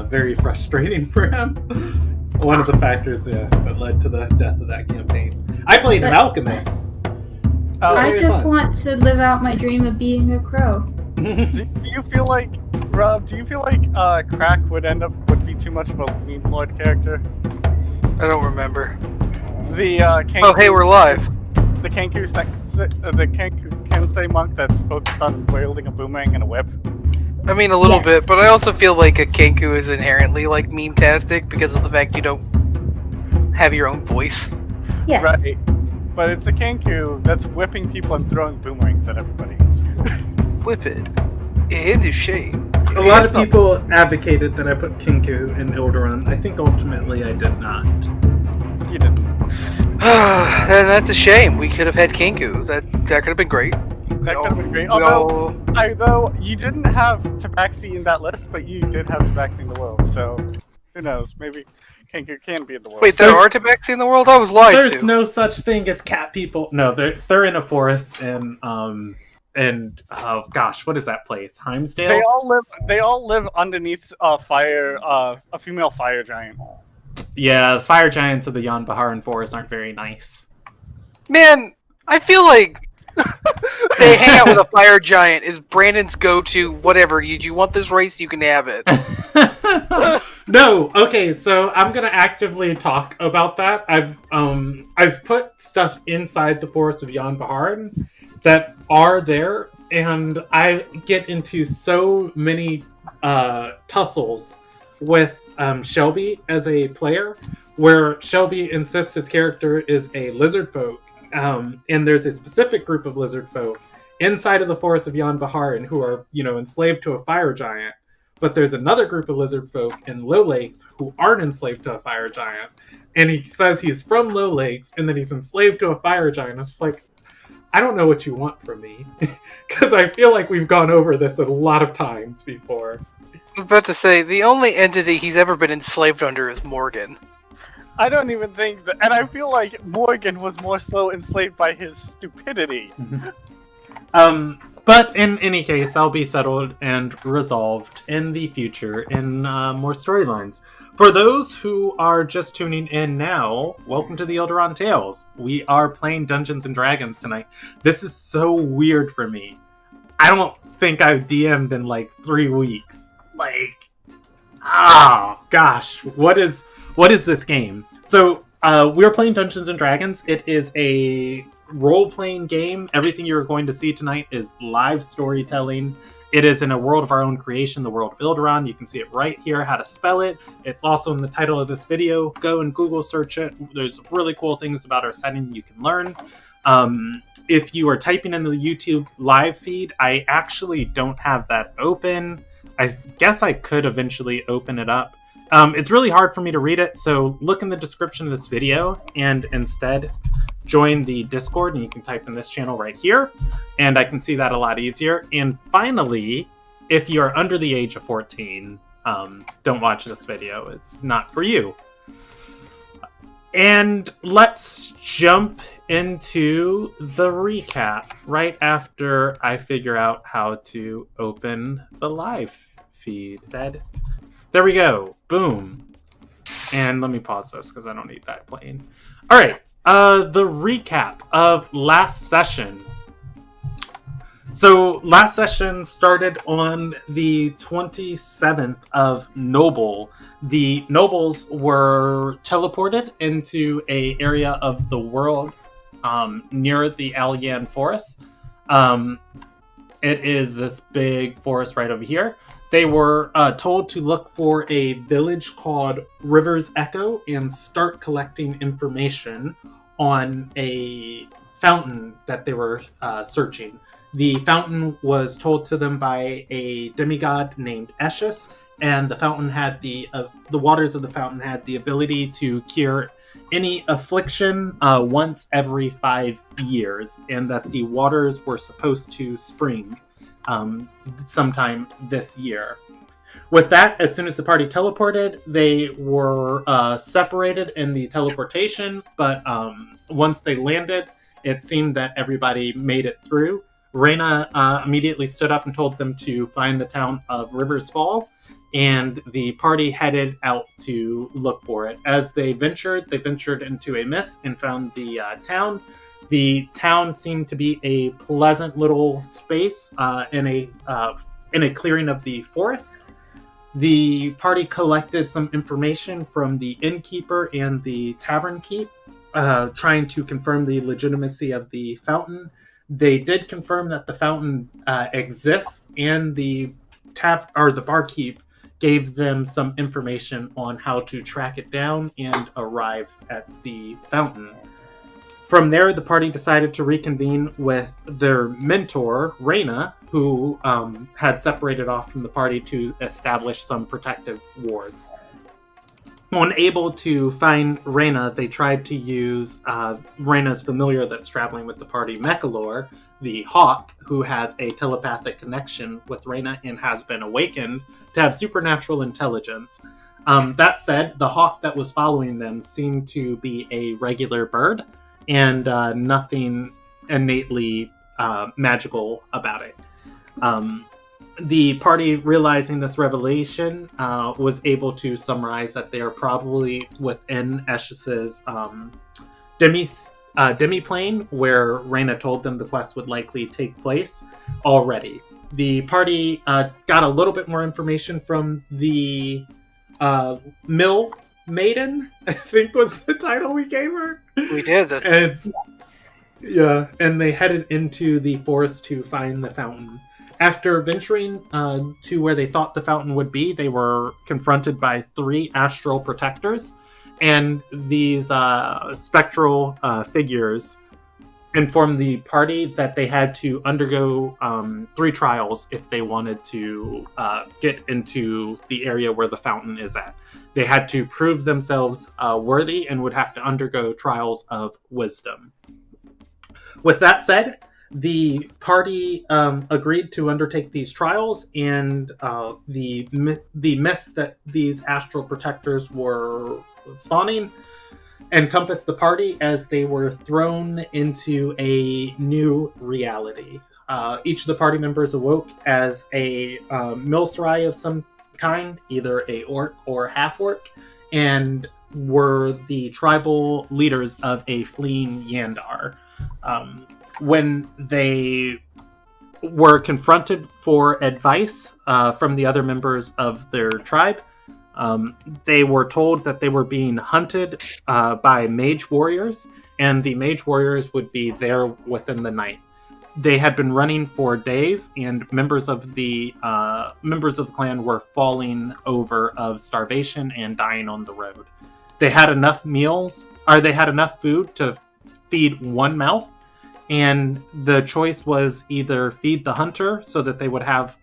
very frustrating for him. One of the factors that led to the death of that campaign. I played an alchemist. I just want to live out my dream of being a crow. Do you feel like, Rob, Crack would be too much of a meme lord character? I don't remember. The Kenku, oh, hey, we're live. The Kenku Kensei monk that's focused on wielding a boomerang and a whip. I mean, a little bit, but I also feel like a Kenku is inherently like meme-tastic because of the fact you don't have your own voice. Yes. Right. But it's a Kenku that's whipping people and throwing boomerangs at everybody. Whip it. Into shame. A lot of people advocated that I put Kenku in Ilderon. I think ultimately I did not. You didn't. And that's a shame. We could have had Kenku. That could have been great. That could have been great. Although you didn't have Tabaxi in that list, but you did have Tabaxi in the world. So who knows? Maybe Kenku can be in the world. Wait, there are Tabaxi in the world? I was lied to. There's no such thing as cat people. No, they're in a forest and oh gosh, what is that place? Heimsdale? They all live underneath a female fire giant. Yeah, the fire giants of the Jan Baharan forest aren't very nice. Man, I feel like they hang out with a fire giant is Brandon's go-to whatever. You want this race, you can have it. No, okay, so I'm gonna actively talk about that. I've put stuff inside the forest of Jan Baharan that are there, and I get into so many tussles with Shelby as a player, where Shelby insists his character is a lizard folk, and there's a specific group of lizard folk inside of the forest of Jan Baharan who are, enslaved to a fire giant, but there's another group of lizard folk in Low Lakes who aren't enslaved to a fire giant, and he says he's from Low Lakes, and then he's enslaved to a fire giant. I'm just like, I don't know what you want from me, because I feel like we've gone over this a lot of times before. I was about to say, the only entity he's ever been enslaved under is Morgan. I don't even think that, and I feel like Morgan was more so enslaved by his stupidity. But in any case, I'll be settled and resolved in the future in more storylines. For those who are just tuning in now, welcome to the Ilderon Tales. We are playing Dungeons & Dragons tonight. This is so weird for me. I don't think I've DM'd in like 3 weeks. Gosh, what is this game? So, we're playing Dungeons & Dragons. It is a role-playing game. Everything you're going to see tonight is live storytelling. It is in a world of our own creation, the world of Ilderon. You can see it right here, how to spell it. It's also in the title of this video. Go and Google search it. There's really cool things about our setting you can learn. If you are typing in the YouTube live feed, I actually don't have that open. I guess I could eventually open it up. It's really hard for me to read it, so look in the description of this video and instead join the Discord, and you can type in this channel right here, and I can see that a lot easier. And finally, if you're under the age of 14, don't watch this video. It's not for you. And let's jump into the recap right after I figure out how to open the live feed. There we go. Boom. And let me pause this because I don't need that playing. All right. The recap of last session. So last session started on the 27th of Noble. The nobles were teleported into an area of the world near the Alyan Forest. It is this big forest right over here. They were told to look for a village called River's Echo and start collecting information on a fountain that they were searching. The fountain was told to them by a demigod named Eshus, and the fountain had the waters of the fountain had the ability to cure any affliction once every 5 years, and that the waters were supposed to spring sometime this year. With that, as soon as the party teleported, they were separated in the teleportation, but once they landed, it seemed that everybody made it through. Reyna immediately stood up and told them to find the town of River's Fall. and the party headed out to look for it. As they ventured into a mist and found the town. The town seemed to be a pleasant little space in a clearing of the forest. The party collected some information from the innkeeper and the tavern keep, trying to confirm the legitimacy of the fountain. They did confirm that the fountain exists, and the barkeep gave them some information on how to track it down and arrive at the fountain. From there, the party decided to reconvene with their mentor, Reyna, who had separated off from the party to establish some protective wards. When able to find Reyna, they tried to use Reyna's familiar that's traveling with the party, Mechalor, the hawk, who has a telepathic connection with Reyna and has been awakened to have supernatural intelligence. That said, the hawk that was following them seemed to be a regular bird, and nothing innately magical about it. The party, realizing this revelation, was able to summarize that they are probably within Eshus's demi-plane, where Reyna told them the quest would likely take place already. The party got a little bit more information from the Mill Maiden, I think was the title we gave her. We did. And they headed into the forest to find the fountain. After venturing to where they thought the fountain would be, they were confronted by 3 astral protectors, and these spectral figures informed the party that they had to undergo 3 trials if they wanted to get into the area where the fountain is at. They had to prove themselves worthy and would have to undergo trials of wisdom. With that said, the party agreed to undertake these trials, and the mist that these astral protectors were spawning encompassed the party as they were thrown into a new reality. Each of the party members awoke as a Milsarai of some kind, either a orc or half-orc, and were the tribal leaders of a fleeing Yandar. When they were confronted for advice from the other members of their tribe, they were told that they were being hunted by mage warriors, and the mage warriors would be there within the night. They had been running for days, and members of the clan were falling over of starvation and dying on the road. They had enough food to feed one mouth, and the choice was either feed the hunter so that they would have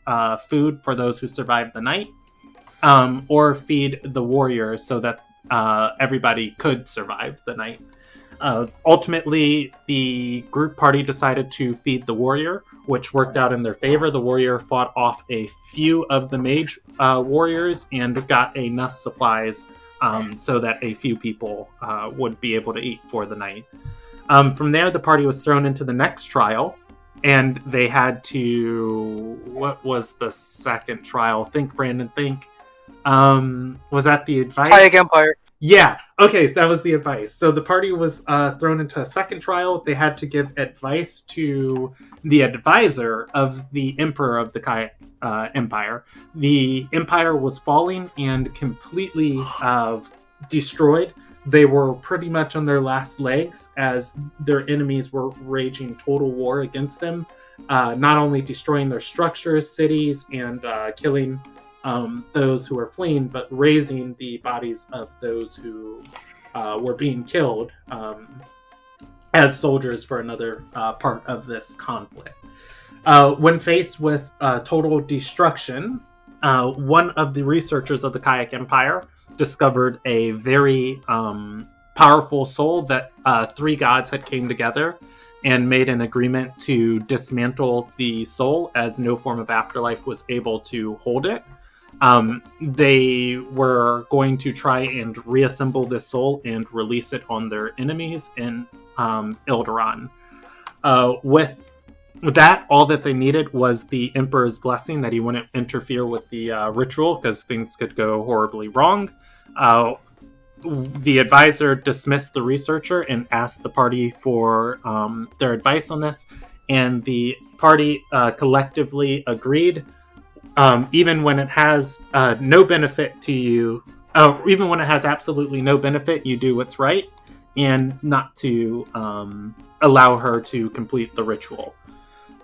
food for those who survived the night, or feed the warriors so that everybody could survive the night. Ultimately, the group party decided to feed the warrior, which worked out in their favor. The warrior fought off a few of the mage warriors and got enough supplies so that a few people would be able to eat for the night. From there, the party was thrown into the next trial, and they had to... What was the second trial? Think, Brandon, think. Was that the advice? Kayak Empire. Yeah, okay, that was the advice. So the party was thrown into a second trial. They had to give advice to the advisor of the emperor of the Kayak Empire. The empire was falling and completely destroyed. They were pretty much on their last legs as their enemies were waging total war against them, not only destroying their structures, cities, and killing those who were fleeing, but raising the bodies of those who were being killed as soldiers for another part of this conflict. When faced with total destruction, one of the researchers of the Kayak Empire discovered a very powerful soul that 3 gods had came together and made an agreement to dismantle the soul, as no form of afterlife was able to hold it. They were going to try and reassemble this soul and release it on their enemies in Ilderon. With With that, all that they needed was the Emperor's blessing that he wouldn't interfere with the ritual because things could go horribly wrong. The advisor dismissed the researcher and asked the party for their advice on this, and the party collectively agreed, even when it has no benefit to you, even when it has absolutely no benefit, you do what's right, and not to allow her to complete the ritual.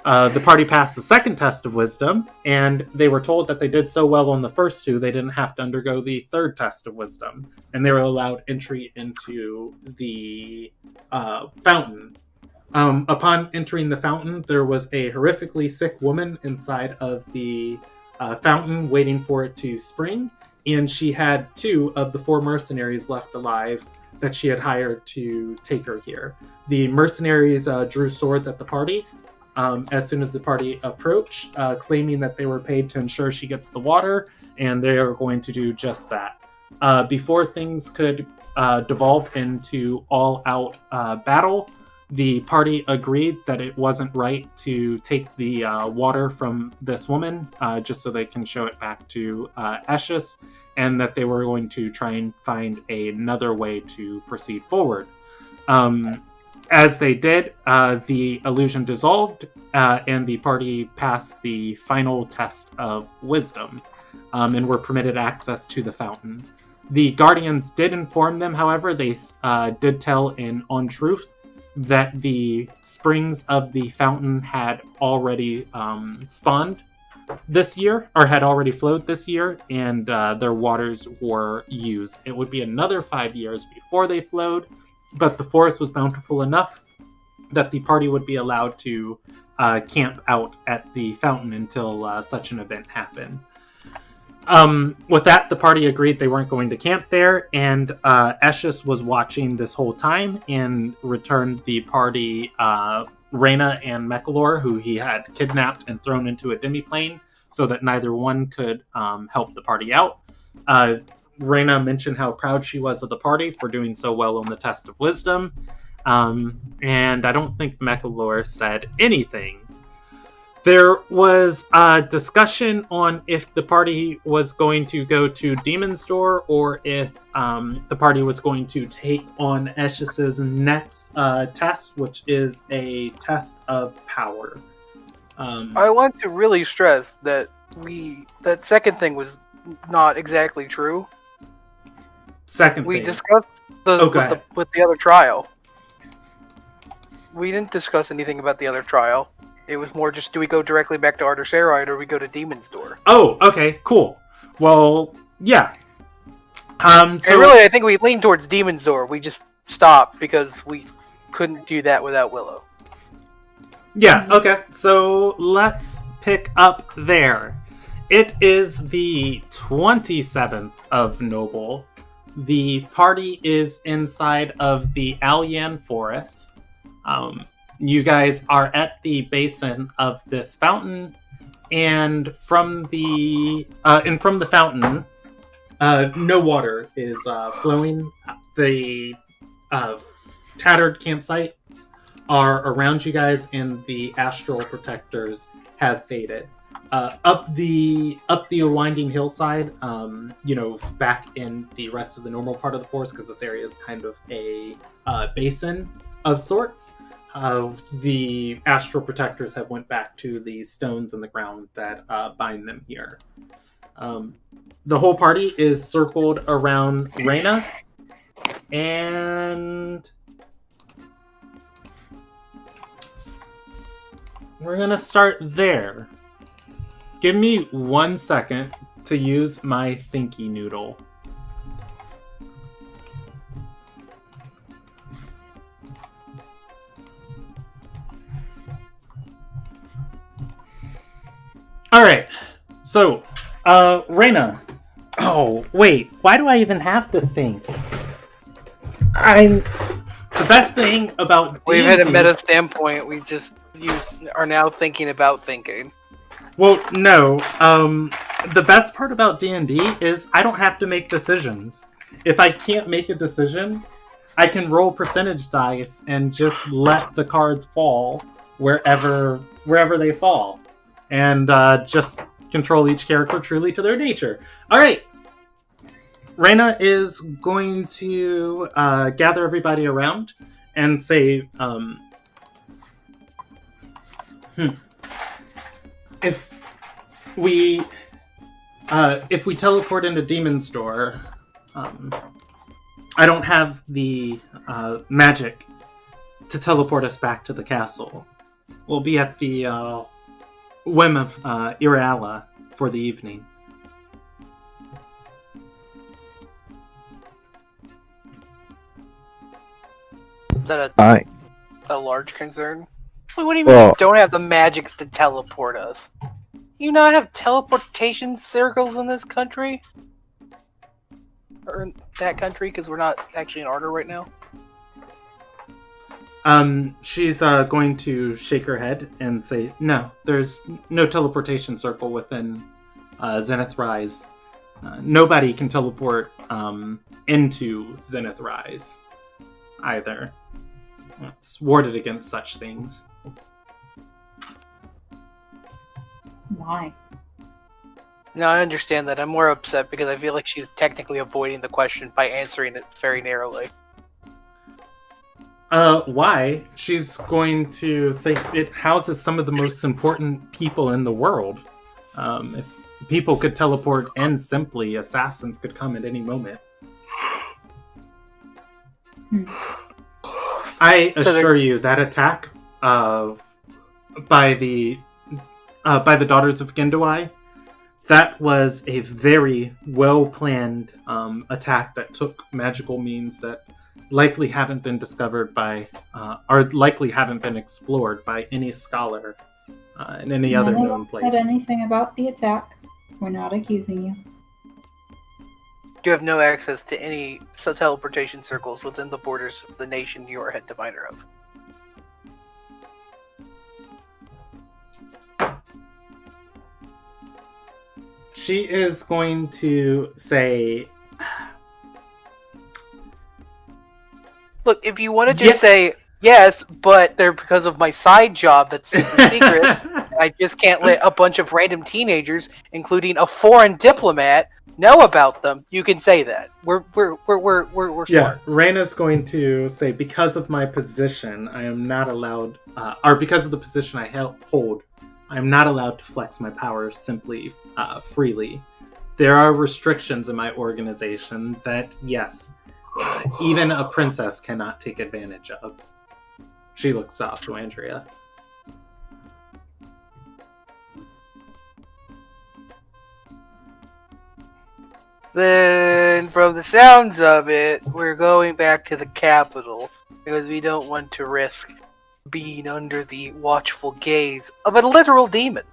The party passed the second test of wisdom, and they were told that they did so well on the first two, they didn't have to undergo the third test of wisdom, and they were allowed entry into the fountain. Upon entering the fountain, there was a horrifically sick woman inside of the fountain waiting for it to spring, and she had 2 of the 4 mercenaries left alive that she had hired to take her here. The mercenaries drew swords at the party as soon as the party approached, claiming that they were paid to ensure she gets the water, and they are going to do just that. Before things could devolve into all-out battle, the party agreed that it wasn't right to take the water from this woman, just so they can show it back to Eshus, and that they were going to try and find another way to proceed forward. As they did, the illusion dissolved, and the party passed the final test of wisdom, and were permitted access to the fountain. The Guardians did inform them, however, they did tell in untruth that the springs of the fountain had already spawned this year, or had already flowed this year, and their waters were used. It would be another 5 years before they flowed, but the forest was bountiful enough that the party would be allowed to camp out at the fountain until such an event happened. With that, the party agreed they weren't going to camp there, and Eshus was watching this whole time and returned the party Reyna and Mechalor, who he had kidnapped and thrown into a demiplane so that neither one could help the party out. Reyna mentioned how proud she was of the party for doing so well on the test of wisdom, and I don't think Mechalor said anything. There was a discussion on if the party was going to go to Demon's Door or if the party was going to take on Eshus's next test, which is a test of power. I want to really stress that that second thing was not exactly true. We discussed with the other trial. We didn't discuss anything about the other trial. It was more just, do we go directly back to Artasaroid or we go to Demon's Door? Oh, okay, cool. Well, yeah. And really, I think we leaned towards Demon's Door. We just stopped because we couldn't do that without Willow. Yeah, okay. So let's pick up there. It is the 27th of Noble. The party is inside of the Alyan Forest. You guys are at the basin of this fountain, and from the fountain, no water is flowing. The tattered campsites are around you guys, and the astral protectors have faded. Up the winding hillside, back in the rest of the normal part of the forest, because this area is kind of a basin of sorts. The astral protectors have went back to the stones in the ground that bind them here. The whole party is circled around Reyna, and we're gonna start there. Give me 1 second to use my thinky noodle. Alright, so, Reyna. Oh, wait, why do I even have to think? The best thing about D&D... We've had a meta standpoint, we just are now thinking about thinking. Well, no, the best part about D&D is I don't have to make decisions. If I can't make a decision, I can roll percentage dice and just let the cards fall wherever they fall, and just control each character truly to their nature. All right, Reyna is going to gather everybody around and say, if we teleport into Demon's Door, I don't have the magic to teleport us back to the castle. We'll be at the whim of Iriala for the evening. Is that a large concern? What do you mean you don't have the magics to teleport us? You not have teleportation circles in this country? Or in that country, because we're not actually in order right now? She's going to shake her head and say, no, there's no teleportation circle within Zenith Rise. Nobody can teleport into Zenith Rise either. It's warded against such things. Why? No, I understand that. I'm more upset because I feel like she's technically avoiding the question by answering it very narrowly. Why? She's going to say it houses some of the most important people in the world. If people could teleport in simply, assassins could come at any moment. I assure you that attack by the Daughters of Gendawai, that was a very well-planned attack that took magical means that likely haven't been discovered by, or likely haven't been explored by any scholar in any other known place. Said anything about the attack. We're not accusing you. You have no access to any teleportation circles within the borders of the nation you are head diviner of. She is going to say... Look, if you want to just say, yes, but they're because of my side job that's super secret, I just can't let a bunch of random teenagers, including a foreign diplomat, know about them, you can say that. We're smart. Yeah, Reyna's going to say, because of my position, I am not allowed, or because of the position I hold, I am not allowed to flex my powers simply freely. There are restrictions in my organization that, yes, even a princess cannot take advantage of. She looks to also Andrea. Then, from the sounds of it, we're going back to the capital because we don't want to risk being under the watchful gaze of a literal demon.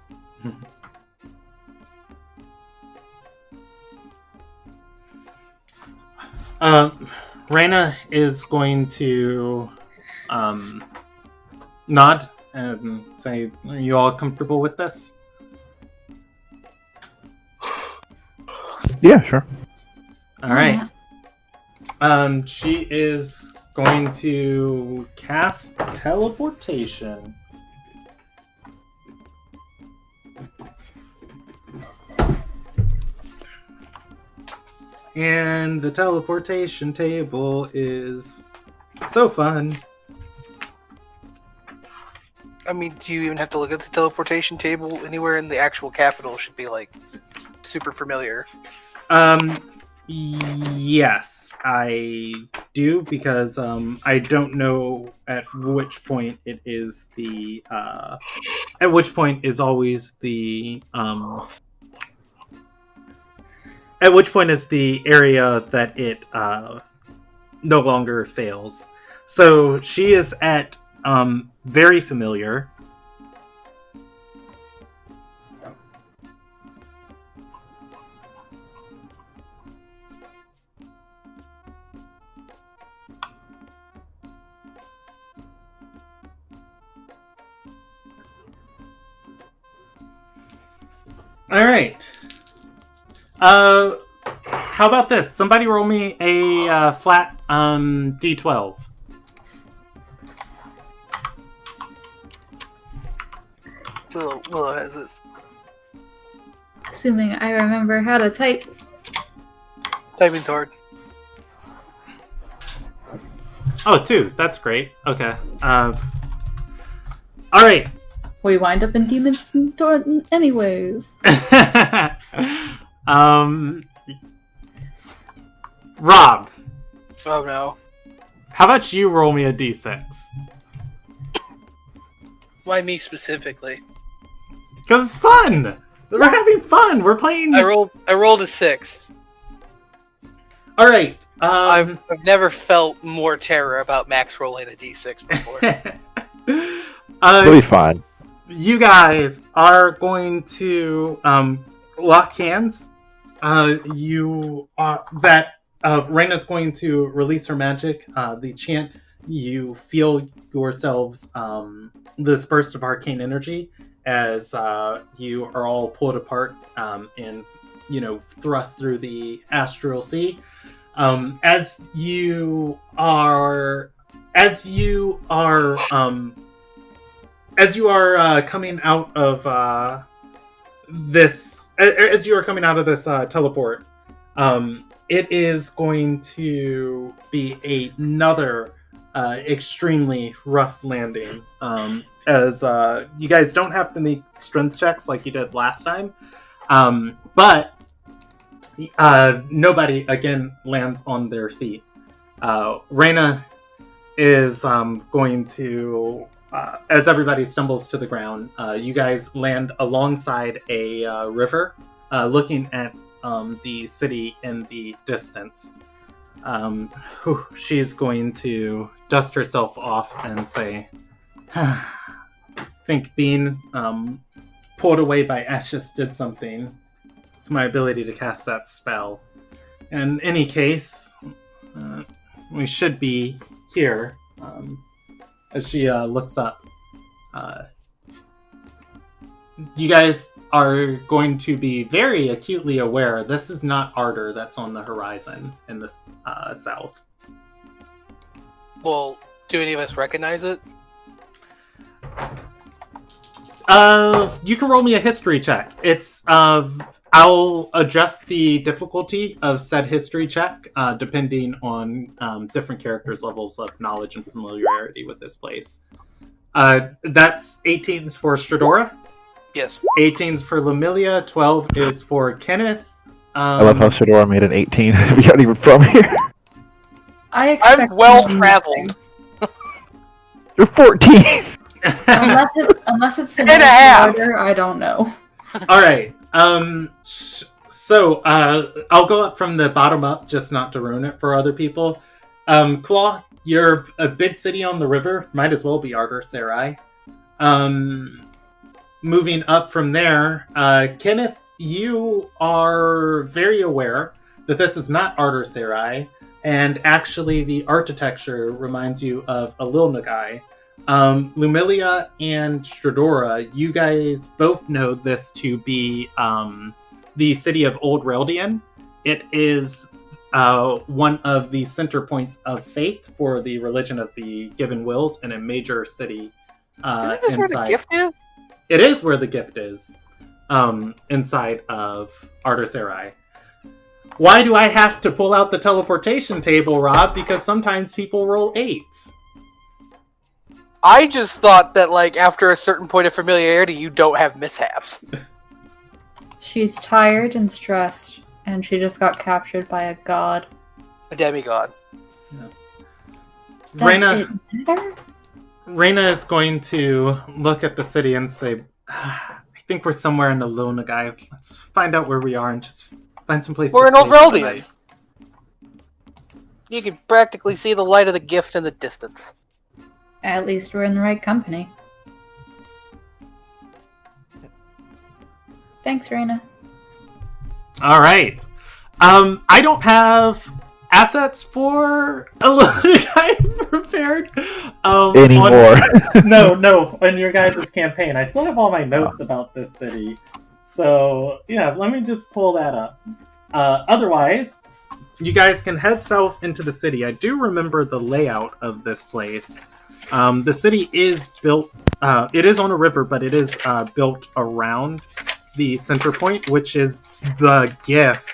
Reyna is going to nod and say, are you all comfortable with this? Yeah, sure. All right. She is going to cast teleportation. And the teleportation table is so fun. I mean, do you even have to look at the teleportation table? Anywhere in the actual capital should be, like, super familiar. Yes, I do, because I don't know at which point it is the at which point is always the at which point is the area that it no longer fails. So she is at very familiar. All right. How about this? Somebody roll me a flat D12. Willow has it. Assuming I remember how to type. Typing's hard. Oh, 2. That's great. Okay. Alright. We wind up in Demon's Thornton anyways. Rob. Oh no. How about you roll me a d6? Why me specifically? Because it's fun! We're having fun! We're playing... I rolled a 6. Alright. I've never felt more terror about Max rolling a d6 before. It'll be fine. You guys are going to lock hands. Reina's going to release her magic. The chant, you feel yourselves this burst of arcane energy as you are all pulled apart and thrust through the astral sea. As you are coming out of this teleport, it is going to be another extremely rough landing. As you guys don't have to make strength checks like you did last time, but nobody again lands on their feet. Reina is going to, as everybody stumbles to the ground, you guys land alongside a river, looking at the city in the distance. She's going to dust herself off and say, I think being pulled away by Eshus did something to my ability to cast that spell. In any case, we should be here. As she looks up, you guys are going to be very acutely aware this is not Ardor that's on the horizon in the south. Well, do any of us recognize it? You can roll me a history check. It's I'll adjust the difficulty of said history check depending on different characters' levels of knowledge and familiarity with this place. That's 18s for Stradora. Yes. 18s for Lamilia. 12 is for Kenneth. I love how Stradora made an 18. We aren't even from here. I'm well traveled. You're 14. unless it's the and a half. Order, I don't know. All right. So I'll go up from the bottom up, just not to ruin it for other people. Claw, you're a big city on the river. Might as well be Ardor Sarai. Moving up from there, Kenneth, you are very aware that this is not Ardor Sarai, and actually the architecture reminds you of Alil Nagai. Lumilia and Stradora, you guys both know this to be the city of Old Reldian. It is one of the center points of faith for the religion of the Given Wills in a major city. Isn't this where the gift is? It is where the gift is, inside of Ardor Sarai. Why do I have to pull out the teleportation table, Rob? Because sometimes people roll 8s. I just thought that, after a certain point of familiarity, you don't have mishaps. She's tired and stressed, and she just got captured by a god. A demigod. Yeah. Does it matter? Reina is going to look at the city and say, I think we're somewhere in the Alil Nagai. Let's find out where we are and just find some place We're to in Old sleep Reldian. You can practically see the light of the gift in the distance. At least we're in the right company. Thanks, Reina. All right. I don't have assets for Alil Nagai prepared. Anymore. No, on your guys' campaign. I still have all my notes about this city. So, yeah, let me just pull that up. Otherwise, you guys can head south into the city. I do remember the layout of this place. The city is built. It is on a river, but it is built around the center point, which is the gift.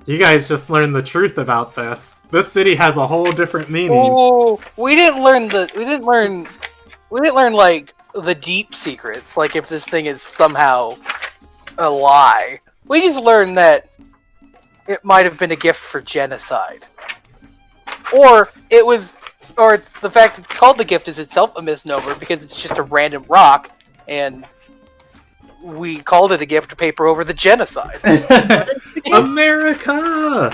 You guys just learned the truth about this. This city has a whole different meaning. Oh, we didn't learn like the deep secrets, like if this thing is somehow a lie. We just learned that it might have been a gift for genocide. Or it's the fact it's called the gift is itself a misnomer because it's just a random rock, and we called it a gift to paper over the genocide. America!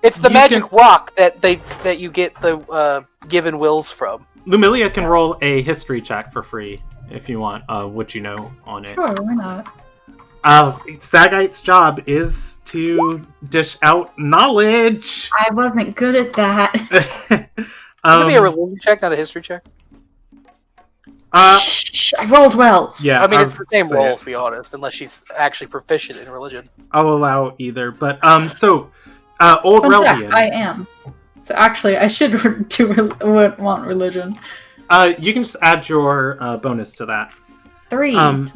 It's the magic rock that you get the given wills from. Lumilia can roll a history check for free if you want. What you know on it? Sure, why not? Sagite's job is to dish out knowledge. I wasn't good at that. It'll be a religion check, not a history check. Shh, I rolled well. Yeah, I mean, it's the same roll, to be honest, unless she's actually proficient in religion. I'll allow either, but Old Fun fact, Reldian. I am. So actually, I should want religion. You can just add your bonus to that. 21.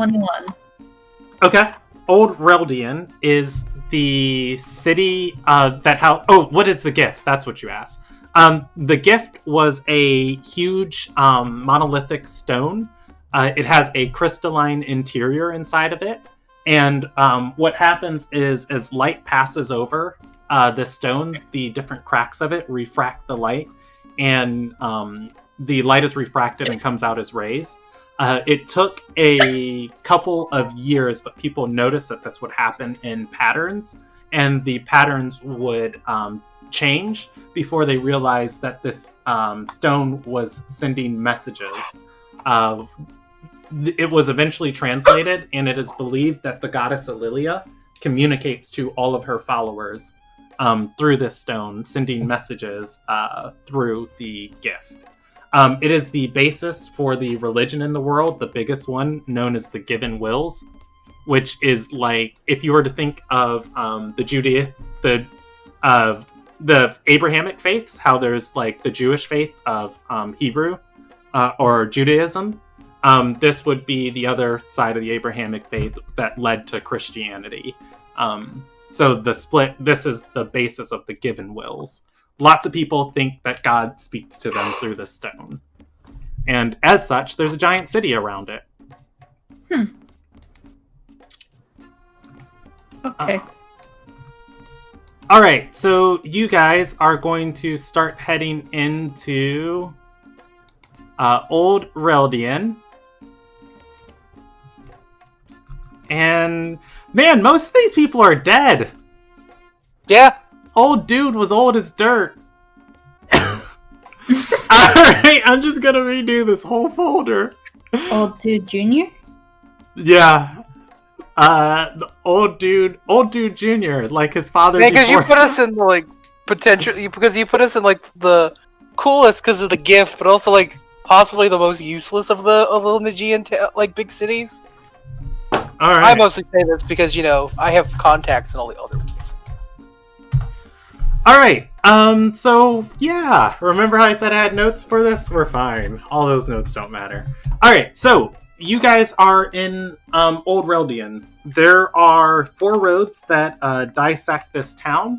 Okay. Old Reldian is the city what is the gift? That's what you asked. The gift was a huge monolithic stone. It has a crystalline interior inside of it. And what happens is as light passes over this stone, the different cracks of it refract the light. And the light is refracted and comes out as rays. It took a couple of years, but people noticed that this would happen in patterns. And the patterns would change before they realized that this stone was sending messages. It was eventually translated, and it is believed that the goddess Ililia communicates to all of her followers through this stone, sending messages through the gift. It is the basis for the religion in the world, the biggest one, known as the Given Wills, which is like, if you were to think of the Abrahamic faiths, how there's like the Jewish faith of Hebrew or Judaism, this would be the other side of the Abrahamic faith that led to Christianity. So the split, this is the basis of the Given Wills. Lots of people think that God speaks to them through the stone. And as such, there's a giant city around it. Okay. Alright, so you guys are going to start heading into Old Reldian. And, man, most of these people are dead. Yeah. Old dude was old as dirt. Alright, I'm just gonna redo this whole folder. Old dude junior? Yeah. The old dude junior, like his father. Yeah, because you put us in like because you put us in like the coolest because of the gift, but also like possibly the most useless of the Nigean like big cities. Alright. I mostly say this because, you know, I have contacts in all the other ones. Alright, so, yeah. Remember how I said I had notes for this? We're fine. All those notes don't matter. Alright, so, you guys are in, Old Reldian. There are 4 roads that, dissect this town.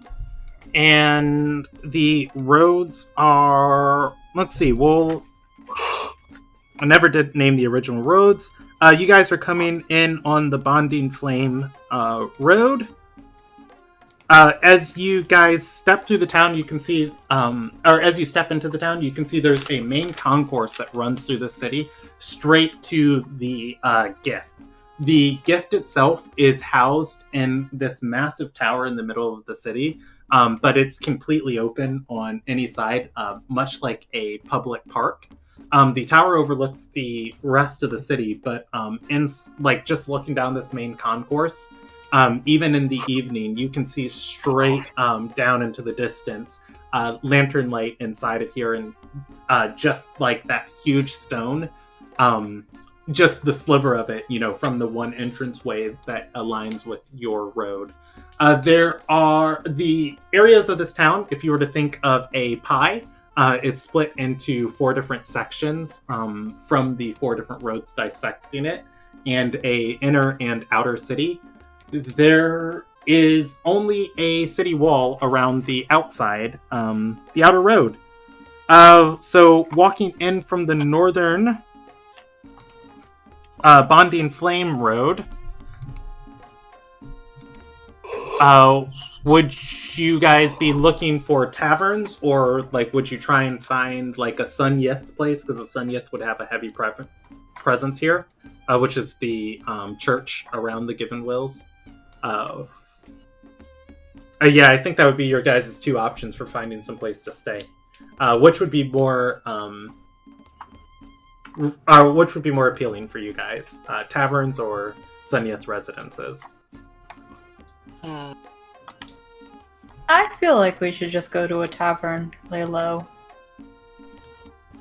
And the roads are... Let's see, I never did name the original roads. You guys are coming in on the Bonding Flame, road. As you guys step through the town, you can see, or as you step into the town, you can see there's a main concourse that runs through the city straight to the gift. The gift itself is housed in this massive tower in the middle of the city, but it's completely open on any side, much like a public park. The tower overlooks the rest of the city, but just looking down this main concourse, even in the evening, you can see straight down into the distance, lantern light inside of here, and just like that huge stone, just the sliver of it, you know, from the one entranceway that aligns with your road. There are the areas of this town, if you were to think of a pie, it's split into 4 different sections from the 4 different roads dissecting it, and a inner and outer city. There is only a city wall around the outside, the outer road. So walking in from the northern Bonding Flame Road, would you guys be looking for taverns, or like would you try and find like a Sun Yith place? Because the Sun Yith would have a heavy presence here, which is the church around the Given Wills. Yeah, I think that would be your guys' 2 options for finding some place to stay. Which would be more appealing for you guys? Taverns or Sun Yith residences? I feel like we should just go to a tavern, lay low.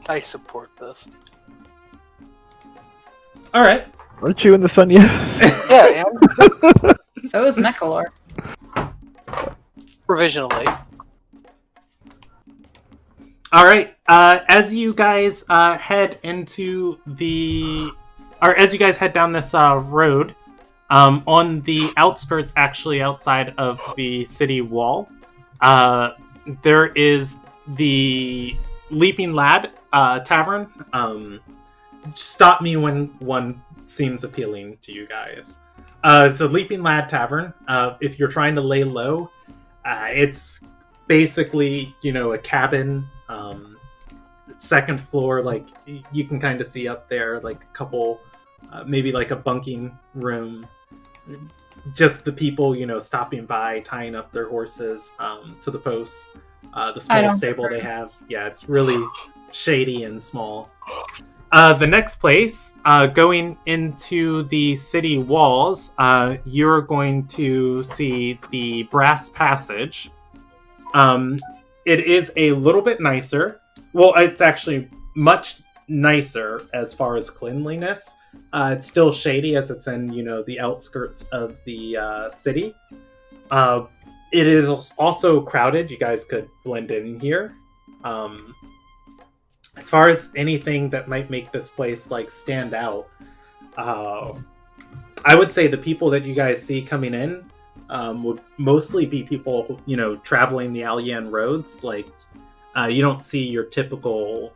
I support this. All right. Aren't you in the sun yet? Yeah, So is Mechalor. provisionally. All right. As you guys head into as you guys head down this road, on the outskirts, actually outside of the city wall, there is the Leaping Lad Tavern. Stop me when one seems appealing to you guys. It's a Leaping Lad Tavern. If you're trying to lay low, it's basically, a cabin, 2nd floor, like you can kind of see up there, like a couple, maybe like a bunking room. Just the people, stopping by, tying up their horses to the posts. The small stable they have. Yeah, it's really shady and small. The next place, going into the city walls, you're going to see the Brass Passage. It is a little bit nicer. Well, it's actually much nicer as far as cleanliness. It's still shady as it's in, the outskirts of the city. It is also crowded. You guys could blend in here. As far as anything that might make this place stand out, I would say the people that you guys see coming in would mostly be people, traveling the Alien roads. You don't see your typical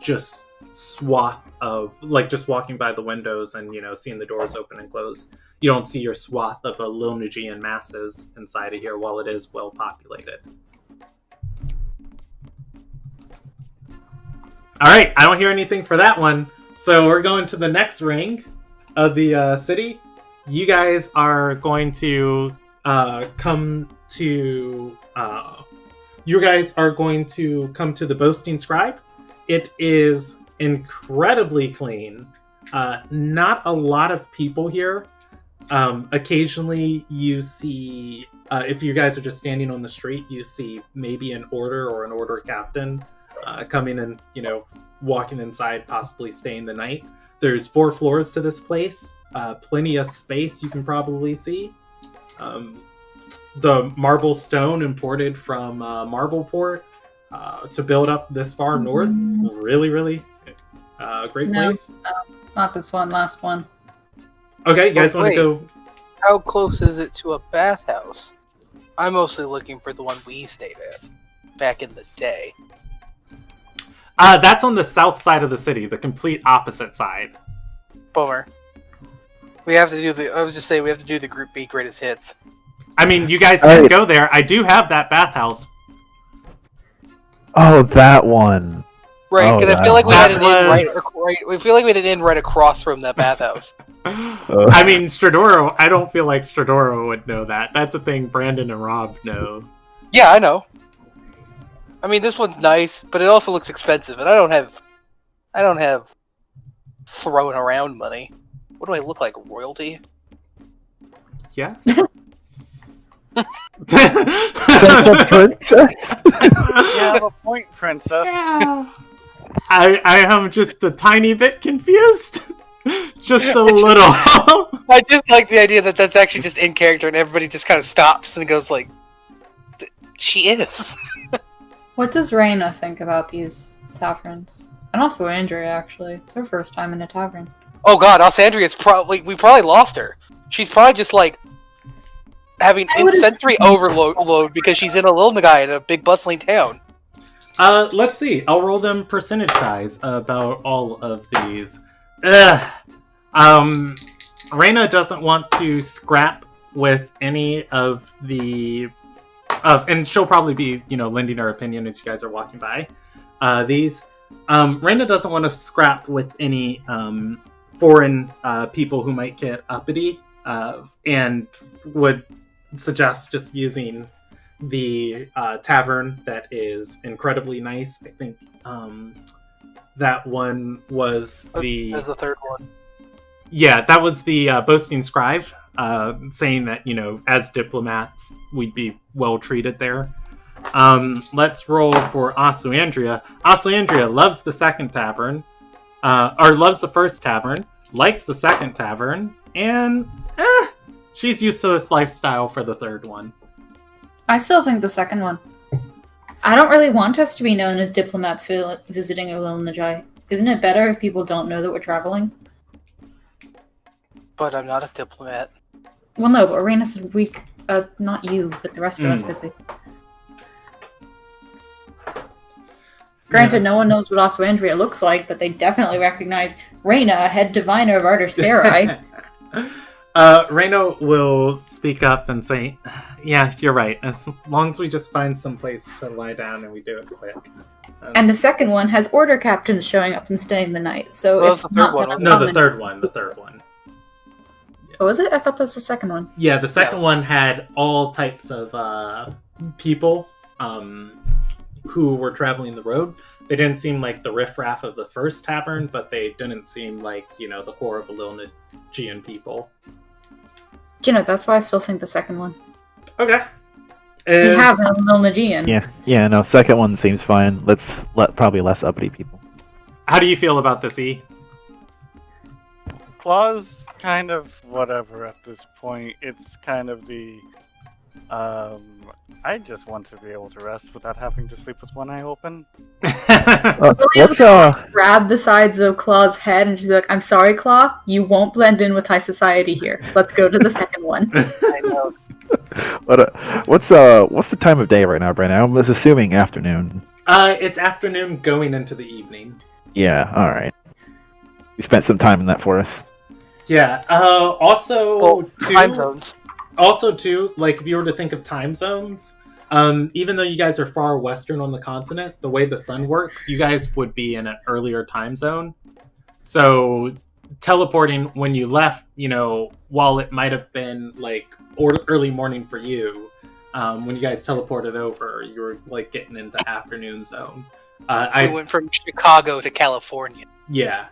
just swath of just walking by the windows and seeing the doors open and close. You don't see your swath of Lonegian masses inside of here, while it is well populated. All right, I don't hear anything for that one, so we're going to the next ring of the city. You guys are going to come to the Boasting Scribe. It is incredibly clean. Not a lot of people here. Occasionally you see, if you guys are just standing on the street, you see maybe an order or an order captain coming and, walking inside, possibly staying the night. There's 4 floors to this place. Plenty of space you can probably see. The marble stone imported from Marbleport to build up this far north. Really, really great place. Not this one, last one. Okay, you guys want to go? How close is it to a bathhouse? I'm mostly looking for the one we stayed at back in the day. That's on the south side of the city, the complete opposite side. Bummer. We have to do we have to do the Group B greatest hits. I mean, you guys can go there. I do have that bathhouse. Oh, that one. Right, because I feel like we had it in right. We feel like we had it in right across from that bathhouse. I mean, Stradoro. I don't feel like Stradoro would know that. That's a thing Brandon and Rob know. Yeah, I know. I mean, this one's nice, but it also looks expensive, and I don't have throwing around money. What do I look like, royalty? Yeah. Princess? You have a point, princess. Yeah. I am just a tiny bit confused. Just a little. I just like the idea that that's actually just in character, and everybody just kind of stops and goes like, "She is." What does Reyna think about these taverns? And also Andrea, actually. It's her first time in a tavern. Oh god, Alessandria's we probably lost her. She's probably just like having sensory overload because she's in a little guy in a big bustling town. Let's see. I'll roll them percentage dice about all of these. Reyna doesn't want to scrap with any of the... and she'll probably be, lending her opinion as you guys are walking by. These. Reyna doesn't want to scrap with any foreign people who might get uppity, and would suggest just using the tavern that is incredibly nice. I think that one was As the third one. Yeah, that was the Boasting Scribe, saying that, as diplomats, we'd be well treated there. Let's roll for Asuandria. Asuandria loves the second tavern, or loves the first tavern, likes the second tavern, and she's used to this lifestyle for the third one. I still think the second one. I don't really want us to be known as diplomats visiting Ulil Najai. Isn't it better if people don't know that we're traveling? But I'm not a diplomat. Well, no, but Arena said we... not you, but the rest of us could be. Granted, no one knows what Asuandria looks like, but they definitely recognize Reyna, head diviner of Arter Sarai. Reyna will speak up and say, yeah, you're right. As long as we just find some place to lie down and we do it quick. And the second one has order captains showing up and staying the night, so well, it's the third not one. that No, common. the third one. Oh, was it? I thought that was the second one. Yeah, the second one had all types of people who were traveling the road. They didn't seem like the riffraff of the first tavern, but they didn't seem like, the core of Ililnagian people. That's why I still think the second one. Okay. We have an Ililnagian. Yeah, no, second one seems fine. Let's let probably less uppity people. How do you feel about this, E? Claw's kind of whatever at this point. It's kind of the... I just want to be able to rest without having to sleep with one eye open. Let's Grab the sides of Claw's head and she's like, I'm sorry, Claw, you won't blend in with high society here. Let's go to the second one. I know. what's the time of day right now, Brandon? I was assuming afternoon. It's afternoon going into the evening. Yeah, alright. We spent some time in that forest. Yeah, Time zones. Also, too, like, if you were to think of time zones, even though you guys are far western on the continent, the way the sun works, you guys would be in an earlier time zone. So, teleporting when you left, while it might have been, like, early morning for you, when you guys teleported over, you were, like, getting into afternoon zone. I went from Chicago to California. Yeah.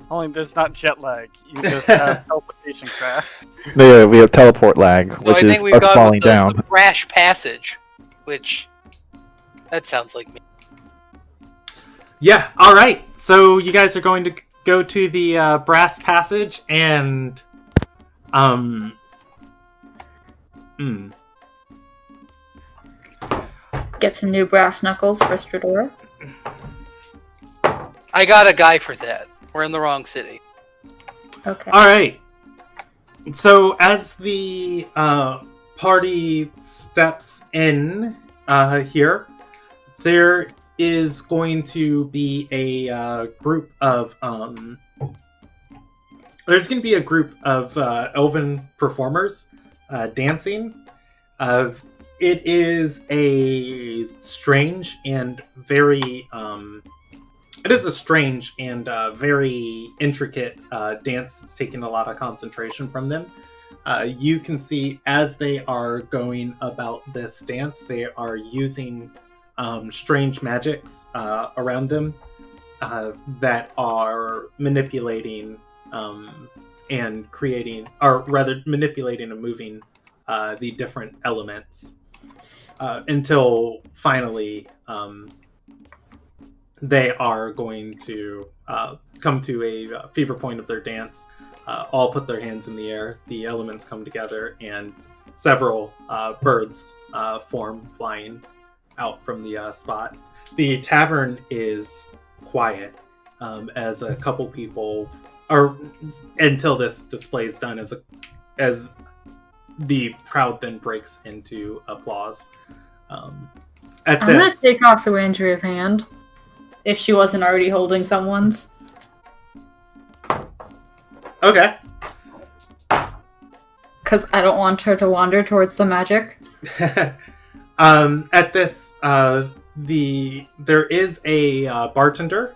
Only there's not jet lag. You just have teleportation crash. Yeah, we have teleport lag, So which I think is we've us gone falling with the down. Brash Passage, which... That sounds like me. Yeah, alright. So, you guys are going to go to the Brass Passage and... Get some new brass knuckles for Stradora. I got a guy for that. We're in the wrong city. Okay. Alright. So, as the party steps in here, there is going to be a group of... there's going to be a group of elven performers dancing. It is a strange and very... It is a strange and very intricate dance that's taking a lot of concentration from them. You can see as they are going about this dance, they are using strange magics around them that are manipulating and creating, or rather manipulating and moving the different elements until finally they are going to come to a fever point of their dance. All put their hands in the air. The elements come together, and several birds form flying out from the spot. The tavern is quiet as a couple people, or until this display is done, as the crowd then breaks into applause. I'm gonna take off Andrea's hand if she wasn't already holding someone's. Okay. Because I don't want her to wander towards the magic. At this, there is a bartender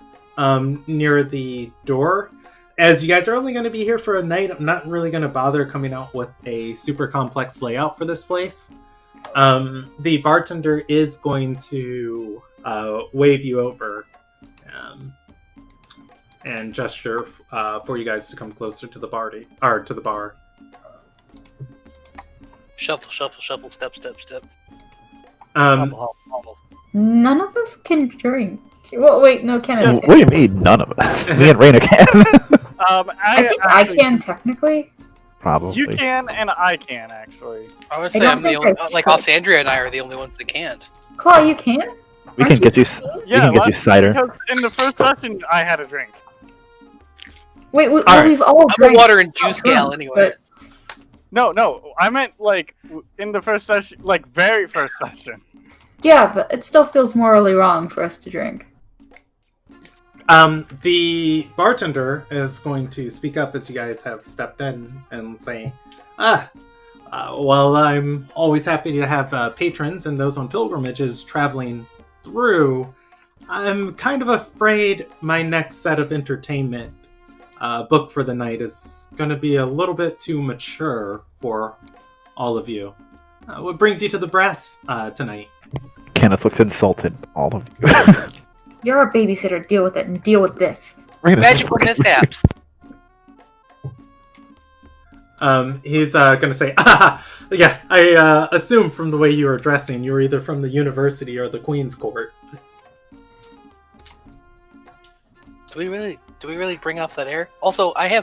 near the door. As you guys are only going to be here for a night, I'm not really going to bother coming out with a super complex layout for this place. The bartender is going to wave you over and gesture for you guys to come closer to the party, or to the bar. Shuffle, shuffle, shuffle, step, step, step. Hobble, hobble. None of us can drink. Well, wait, no, Kenneth. What do you mean, none of us? Me and Raina can. I think I can, technically. Probably. You can, and I can, actually. I would say I'm the only, like, Alessandria and I are the only ones that can't. Claw, you can? We can get you. We can get you cider. Because in the first session, I had a drink. Wait, right. we've all I'm drank. a water and juice gal anyway. No, I meant, like, in the first session, like, very first session. Yeah, but it still feels morally wrong for us to drink. The bartender is going to speak up as you guys have stepped in and say, well, I'm always happy to have patrons and those on pilgrimages traveling through. I'm kind of afraid my next set of entertainment booked for the night is going to be a little bit too mature for all of you. What brings you to the brass tonight? Kenneth looks insulted. All of you. You're a babysitter. Deal with it, and deal with this. Magical mishaps. He's gonna say, yeah, I assume from the way you were dressing, you were either from the university or the Queen's Court. Do we really bring off that air? Also, I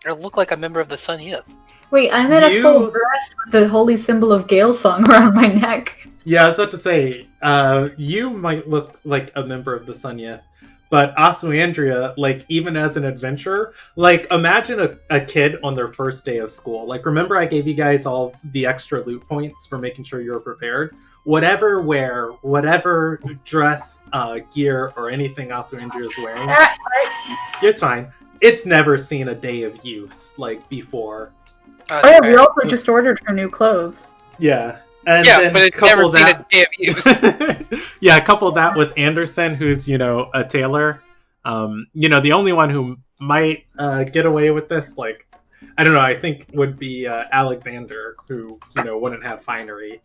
look like a member of the Sun Youth. Wait, I'm in a full dress with the holy symbol of Gale Song around my neck. Yeah, I was about to say, you might look like a member of the Sunya, but Andrea, like, even as an adventurer, like, imagine a kid on their first day of school. Like, remember I gave you guys all the extra loot points for making sure you were prepared? Whatever wear, whatever dress, gear, or anything Andrea's wearing, it's fine. It's never seen a day of use, like, before. Oh yeah, we also just ordered her new clothes. Yeah. And yeah, then but it's never seen a day of use. Yeah, couple that with Anderson, who's, a tailor. The only one who might get away with this, like, I don't know, I think would be Alexander, who, wouldn't have finery.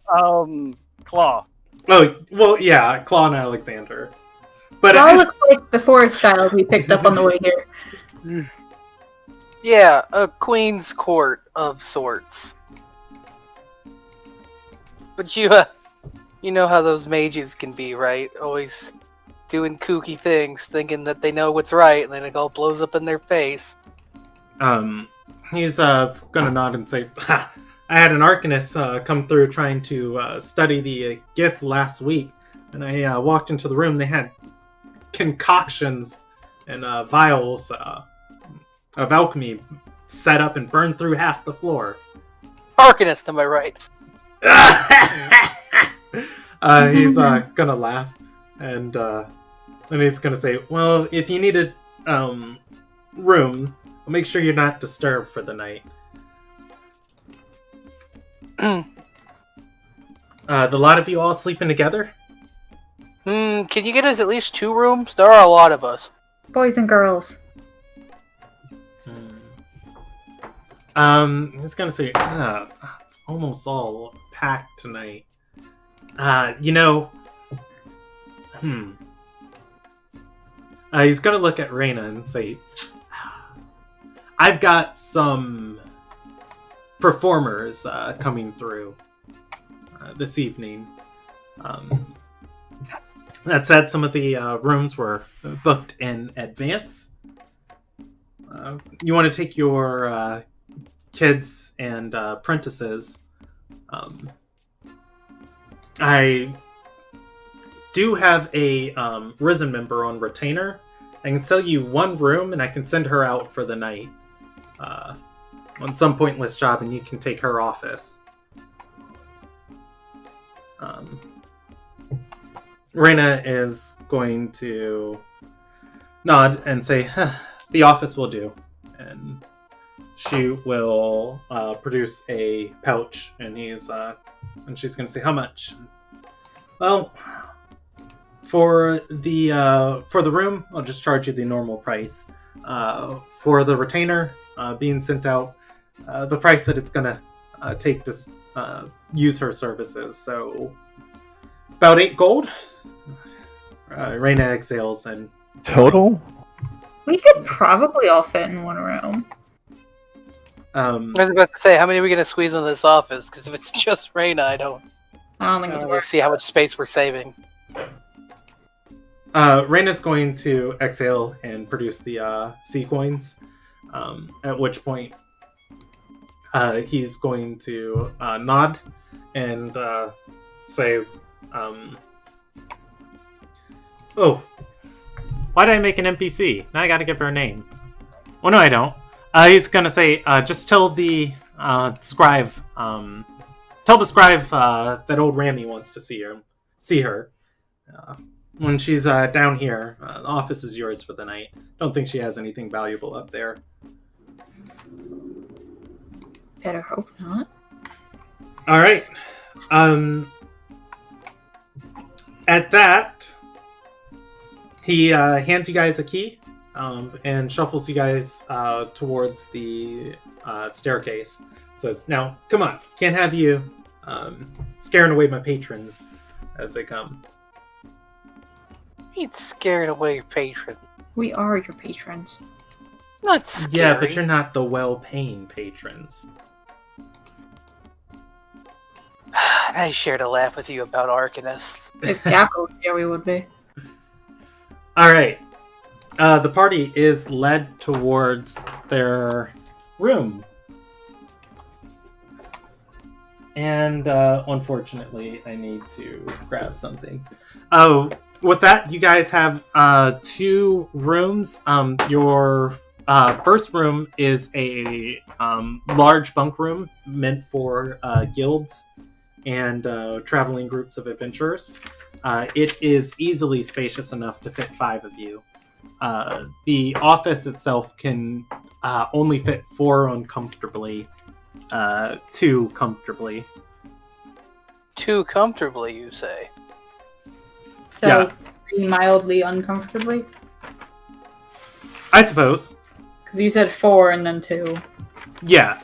Claw. Oh, well, yeah, Claw and Alexander. But Claw looks like the forest child we picked up on the way here. Yeah, a queen's court of sorts. But you know how those mages can be, right? Always doing kooky things, thinking that they know what's right, and then it all blows up in their face. He's gonna nod and say, I had an arcanist come through trying to study the gift last week, and I walked into the room. They had concoctions and vials of alchemy set up and burned through half the floor. Arcanist, am I right? He's gonna laugh, and he's gonna say, well, if you needed room, I'll make sure you're not disturbed for the night. The lot of you all sleeping together? Can you get us at least 2 rooms? There are a lot of us. Boys and girls. He's gonna say, it's almost all packed tonight. He's gonna look at Raina and say, I've got some performers coming through this evening. That said, some of the rooms were booked in advance. You want to take your kids and apprentices. I do have a Risen member on retainer. I can sell you one room, and I can send her out for the night on some pointless job, and you can take her office. Reina is going to nod and say, huh, the office will do. And she will produce a pouch, and she's going to say, how much? Well, for the room, I'll just charge you the normal price. For the retainer being sent out, the price that it's going to take to use her services. So, about 8 gold. Reina exhales and... Total? We could probably all fit in one room. I was about to say, how many are we going to squeeze in this office? Because if it's just Reina, I don't think it's really worth see how much space we're saving. Reina's going to exhale and produce the sea coins, at which point he's going to nod and say, oh, why did I make an NPC? Now I gotta give her a name. Oh, no, I don't. He's gonna say, just tell the scribe, that old Rami wants to see her. When she's down here, the office is yours for the night. Don't think she has anything valuable up there. Better hope not. All right. At that, he hands you guys a key and shuffles you guys towards the staircase. Says, now, come on. Can't have you scaring away my patrons as they come. Ain't scaring away your patrons. We are your patrons. Not scary. Yeah, but you're not the well-paying patrons. I shared a laugh with you about Arcanists. If Jackal was here, we would be. Alright. The party is led towards their room. And, unfortunately, I need to grab something. Oh, with that, you guys have 2 rooms. Your first room is a large bunk room meant for guilds and traveling groups of adventurers. It is easily spacious enough to fit 5 of you. The office itself can only fit 4 uncomfortably. 2 comfortably. Too comfortably, you say? So, Yeah. 3 mildly uncomfortably? I suppose. Because you said 4 and then 2. Yeah.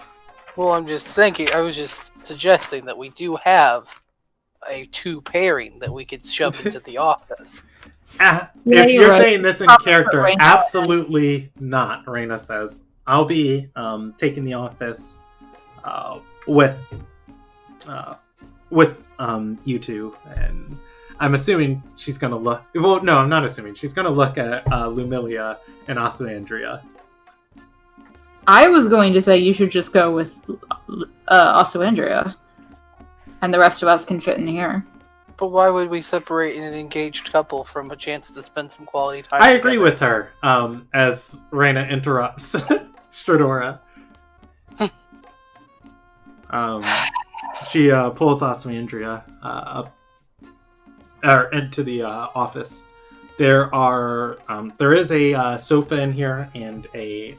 Well, I was just suggesting that we do have a 2 pairing that we could shove into the office. If Yeah, you're you're right. saying this in character, Reina. absolutely not, Reina says. I'll be taking the office with you 2, and I'm assuming she's gonna look... Well, no, I'm not assuming. She's gonna look at Lumilia and Osaandria. I was going to say you should just go with Osaandria. And the rest of us can fit in here. But why would we separate an engaged couple from a chance to spend some quality time I agree together? with her, as Reina interrupts Stradora. She pulls Osaandria up into the office. There is a sofa in here and a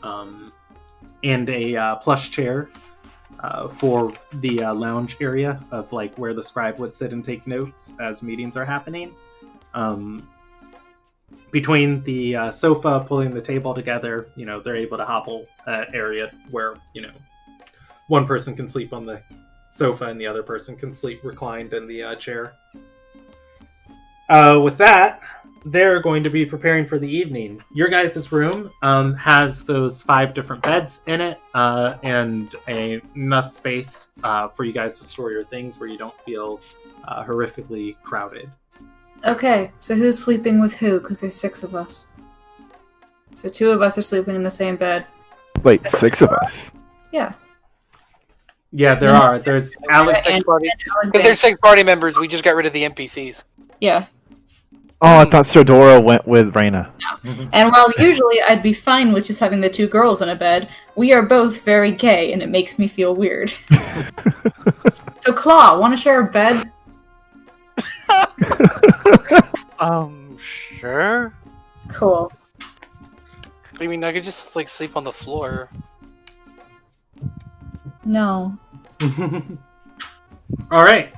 plush chair for the lounge area of like where the scribe would sit and take notes as meetings are happening. Between the sofa pulling the table together, they're able to hobble an area where one person can sleep on the sofa and the other person can sleep reclined in the chair. With that, they're going to be preparing for the evening. Your guys' room has those 5 different beds in it and enough space for you guys to store your things where you don't feel horrifically crowded. Okay, so who's sleeping with who? Because there's 6 of us. So 2 of us are sleeping in the same bed. Wait, 6 of us? Yeah. Yeah, there are. There's Alex. And If there's 6 party members, we just got rid of the NPCs. Yeah. Oh, I thought Sodora went with Reyna. And while usually I'd be fine with just having the 2 girls in a bed, we are both very gay, and it makes me feel weird. So Claw, want to share a bed? Sure. Cool. I mean, I could just like sleep on the floor. No. All right.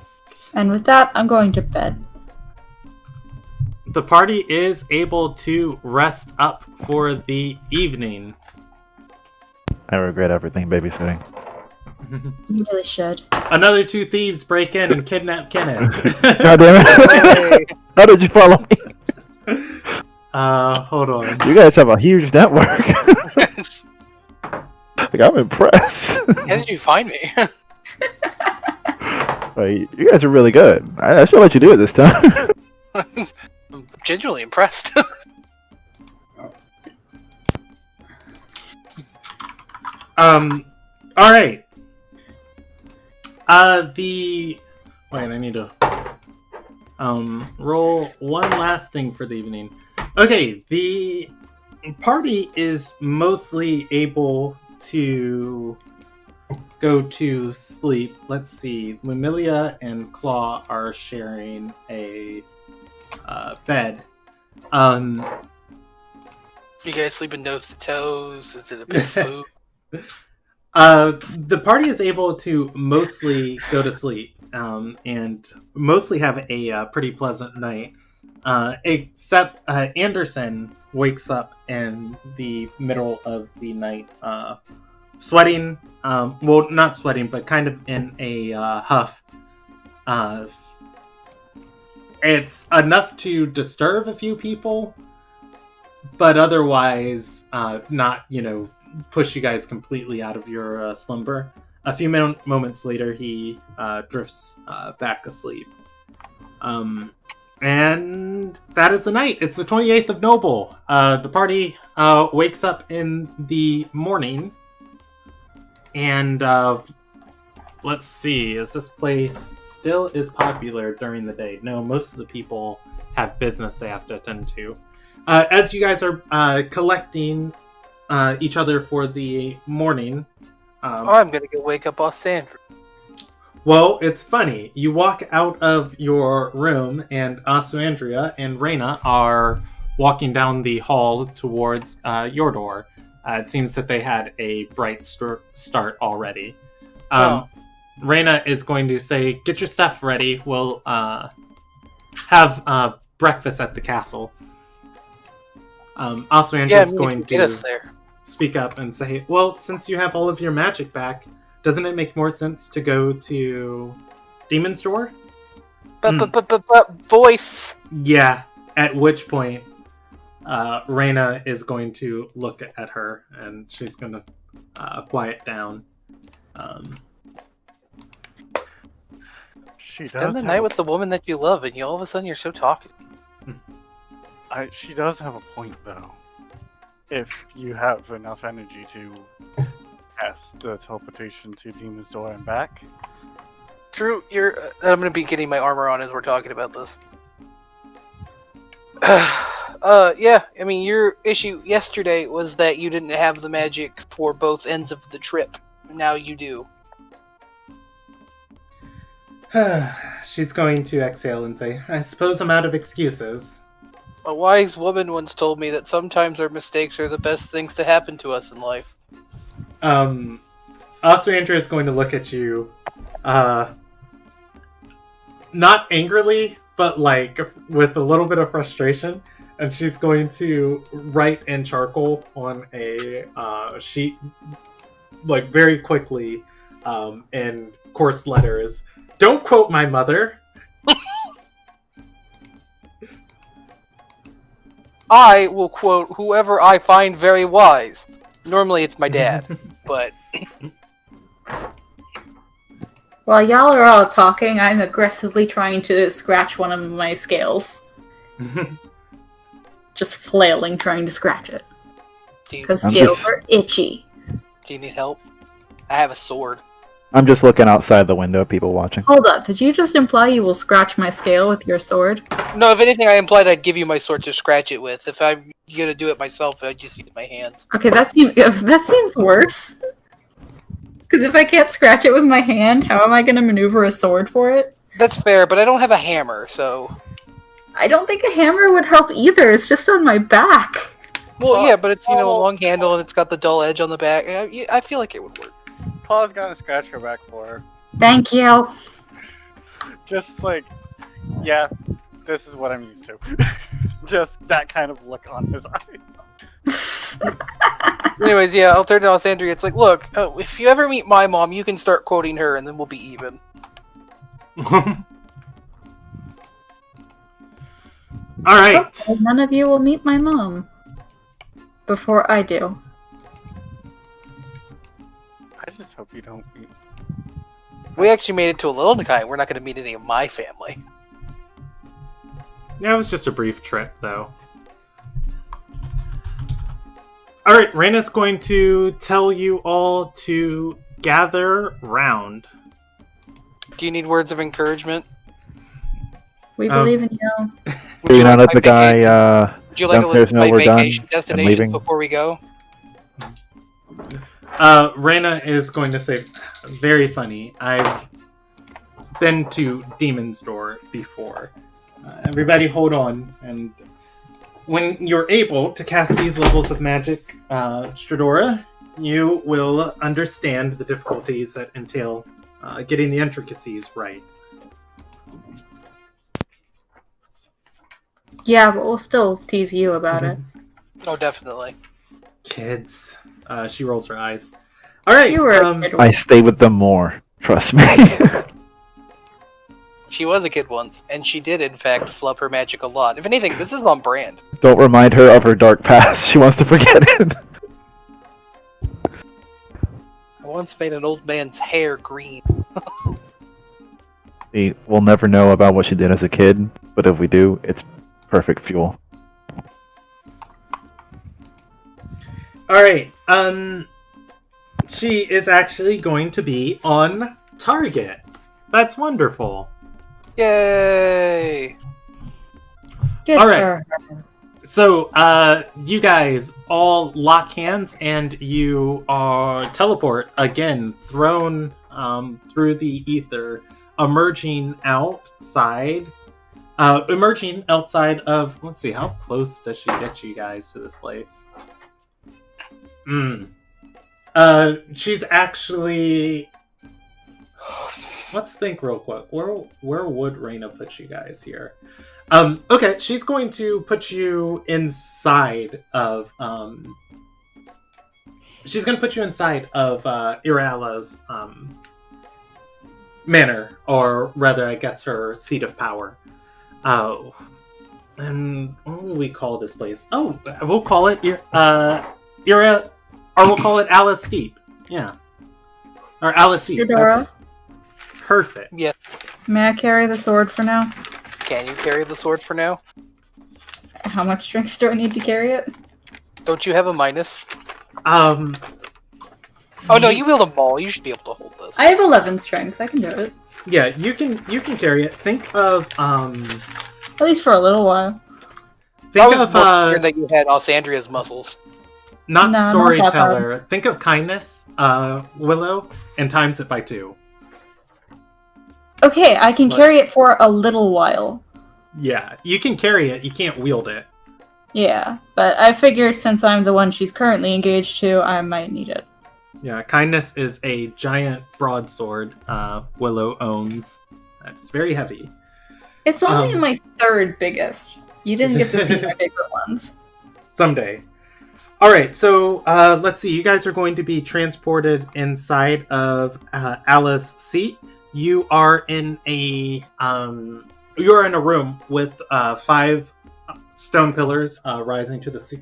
And with that, I'm going to bed. The party is able to rest up for the evening. I regret everything babysitting. You really should. Another 2 thieves break in and kidnap Kenneth. God damn it! How did you follow me? Hold on. You guys have a huge network. Like, I'm impressed. How did you find me? Like, you guys are really good. I should let you do it this time. I'm genuinely impressed. All right. Wait, I need to roll one last thing for the evening. Okay, the party is mostly able to go to sleep. Let's see. Lumilia and Claw are sharing a bed. You guys sleeping nose to toes? Is it a bit smooth? The party is able to mostly go to sleep and mostly have a pretty pleasant night, except Anderson wakes up in the middle of the night, sweating. Well, not sweating, but kind of in a huff. It's enough to disturb a few people, but otherwise not, push you guys completely out of your slumber. A few moments later, he drifts back asleep. And that is the night. It's the 28th of Noble. The party wakes up in the morning. And let's see, is this place still is popular during the day? No, most of the people have business they have to attend to. As you guys are collecting each other for the morning. I'm gonna go wake up off Sanford. Well, it's funny. You walk out of your room, and Asuandria and Reyna are walking down the hall towards your door. It seems that they had a bright start already. Reyna is going to say, "Get your stuff ready. We'll have breakfast at the castle." Asuandria is going to get us there. Speak up and say, "Well, since you have all of your magic back, doesn't it make more sense to go to Demon's Door?" Voice. Yeah. At which point, Reyna is going to look at her and she's going to quiet down. She Spend does the have night with the woman that you love, and all of a sudden you're so talkative. She does have a point, though. If you have enough energy to cast the teleportation to Demon's Door and back. True, I'm gonna be getting my armor on as we're talking about this. Yeah, I mean, your issue yesterday was that you didn't have the magic for both ends of the trip. Now you do. She's going to exhale and say, "I suppose I'm out of excuses." A wise woman once told me that sometimes our mistakes are the best things to happen to us in life. Asuandria is going to look at you, not angrily, but like with a little bit of frustration, and she's going to write in charcoal on a sheet, like very quickly, in coarse letters, "Don't quote my mother." I will quote whoever I find very wise. Normally it's my dad, but... While y'all are all talking, I'm aggressively trying to scratch one of my scales. Just flailing, trying to scratch it. Because I'm scales just- are itchy. Do you need help? I have a sword. I'm just looking outside the window at people watching. Hold up, did you just imply you will scratch my scale with your sword? No, if anything, I implied I'd give you my sword to scratch it with. If I'm gonna do it myself, I'd just use my hands. Okay, that seems worse. Because if I can't scratch it with my hand, how am I going to maneuver a sword for it? That's fair, but I don't have a hammer, so... I don't think a hammer would help either. It's just on my back. Well, yeah, but it's, a long handle and it's got the dull edge on the back. I feel like it would work. Claw's gonna scratch her back for her. Thank you. Just like, yeah, this is what I'm used to. Just that kind of look on his eyes. Anyways, yeah, I'll turn to Alessandria. It's like, look, if you ever meet my mom, you can start quoting her and then we'll be even. Alright. Okay, none of you will meet my mom. Before I do. I just hope you don't meet. We actually made it to a little Nakai. We're not going to meet any of my family. Yeah, it was just a brief trip, though. Alright, Raina's going to tell you all to gather round. Do you need words of encouragement? We believe in you. Do you not let my the guy Would you like a downstairs list of know my we're done vacation and destinations leaving? before we go? Raina is going to say, very funny, I've been to Demon's Door before. Everybody hold on, and when you're able to cast these levels of magic, Stradora, you will understand the difficulties that entail getting the intricacies right. Yeah, but we'll still tease you about it. Oh, definitely. Kids. She rolls her eyes. Alright, You were a kid I stay with them more. Trust me. She was a kid once, and she did, in fact, flub her magic a lot. If anything, this is on brand. Don't remind her of her dark past. She wants to forget it. I once made an old man's hair green. We'll never know about what she did as a kid, but if we do, it's perfect fuel. Alright, she is actually going to be on target. That's wonderful. Yay! Good All right. for her. So, you guys all lock hands and you are teleport again, thrown through the ether, emerging outside of, let's see, how close does she get you guys to this place? She's actually, let's think real quick. Where would Raina put you guys here? Okay, she's going to put you inside of Irala's manor, or rather, I guess her seat of power. And what will we call this place? Oh, we'll call it we'll call it Alice Steep. Yeah, or Alice Steep. Eudora? That's perfect. Yeah. May I carry the sword for now? Can you carry the sword for now? How much strength do I need to carry it? Don't you have a minus? Um. Oh no, you wield a maul. You should be able to hold this. I have 11 strength. I can do it. Yeah, you can carry it. Think of At least for a little while. I think was of more concerned that you had Alessandria's muscles. not No, not that storyteller. Think of kindness, Willow, and times it by 2. Okay, I can What? carry it for a little while. Yeah, you can carry it. You can't wield it. Yeah, but I figure since I'm the one she's currently engaged to, I might need it. Yeah, kindness is a giant broadsword Willow owns. It's very heavy. It's only Um, my third biggest. You didn't get to see my bigger ones. Someday. Alright, so let's see. You guys are going to be transported inside of Alice's seat. You are in a room with 5 stone pillars rising to the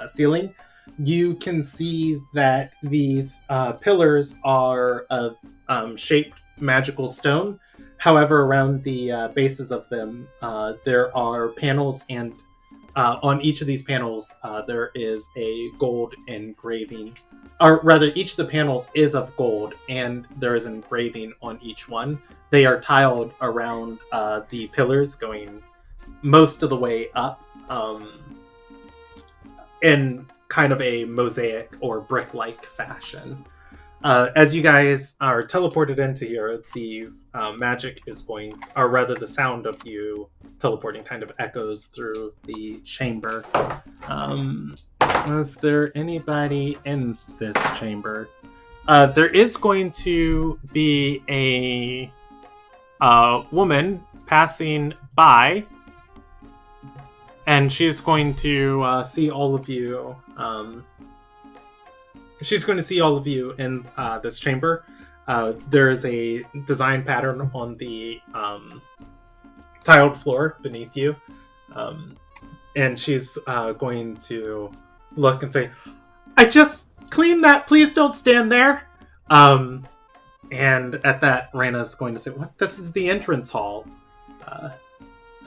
ceiling. You can see that these pillars are of shaped magical stone, However, around the bases of them, there are panels, and on each of these panels, there is a gold engraving. Or rather, each of the panels is of gold, and there is an engraving on each one. They are tiled around the pillars, going most of the way up, in kind of a mosaic or brick-like fashion. As you guys are teleported into here, the magic is going, or rather the sound of you teleporting kind of echoes through the chamber. Is there anybody in this chamber? There is going to be a woman passing by, and she's going to see all of you. She's going to see all of you in this chamber. There is a design pattern on the tiled floor beneath you. And she's going to look and say, "I just cleaned that. Please don't stand there." And at that, Raina's going to say, "What? This is the entrance hall."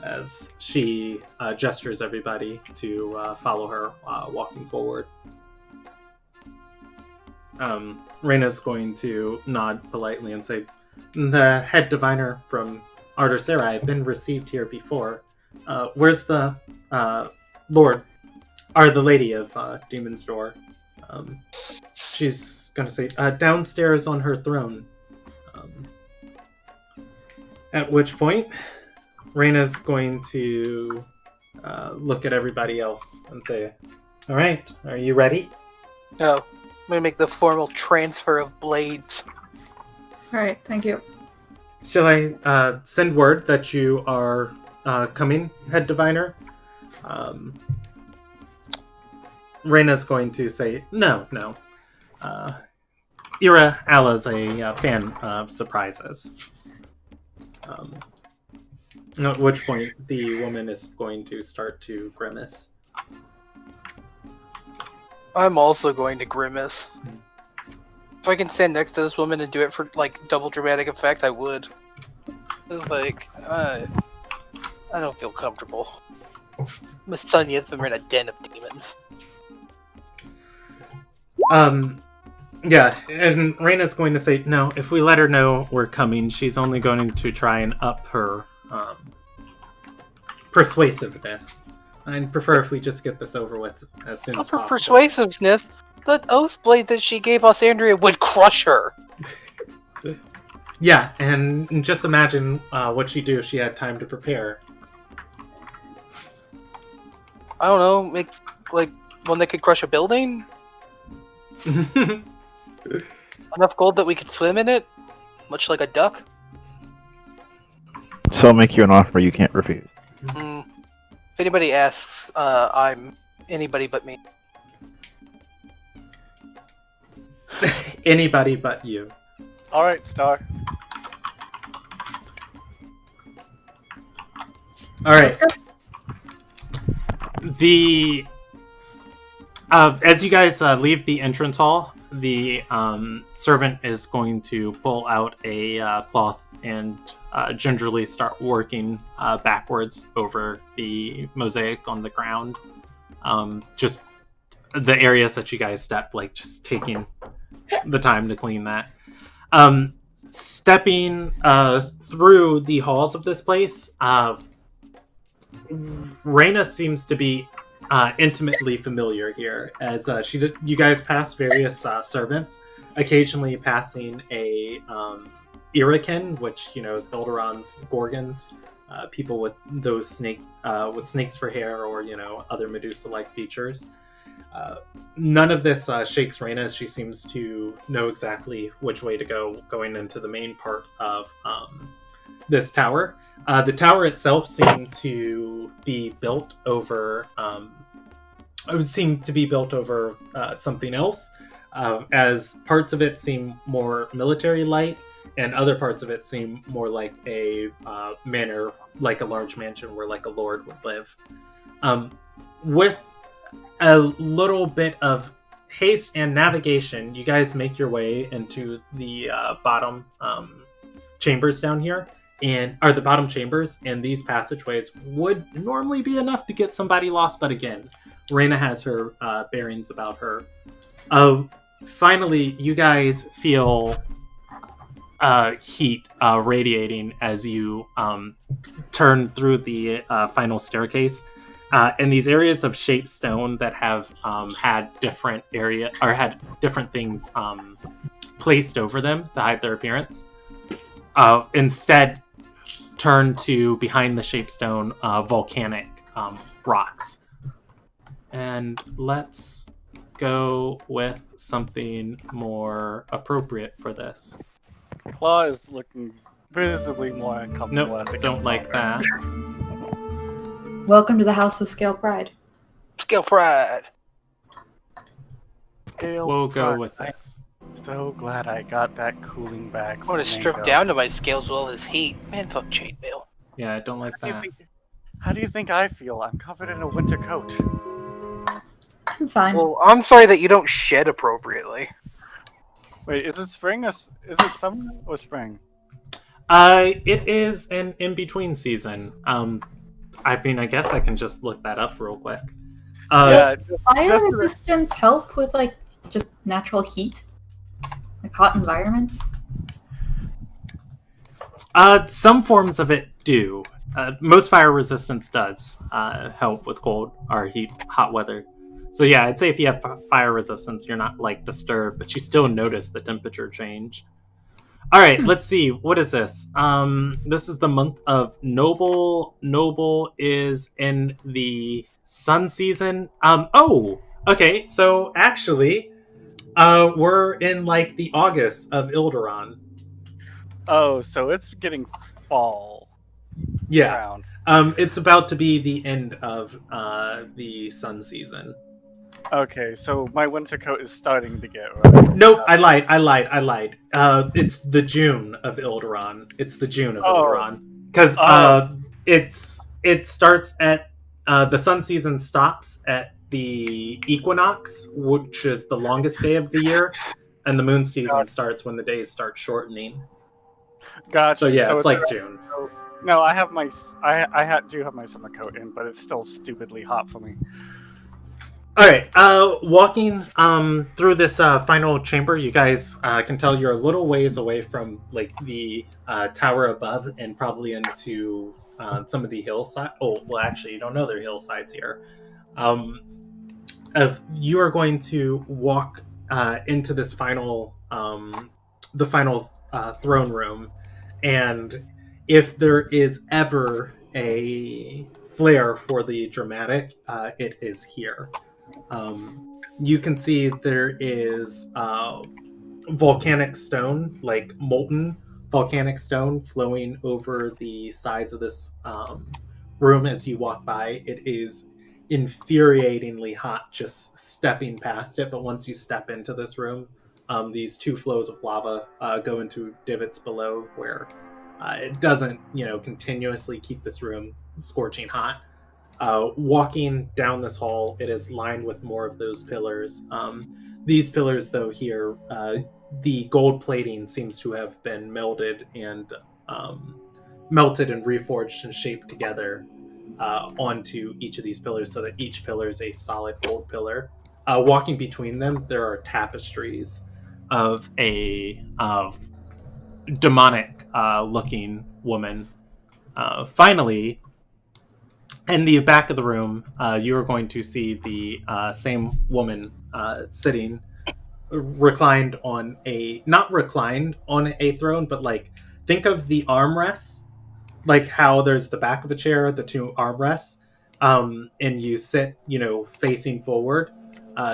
As she gestures everybody to follow her, walking forward. Raina's going to nod politely and say, "The head diviner from Artersera, I've been received here before. Where's the lord, or the lady of Demon's Door?" She's going to say, "Downstairs on her throne." At which point, Raina's going to look at everybody else and say, "All right, are you ready?" Oh, I'm gonna make the formal transfer of blades. Alright, thank you. Shall I send word that you are coming, head diviner? Raina's going to say, no. Ira Alla's a fan of surprises. At which point, the woman is going to start to grimace. I'm also going to grimace. If I can stand next to this woman and do it for, like, double dramatic effect, I would. Like, I don't feel comfortable. Miss Sonya if we're in a den of demons. Yeah, and Raina's going to say, no, if we let her know we're coming, she's only going to try and up her persuasiveness. I'd prefer if we just get this over with as soon as Her possible. persuasiveness, the oathblade that she gave us, Andrea, would crush her. Yeah, and just imagine what she'd do if she had time to prepare. I don't know, make, like, one that could crush a building? Enough gold that we could swim in it? Much like a duck? So I'll make you an offer you can't refuse. If anybody asks, I'm anybody but me. Anybody but you. Alright, Star. Alright. The as you guys leave the entrance hall, the servant is going to pull out a cloth and gingerly start working backwards over the mosaic on the ground. Just the areas that you guys step, like just taking the time to clean that. Stepping through the halls of this place, Raina seems to be intimately familiar here, as you guys pass various servants, occasionally passing a Irakin, which is Ilderon's Gorgons, people with those snakes for hair, or other Medusa-like features. None of this shakes Raina, as she seems to know exactly which way to go going into the main part of this tower. The tower itself seemed to be built over something else, as parts of it seem more military-like, and other parts of it seem more like a manor, like a large mansion where like a lord would live. With a little bit of haste and navigation, you guys make your way into the bottom chambers down here, the bottom chambers, and these passageways would normally be enough to get somebody lost, but again, Reyna has her bearings about her. Finally, you guys feel heat radiating as you turn through the final staircase. And these areas of shaped stone that have had different things placed over them to hide their appearance, instead turn to behind the shaped stone volcanic rocks. And let's go with something more appropriate for this. Claw is looking visibly more uncomfortable. Nope, don't like that. Welcome to the House of Scale Pride. Scale Pride. We'll go with this. So glad I got that cooling back. I want to strip down to my scales with all this heat. Man, fuck chainmail. Yeah, I don't like that. How do you think I feel? I'm covered in a winter coat. I'm fine. Well, I'm sorry that you don't shed appropriately. Wait, is it spring? Is it summer or spring? It is an in-between season. I mean, I guess I can just look that up real quick. Does fire resistance help with, like, just natural heat? Like hot environments? Some forms of it do. Most fire resistance does help with cold or hot weather. So yeah, I'd say if you have fire resistance, you're not, like, disturbed, but you still notice the temperature change. All right, let's see. What is this? This is the month of Noble. Noble is in the sun season. Oh, okay. So actually, we're in, like, the August of Ilderon. Oh, so it's getting fall. Yeah. Around. It's about to be the end of the sun season. Okay, so my winter coat is starting to get right. Nope, I lied. It's the June of Ilderon. It's the June of Ilderon. Because it starts at the sun season stops at the equinox, which is the longest day of the year, and the moon season starts when the days start shortening. Gotcha. So yeah, it's like June. No, I have my do have my summer coat in, but it's still stupidly hot for me. All right, walking through this final chamber, you guys can tell you're a little ways away from, like, the tower above, and probably into some of the hillside. Oh, well, actually, you don't know there are hillsides here. You are going to walk into this final, the final throne room, and if there is ever a flair for the dramatic, it is here. You can see there is volcanic stone, like molten volcanic stone, flowing over the sides of this room as you walk by. It is infuriatingly hot just stepping past it, but once you step into this room, these two flows of lava go into divots below where it doesn't, continuously keep this room scorching hot. Walking down this hall, it is lined with more of those pillars. These pillars, though, here, the gold plating seems to have been melted and melted and reforged and shaped together onto each of these pillars, so that each pillar is a solid gold pillar. Walking between them, there are tapestries of a demonic looking woman. Finally, in the back of the room, you are going to see the same woman sitting, reclined on not reclined on a throne, but, like, think of the armrests, like how there's the back of a chair, the two armrests, and you sit, facing forward.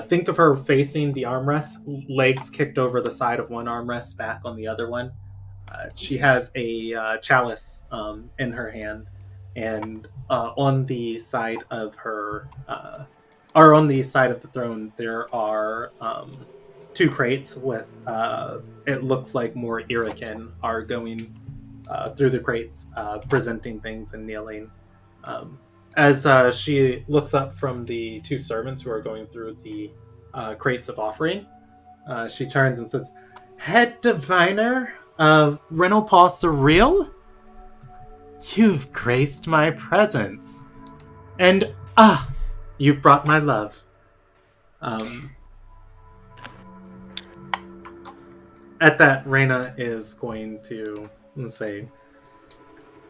Think of her facing the armrest, legs kicked over the side of one armrest, back on the other one. She has a chalice in her hand. And on the side of her, or on the side of the throne, there are two crates with, it looks like more Irakin are going through the crates, presenting things and kneeling. As she looks up from the two servants who are going through the crates of offering, she turns and says, "Head diviner of Renalpaw Surreal? You've graced my presence. And, you've brought my love. At that, Reyna is going to say,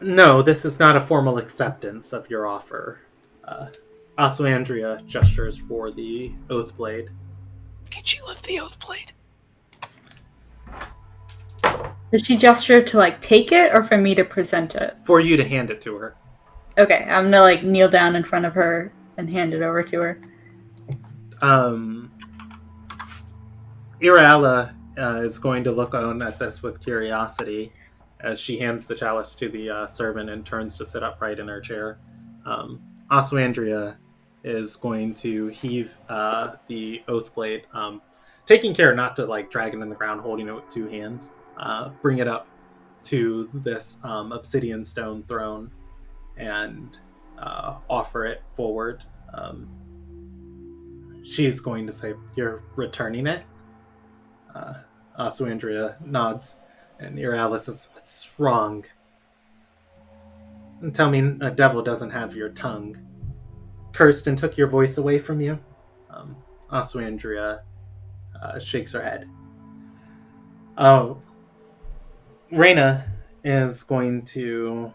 no, this is not a formal acceptance of your offer. Oswandria gestures for the oathblade. Can she lift the oathblade? Does she gesture to, like, take it, or for me to present it? For you to hand it to her. Okay, I'm gonna, like, kneel down in front of her and hand it over to her. Irala is going to look on at this with curiosity as she hands the chalice to the servant and turns to sit upright in her chair. Oswandria is going to heave the oathblade, taking care not to like drag it in the ground, holding it with two hands, bring it up to this obsidian stone throne and offer it forward. She's going to say, "You're returning it?" Oswandria nods, and Irala says, "What's wrong? And tell me a devil doesn't have your tongue. Cursed and took your voice away from you?" Oswandria shakes her head. Reyna is going to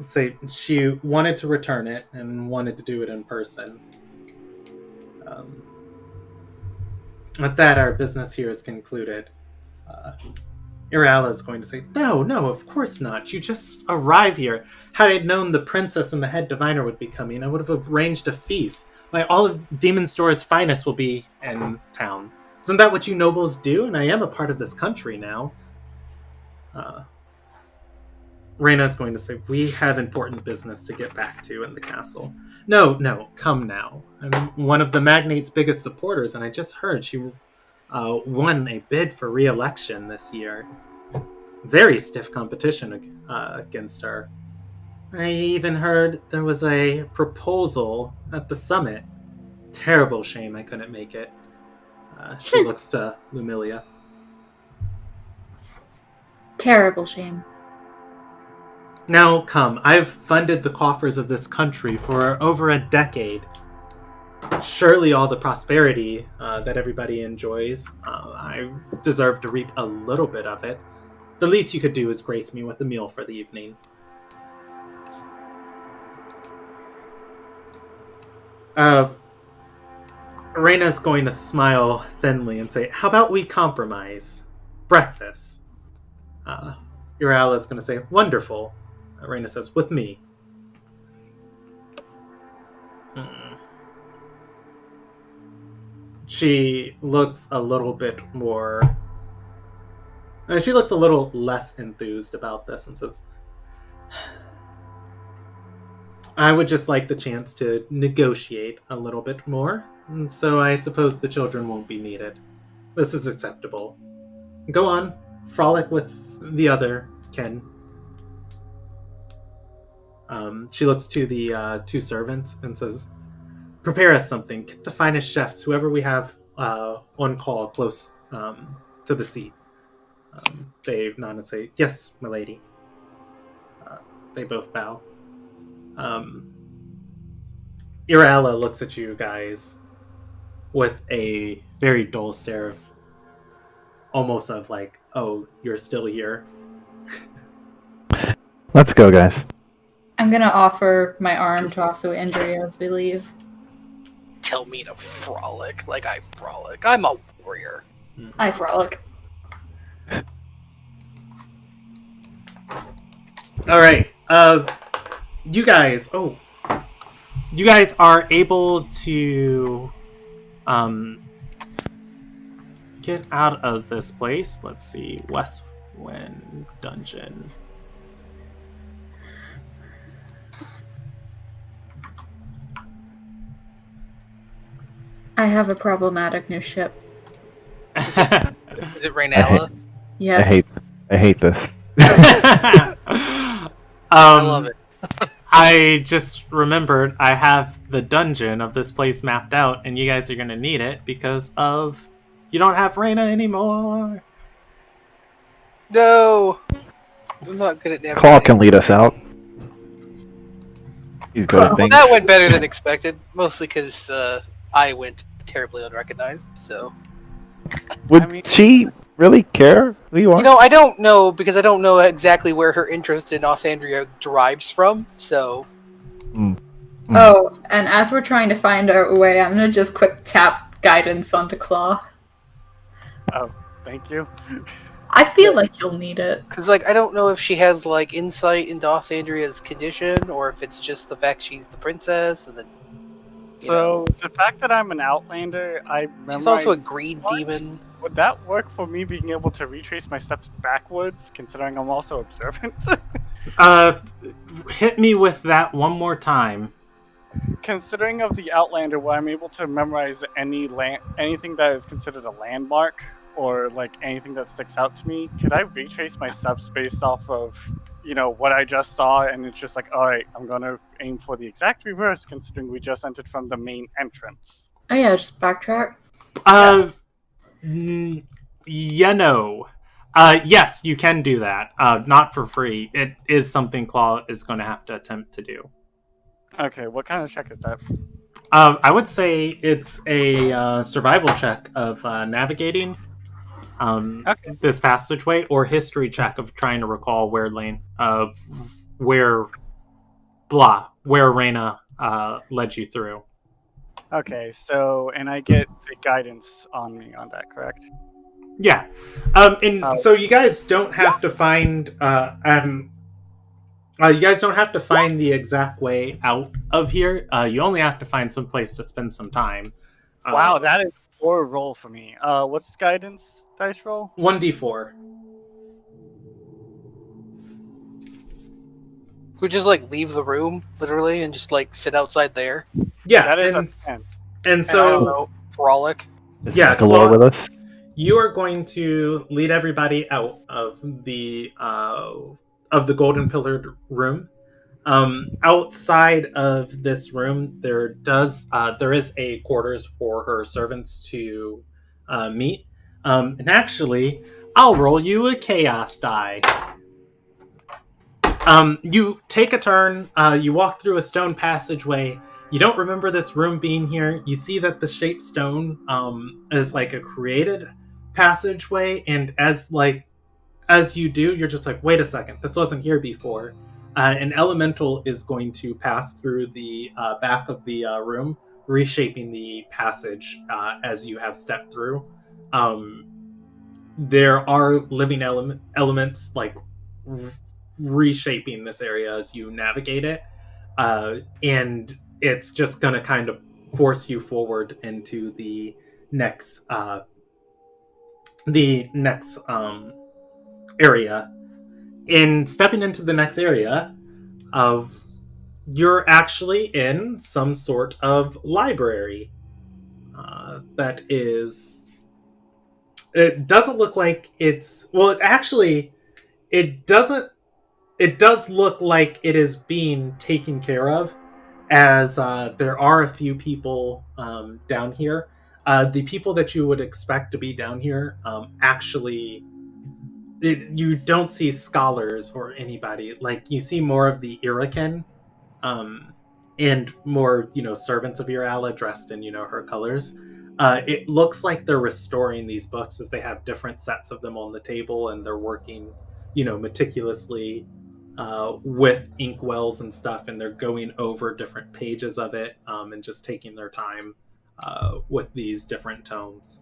say she wanted to return it and wanted to do it in person. With that, our business here is concluded. Irala is going to say, no, of course not. You just arrived here. Had I known the princess and the head diviner would be coming, I would have arranged a feast. All of Demon Store's finest will be in town. Isn't that what you nobles do? And I am a part of this country now. Reyna is going to say, we have important business to get back to in the castle. No, come now. I'm one of the magnate's biggest supporters, and I just heard she won a bid for re-election this year. Very stiff competition against her. I even heard there was a proposal at the summit. Terrible shame I couldn't make it. She looks to Lumilia. Terrible shame. Now, come. I've funded the coffers of this country for over a decade. Surely all the prosperity that everybody enjoys, I deserve to reap a little bit of it. The least you could do is grace me with a meal for the evening. Reyna's going to smile thinly and say, how about we compromise? Breakfast. Irala's going to say, wonderful. Reyna says, with me. She looks a little bit more... she looks a little less enthused about this and says, I would just like the chance to negotiate a little bit more, and so I suppose the children won't be needed. This is acceptable. Go on, frolic with the other kin. She looks to the two servants and says, prepare us something. Get the finest chefs, whoever we have on call close to the seat. They nod and say, yes, my lady. They both bow. Irala looks at you guys with a very dull stare of almost of like, oh, you're still here. Let's go, guys. I'm gonna offer my arm to Oswandria as we leave. Tell me to frolic like I frolic. I'm a warrior. I frolic. All right. You guys are able to get out of this place. Let's see, Westwind Dungeon. I have a problematic new ship. Is it Raynella? Yes. I hate this. I love it. I just remembered I have the dungeon of this place mapped out, and you guys are going to need it because of you don't have Reyna anymore. No! I'm not good at navigating. Claw can lead us out. He's good at Well, things. That went better than expected, mostly because I went terribly unrecognized. So Would I mean- she really care who you are? you know, I don't know because I don't know exactly where her interest in Osandria derives from. So Oh, and as we're trying to find our way, I'm gonna just quick tap guidance onto Claw. Oh, thank you. I feel like you'll need it. because like I don't know if she has like insight into Osandria's condition or if it's just the fact she's the princess and then you know So the fact that I'm an Outlander, I she's also a memorized greed what? demon. Would that work for me being able to retrace my steps backwards, considering I'm also observant? Hit me with that one more time. Considering of the Outlander, where I'm able to memorize anything that is considered a landmark, or like anything that sticks out to me, could I retrace my steps based off of, what I just saw, and it's just like, alright, I'm gonna aim for the exact reverse, considering we just entered from the main entrance. Oh yeah, just backtrack. No. Yes, you can do that. Not for free. It is something Claw is going to have to attempt to do. Okay, what kind of check is that? I would say it's a survival check of navigating this passageway, or history check of trying to recall where Reyna led you through. Okay, so, and I get the guidance on me on that, correct? Yeah. So you guys don't have to find you guys don't have to find the exact way out of here. You only have to find some place to spend some time. Wow, that is a poor roll for me. What's guidance dice roll? 1d4. We just like leave the room literally and just like sit outside there. Yeah, That is and, a 10. and And I don't so know, frolic. Is yeah, Macklemore Claw, with us? you are going to lead everybody out of the golden pillared room. Outside of this room, there is a quarters for her servants to meet. And actually, I'll roll you a chaos die. You take a turn. You walk through a stone passageway. You don't remember this room being here. You see that the shaped stone is like a created passageway, and as you do, you're just like, wait a second, this wasn't here before. An elemental is going to pass through the back of the room, reshaping the passage as you have stepped through. There are living elements like reshaping this area as you navigate it, and it's just going to kind of force you forward into the next area. In stepping into the next area, you're actually in some sort of library. That is... It doesn't look like it's... Well, actually, it doesn't... It does look like it is being taken care of, as there are a few people down here. The people that you would expect to be down here actually... you don't see scholars or anybody. Like, you see more of the Iraken, and more, servants of Irala dressed in, her colors. It looks like they're restoring these books, as they have different sets of them on the table, and they're working, meticulously with inkwells and stuff, and they're going over different pages of it, and just taking their time with these different tomes.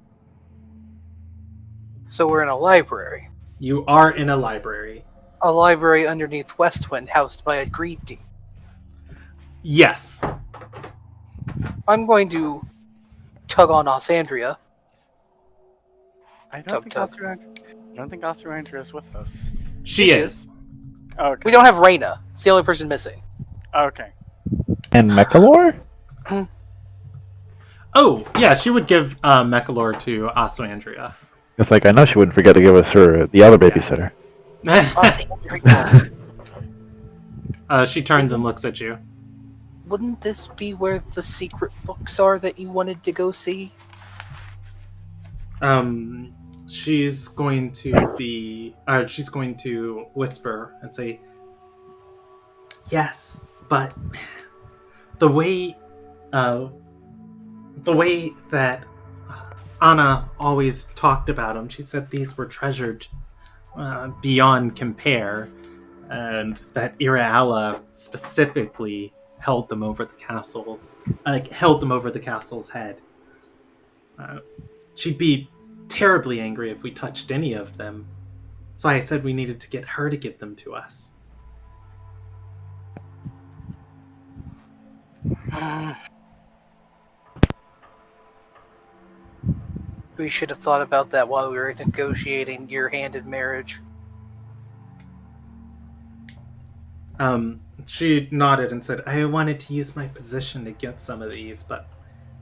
So we're in a library. You are in a library. A library underneath Westwind, housed by a greed demon. Yes. I'm going to tug on Osandria. I Tug, don't tug. think Osirandria is with us. She is. Okay. We don't have Reyna. It's the only person missing. Okay. And Mechalor? Oh, yeah, she would give Mechalor to Osandria. It's like, I know she wouldn't forget to give us the other babysitter. Osandria. She turns and looks at you. Wouldn't this be where the secret books are that you wanted to go see? She's going to whisper and say, yes, but the way that Anna always talked about them, she said these were treasured beyond compare, and that Iraala specifically held them over the castle, held them over the castle's head. She'd be terribly angry if we touched any of them. So I said we needed to get her to give them to us. We should have thought about that while we were negotiating your hand in marriage. She nodded and said, I wanted to use my position to get some of these, but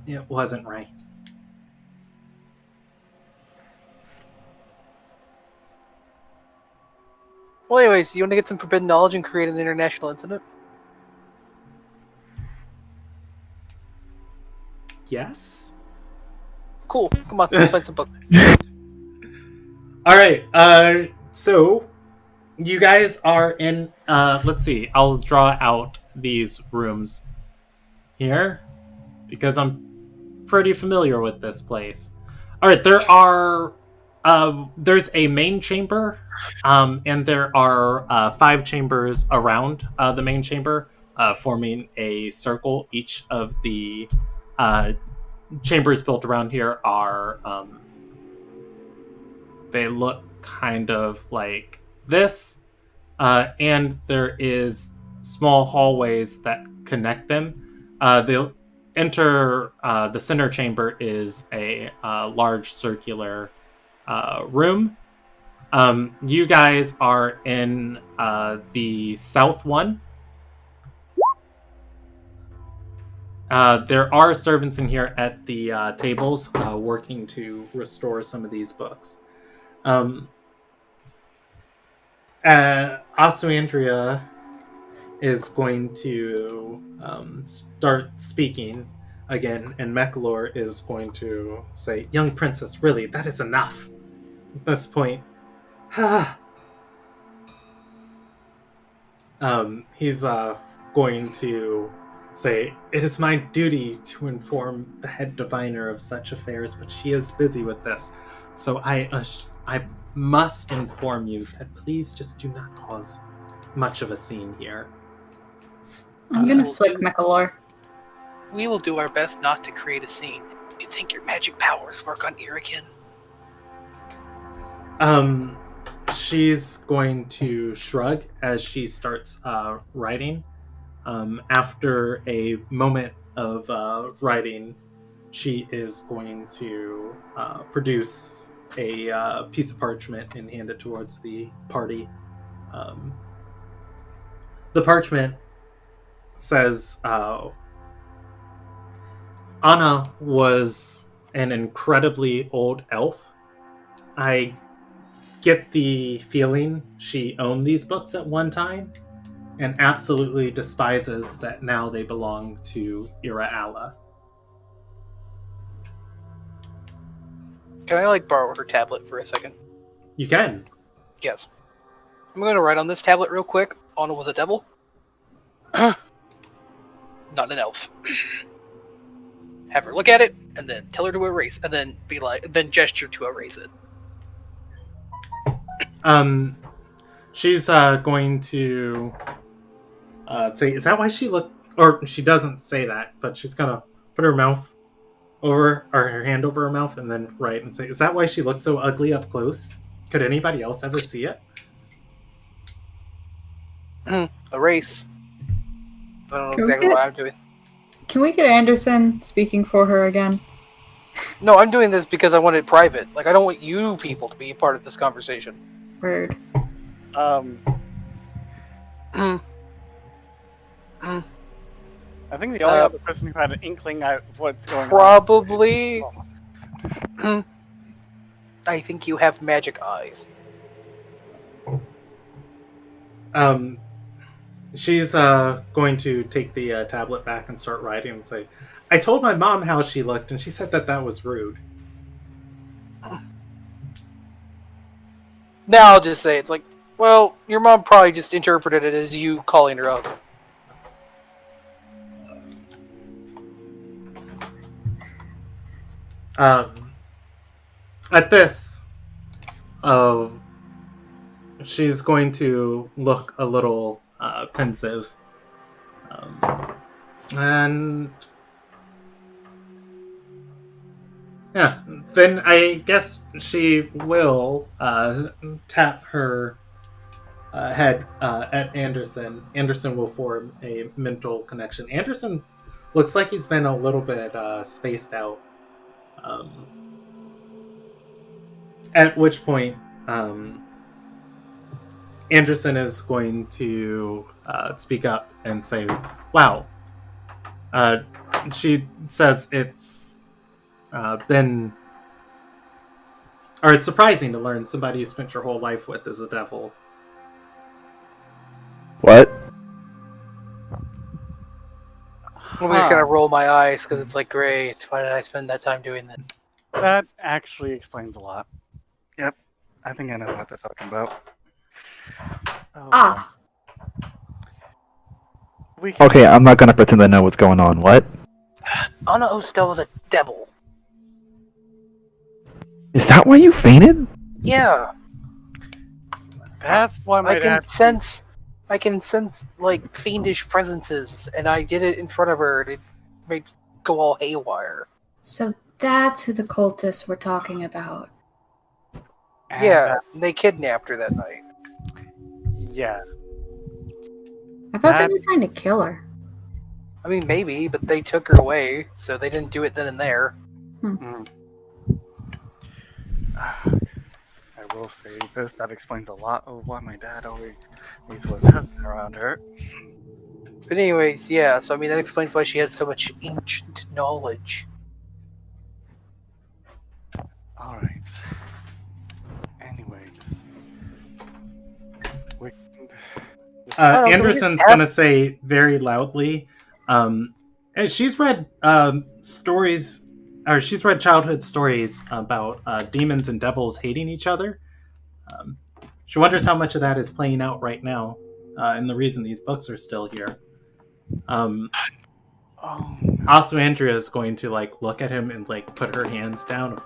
it wasn't right. Well, anyways, do you want to get some forbidden knowledge and create an international incident? Yes? Cool. Come on, let's find some books. Alright, so you guys are in, let's see, I'll draw out these rooms here, because I'm pretty familiar with this place. Alright, there are, there's a main chamber, and there are 5 chambers around the main chamber, forming a circle. Each of the chambers built around here are, they look kind of like this, and there is small hallways that connect them. They'll enter, the center chamber is a large circular room. You guys are in the south one. There are servants in here at the tables working to restore some of these books. Asuandria is going to start speaking again, and Mekalor is going to say, Young princess, really, that is enough. At this point, he's going to say, it is my duty to inform the head diviner of such affairs, but she is busy with this. So I must inform you that please just do not cause much of a scene here. I'm gonna flick Mekalor. We will do our best not to create a scene. You think your magic powers work on Irakin? She's going to shrug as she starts writing. After a moment of writing, she is going to produce a piece of parchment and hand it towards the party. The parchment says, Anna was an incredibly old elf. I get the feeling she owned these books at one time and absolutely despises that now they belong to Iraala. Can I, borrow her tablet for a second? You can. Yes. I'm going to write on this tablet real quick. Anna was a devil. Not an elf. Have her look at it, and then tell her to erase, and then then gesture to erase it. She's going to say, is that why she looked, or she doesn't say that, but she's gonna put her mouth over, or her hand over her mouth, and then write and say, is that why she looked so ugly up close? Could anybody else ever see it? Erase. I don't know exactly what I'm doing. Can we get Anderson speaking for her again? No, I'm doing this because I want it private. I don't want you people to be a part of this conversation. Rude. I think the only other person who had an inkling of what's going probably. I think you have magic eyes. She's going to take the tablet back and start writing and say, I told my mom how she looked, and she said that was rude. Now I'll just say it's well, your mom probably just interpreted it as you calling her ugly. At this, she's going to look a little pensive. And yeah, then I guess she will tap her head at Anderson. Anderson will form a mental connection. Anderson looks like he's been a little bit spaced out. At which point, Anderson is going to speak up and say, "Wow." She says it's been, or it's surprising to learn somebody you spent your whole life with is a devil. What? I'm gonna roll my eyes because it's like, great. Why did I spend that time doing that? That actually explains a lot. Yep, I think I know what they're talking about. Ah. We can... Okay, I'm not gonna pretend I know what's going on. What? Anna Ostel was a devil. Is that why you fainted? Yeah. That's why my I can dad... sense like fiendish presences, and I did it in front of her, and it made me go all haywire. So that's who the cultists were talking about. Yeah, they kidnapped her that night. Yeah. I thought they were trying to kill her. I mean, maybe, but they took her away, so they didn't do it then and there. I will say this, that explains a lot of why my dad always was hesitant around her. But anyways, yeah, so I mean, that explains why she has so much ancient knowledge. Alright. Anyways. Anderson's going to say very loudly, and she's read stories, or she's read childhood stories about demons and devils hating each other. She wonders how much of that is playing out right now, and the reason these books are still here. Also, Andrea is going to look at him and put her hands down of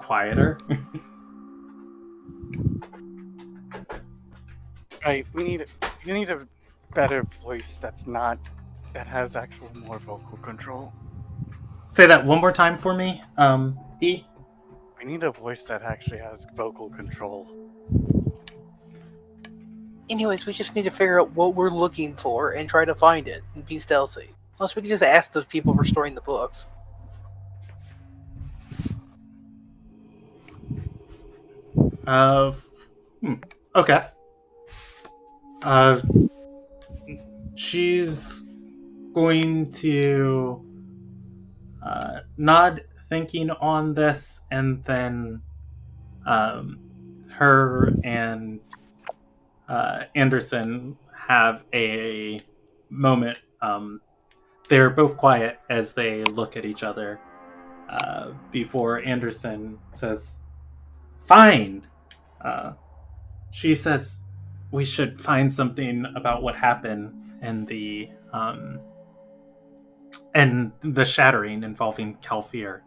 quieter. Right, you need a better voice that has actual more vocal control. Say that one more time for me, E. We need a voice that actually has vocal control. Anyways, we just need to figure out what we're looking for and try to find it and be stealthy. Plus, we can just ask those people for storing the books. Okay. She's going to nod, thinking on this, and then her and Anderson have a moment. They're both quiet as they look at each other before Anderson says, "Fine." She says we should find something about what happened and the shattering involving Kalfir.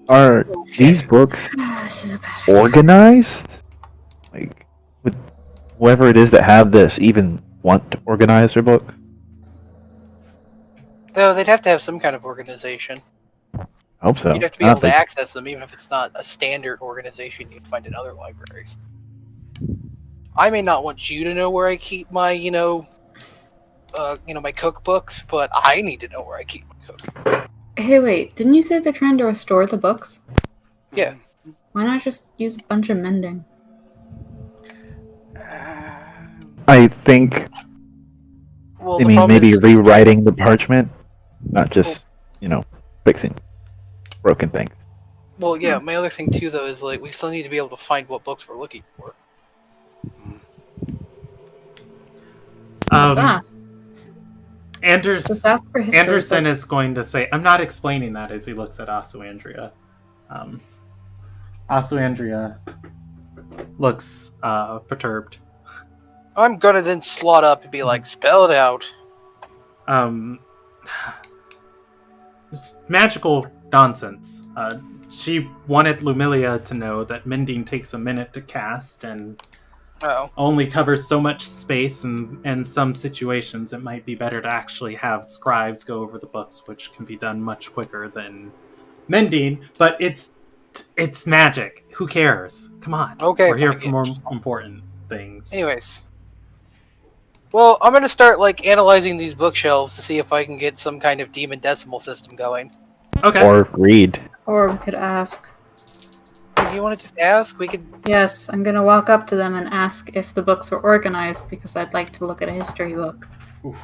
Are these books organized? Would whoever it is that have this even want to organize their book? Though they'd have to have some kind of organization. I hope so. You'd have to be able to access them, even if it's not a standard organization you'd find in other libraries. I may not want you to know where I keep my, my cookbooks, but I need to know where I keep my cookbooks. Hey, wait, didn't you say they're trying to restore the books? Yeah. Why not just use a bunch of mending? I think. Well, I mean, maybe rewriting the parchment, not just, fixing broken things. Well, yeah, my other thing too, though, is we still need to be able to find what books we're looking for. Anderson is going to say, I'm not explaining that, as he looks at Asuandria. Asuandria looks perturbed. I'm gonna then slot up and be like, spell it out. It's magical nonsense. She wanted Lumilia to know that mending takes a minute to cast and only covers so much space, and in some situations it might be better to actually have scribes go over the books, which can be done much quicker than mending, but it's magic. Who cares? Come on. Okay, We're here for more important things. Anyways. Well, I'm going to start, analyzing these bookshelves to see if I can get some kind of demon decimal system going. Okay. Or read. Or we could ask. If you want to just ask, we could... Yes, I'm gonna walk up to them and ask if the books were organized, because I'd like to look at a history book. Oof.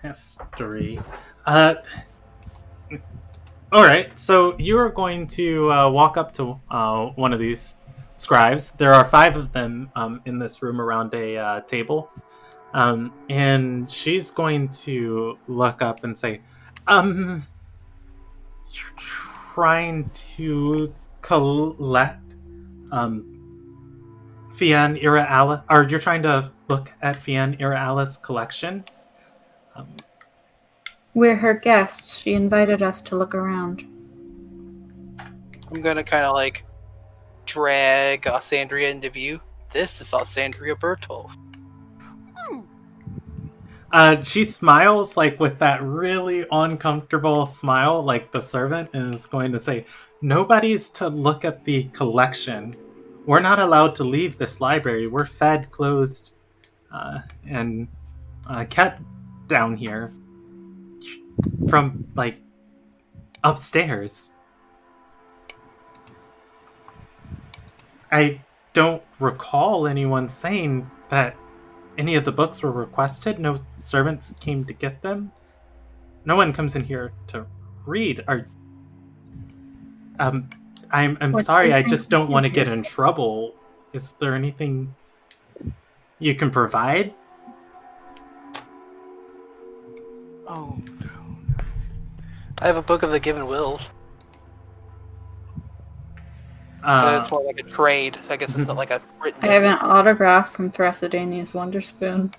History. Alright, so you are going to walk up to one of these scribes. There are 5 of them in this room around a table. And she's going to look up and say, you're trying to collect Fian Ira Alice, or you're trying to look at Fian Ira Alice's collection? We're her guests. She invited us to look around. I'm gonna kind of, drag Alessandria into view. This is Alessandria Bertolf. She smiles, with that really uncomfortable smile, like the servant, and is going to say, nobody's to look at the collection. We're not allowed to leave this library. We're fed, clothed, and kept down here from, upstairs. I don't recall anyone saying that any of the books were requested. No servants came to get them. No one comes in here to read. I'm sorry, I just don't want to get in trouble. Is there anything you can provide? Oh, no. I have a book of the Given Wills. It's more like a trade. I guess it's not like a written... I have an autograph from Thrasidania's Wonderspoon.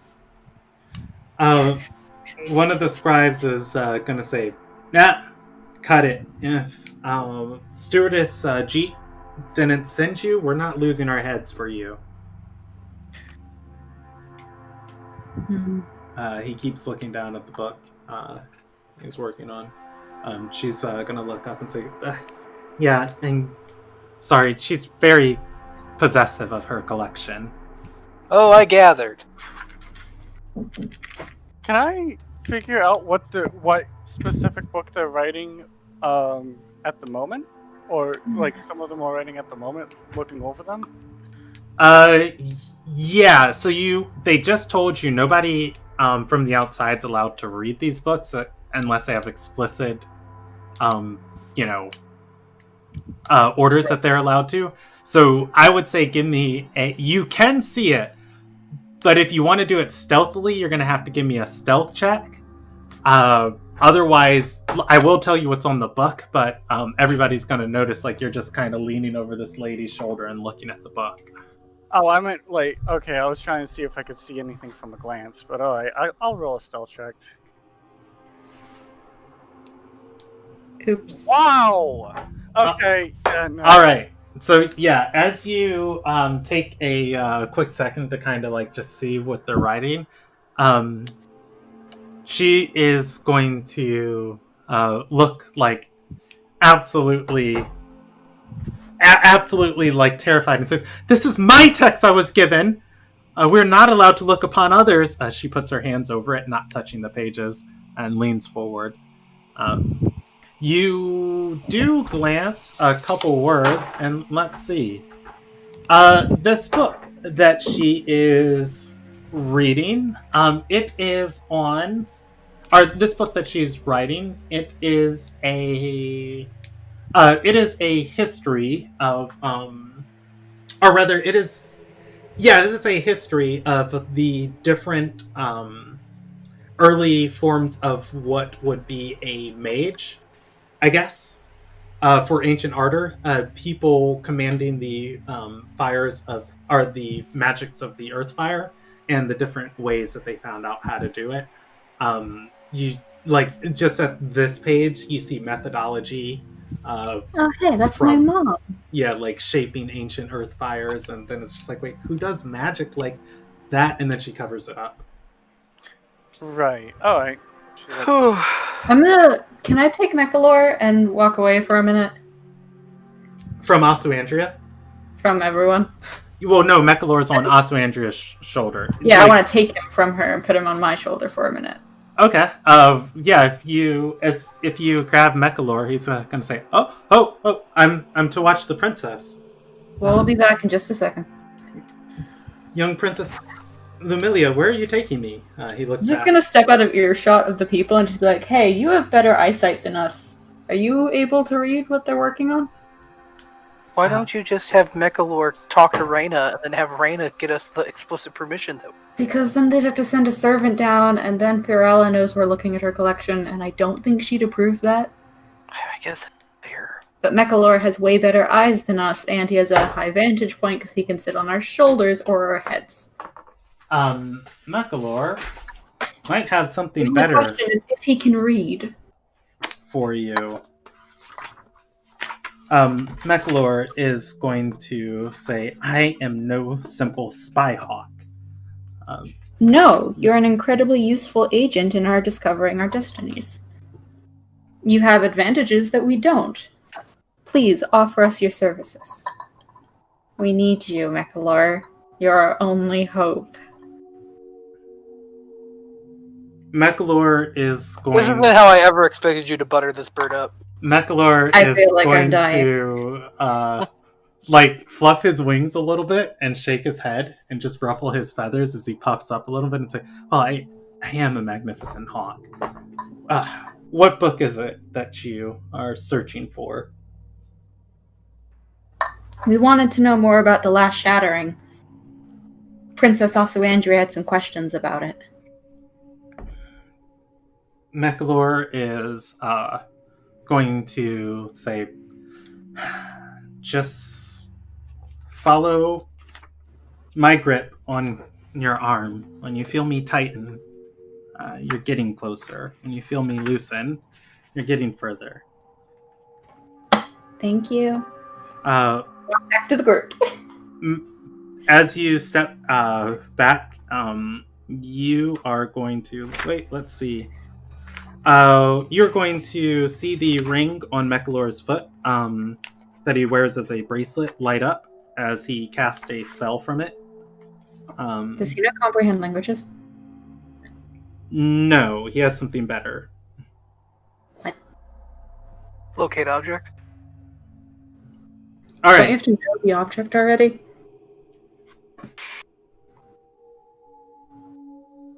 One of the scribes is going to say, nah, cut it. If Stewardess Jeet didn't send you, we're not losing our heads for you. Mm-hmm. He keeps looking down at the book he's working on. She's going to look up and say, yeah, and sorry, she's very possessive of her collection. Oh, I gathered. Can I figure out what specific book they're writing at the moment? Or, some of them are writing at the moment, looking over them? Yeah, so they just told you nobody from the outside's allowed to read these books unless they have explicit, orders that they're allowed to. So I would say give me you can see it, but if you want to do it stealthily, you're going to have to give me a stealth check. Otherwise, I will tell you what's on the book, but everybody's going to notice you're just kind of leaning over this lady's shoulder and looking at the book. Oh, I meant, okay, I was trying to see if I could see anything from a glance, but alright, I'll roll a stealth check. Oops. Wow! Okay, no. Alright, so yeah, as you take a quick second to kind of just see what they're writing, she is going to look absolutely terrified and said, "This is my text I was given. We're not allowed to look upon others." She puts her hands over it, not touching the pages, and leans forward. You do glance a couple words, and let's see. This book that she is reading, it is on... this book that she's writing, it is a history of... or rather, it is a history of the different early forms of what would be a mage, I guess, for ancient ardor, people commanding the fires of, or the magics of the earth fire, and the different ways that they found out how to do it. like just at this page, you see methodology. Oh, hey, that's my From- mom. Yeah, like shaping ancient earth fires, and then it's just like, wait, who does magic like that? And then she covers it up. Right. All right. Can I take Mechalor and walk away for a minute From Osuandria? from everyone? Well, no, Mechalor's on Osuandria's shoulder. Yeah, Like, I want to take him from her and put him on my shoulder for a minute. Okay. Yeah. If you grab Mechalor, he's gonna say, "Oh! I'm to watch the princess." We'll be back in just a second. Young Princess Lumilia, where are you taking me? He looks. I'm just back. gonna step out of earshot of the people and just be like, "Hey, you have better eyesight than us. Are you able to read what they're working on?" Why don't you just have Mechalor talk to Reyna and then have Reyna get us the explicit permission that Because then they'd have to send a servant down, and then Fiorella knows we're looking at her collection, and I don't think she'd approve that. I guess fair. But Mechalor has way better eyes than us, and he has a high vantage point because he can sit on our shoulders or our heads. Mechalor might have something The better question is if he can read. for you. Mechalor is going to say, "I am no simple spy hawk." No, you're an incredibly useful agent in our discovering our destinies. You have advantages that we don't. Please offer us your services. We need you, Mechalor. You're our only hope. Mechalor is going. This isn't how I ever expected you to butter this bird up. Mechalor I is feel like I'm going dying. to like fluff his wings a little bit and shake his head and just ruffle his feathers as he puffs up a little bit and say, "Well, I am a magnificent hawk. What book is it that you are searching for?" We wanted to know more about the last shattering. Princess Osuandria had some questions about it. Mechalor is going to say, "Just follow my grip on your arm. When you feel me tighten, you're getting closer. When you feel me loosen, you're getting further." Thank you. Uh, Back to the group. as you step back, you are going to... Wait, let's see. You're going to see the ring on Mechalor's foot that he wears as a bracelet light up as he casts a spell from it. Does he not comprehend languages? No, he has something better. Locate object. All Don't right. you have to know the object already?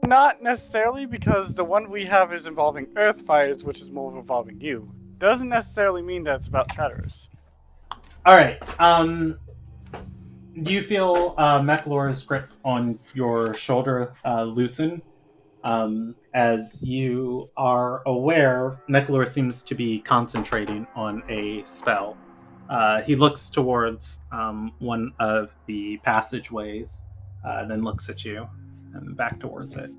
Not necessarily, because the one we have is involving earth fires, which is more involving you. Doesn't necessarily mean that it's about shatterers. All right. You feel Mechalor's grip on your shoulder loosen. As you are aware, Mechalor seems to be concentrating on a spell. He looks towards one of the passageways, then looks at you, and back towards it.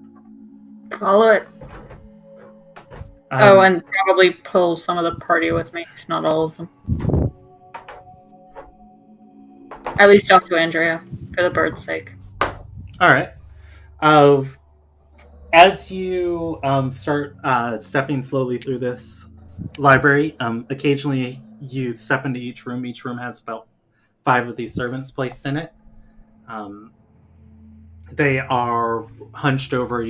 Follow it. And probably pull some of the party with me. Not all of them. At least talk to Andrea, for the bird's sake. All right. As you start stepping slowly through this library, occasionally you step into each room. Each room has about 5 of these servants placed in it. They are hunched over,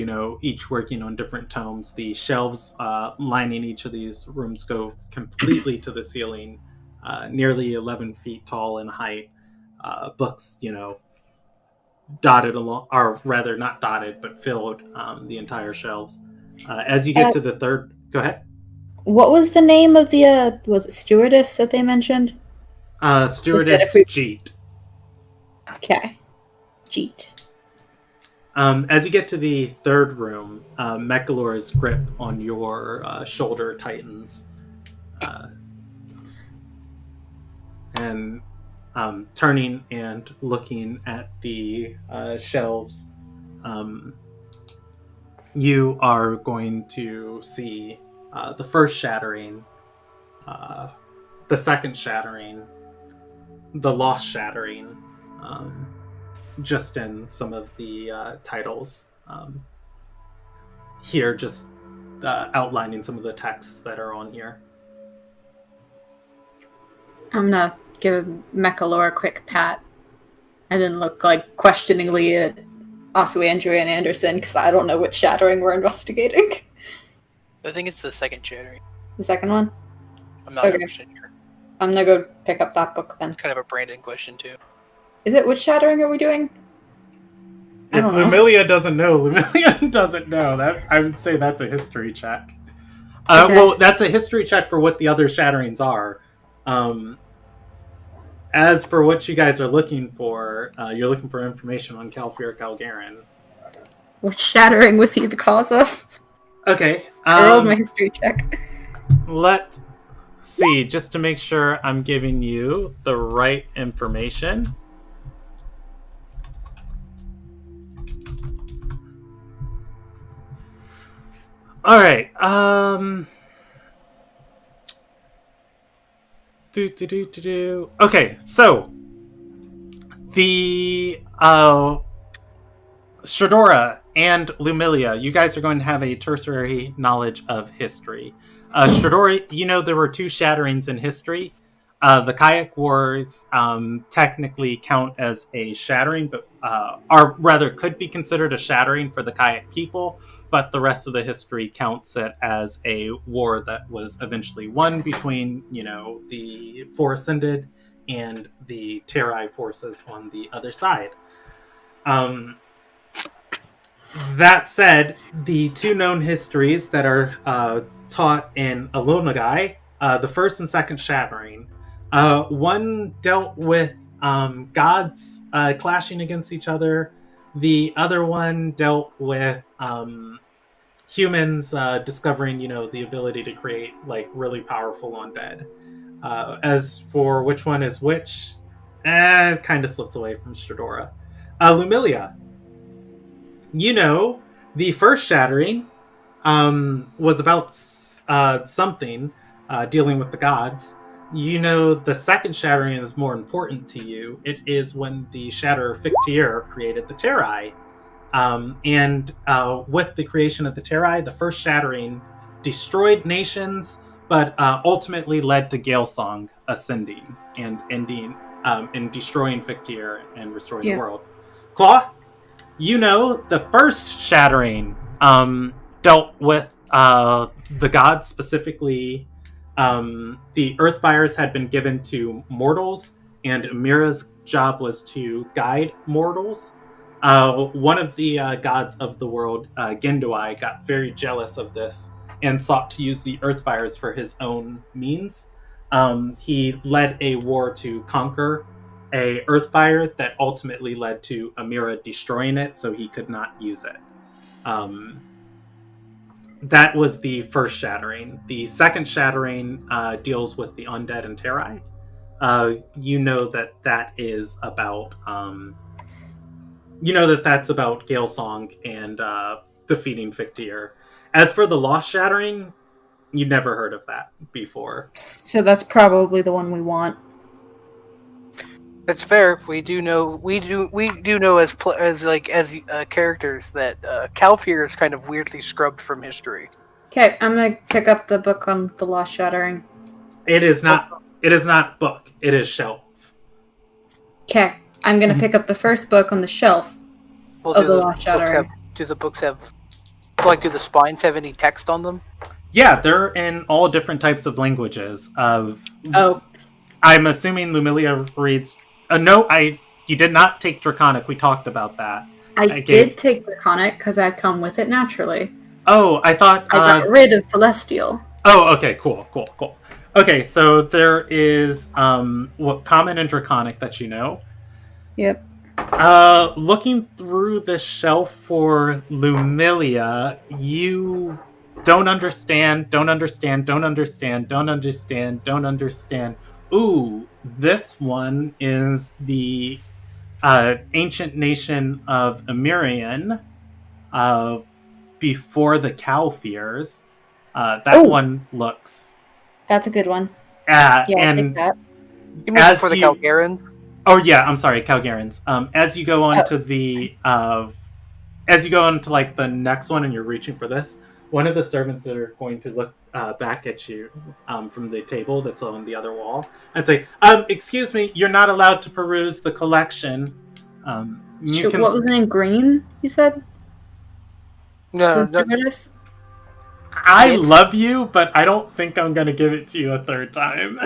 each working on different tomes. The shelves lining each of these rooms go completely to the ceiling, nearly 11 feet tall in height. Books, dotted along, or rather not dotted, but filled the entire shelves. As you get to the third... Go ahead. What was the name of the, was it stewardess that they mentioned? Stewardess Jeet. Okay. Jeet. As you get to the third room, Mechalor's grip on your shoulder tightens. And turning and looking at the shelves, you are going to see the first shattering, the second shattering, the lost shattering, just in some of the titles here, just outlining some of the texts that are on here. I'm gonna give Mechalor a quick pat and then look like questioningly at Asu, Andrea, and Anderson because I don't know which shattering we're investigating. I think it's the second shattering. The second one? I'm not 100% sure. I'm gonna go pick up that book then. It's kind of a Brandon question too. Is it which shattering are we doing? If Lumilia doesn't know, Lumilia doesn't know. That I would say that's a history check. Okay. Well, that's a history check for what the other shatterings are. As for what you guys are looking for, you're looking for information on Calfir Calgarin. Which shattering was he the cause of? Okay. I rolled my history check. Let's see, just to make sure I'm giving you the right information. All right. Okay, so the Shadora and Lumilia, you guys are going to have a tertiary knowledge of history. Shadora, you know there were two shatterings in history. The Kayak Wars technically count as a shattering, but or rather could be considered a shattering for the Kayak people. But the rest of the history counts it as a war that was eventually won between, the Four Ascended and the Terai forces on the other side. That said, the two known histories that are taught in Alonagai, the first and second shattering, one dealt with gods clashing against each other. The other one dealt with humans discovering, the ability to create really powerful undead. As for which one is which, kind of slips away from Stradora. Lumilia, the first shattering was about something dealing with the gods. The second shattering is more important to you. It is when the Shatterer Fictier created the Terai. And with the creation of the Terai, the first shattering destroyed nations, but ultimately led to Galesong ascending and ending and destroying Fictier and restoring the world. Claw, the first shattering dealt with the gods, specifically the Earthfires had been given to mortals, and Amira's job was to guide mortals. One of the gods of the world, Genduai, got very jealous of this and sought to use the Earthfires for his own means. He led a war to conquer a Earthfire that ultimately led to Amira destroying it, so he could not use it. That was the first shattering. The second shattering deals with the undead and Terai. That is about that's about Galesong and defeating Fictier. As for the Lost Shattering, you never heard of that before. So that's probably the one we want. That's fair. We do know as characters that Calfir is kind of weirdly scrubbed from history. Okay, I'm gonna pick up the book on the Lost Shattering. It is not. It is not book. It is shelf. Okay, I'm gonna pick up the first book on the shelf of the Lost Shattering. Do the books have, do the spines have any text on them? Yeah, they're in all different types of languages. I'm assuming Lumilia reads. No, you did not take Draconic. We talked about that. I did take Draconic because I come with it naturally. Oh, I thought I got rid of Celestial. Oh, okay, cool. Okay, so there is what common and Draconic that you know. Yep. Looking through the shelf for Lumilia, you don't understand. Ooh, this one is the ancient nation of Amirian. Before the Cow Fears. That one looks... That's a good one. Yeah, I'll take that. You mean before the Calgarans? Oh yeah, I'm sorry, Calgarans. As you go on to the as you go on to like the next one and you're reaching for this, one of the servants are going to look back at you from the table that's on the other wall and say, excuse me, you're not allowed to peruse the collection. What was it in green, you said? No. I love you, but I don't think I'm going to give it to you a third time.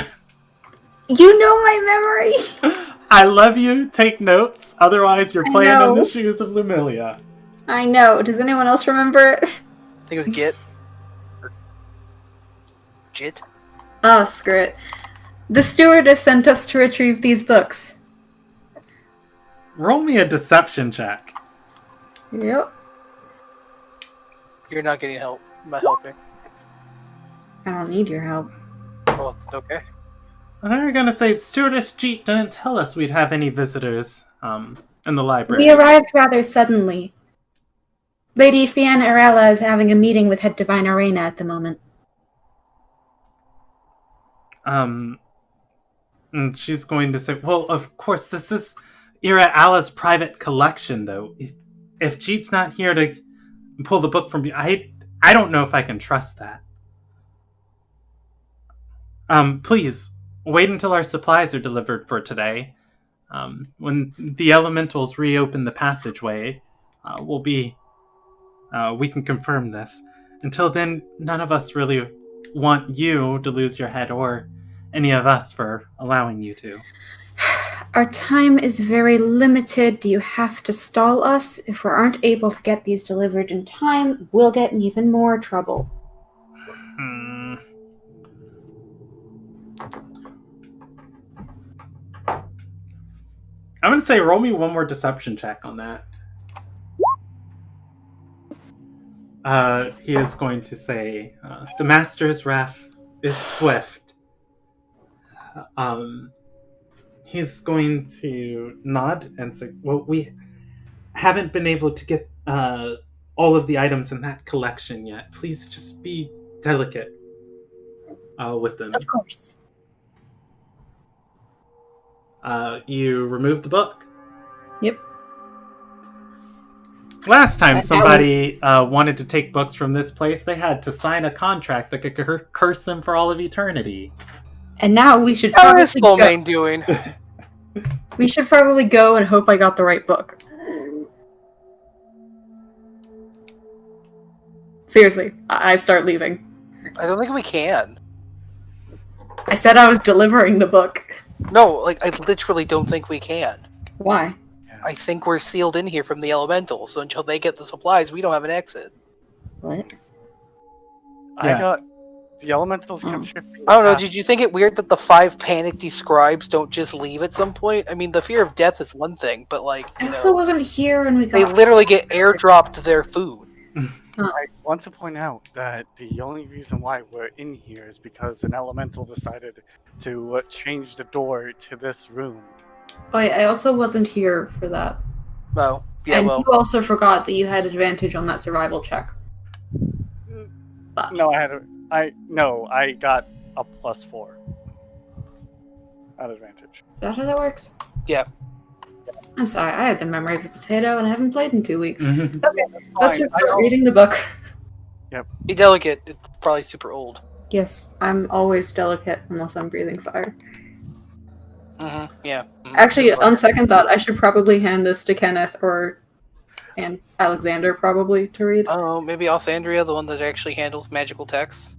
You know my memory! I love you, take notes, otherwise you're playing in the shoes of Lumilia. I know. Does anyone else remember it? I think it was Git. Jit? Oh, screw it. The stewardess sent us to retrieve these books. Roll me a deception check. Yep. You're not getting help. I'm not helping. I don't need your help. Well, okay. I'm gonna say Stewardess Jeet didn't tell us we'd have any visitors in the library. We arrived rather suddenly. Lady Fianna Arella is having a meeting with Head Divine Arena at the moment. And she's going to say, well, of course, this is Ira Alla's private collection, though. If Jeet's not here to pull the book from you, I don't know if I can trust that. Please, wait until our supplies are delivered for today. When the elementals reopen the passageway, we can confirm this. Until then, none of us really want you to lose your head, or any of us for allowing you to. Our time is very limited. Do you have to stall us? If we aren't able to get these delivered in time, we'll get in even more trouble. I'm going to say roll me one more deception check on that. He is going to say, the Master's wrath is swift. He's going to nod and say, well, we haven't been able to get all of the items in that collection yet. Please just be delicate with them. Of course. You remove the book. Yep. Last time somebody wanted to take books from this place, they had to sign a contract that could curse them for all of eternity. And now we should How is Slomain doing? We should probably go and hope I got the right book. Seriously, I start leaving. I don't think we can. I said I was delivering the book. No, I literally don't think we can. Why? I think we're sealed in here from the elementals, so until they get the supplies, we don't have an exit. What? I got... The elementals kept shifting. I don't know, did you think it weird that the 5 panicked scribes don't just leave at some point? I mean, the fear of death is one thing, but I also wasn't here when we got... They literally get airdropped their food. I want to point out that the only reason why we're in here is because an elemental decided to change the door to this room. Oh, I also wasn't here for that. Oh, yeah, and you also forgot that you had advantage on that survival check. But. No, I got a +4 at advantage. Is that how that works? Yeah. I'm sorry, I have the memory of a potato and I haven't played in 2 weeks. Mm-hmm. Okay, let's just start reading the book. Yep. Be delicate. It's probably super old. Yes, I'm always delicate unless I'm breathing fire. Yeah. Actually, on second thought, I should probably hand this to Kenneth and Alexander probably to read. Oh, maybe Alessandria, the one that actually handles magical texts.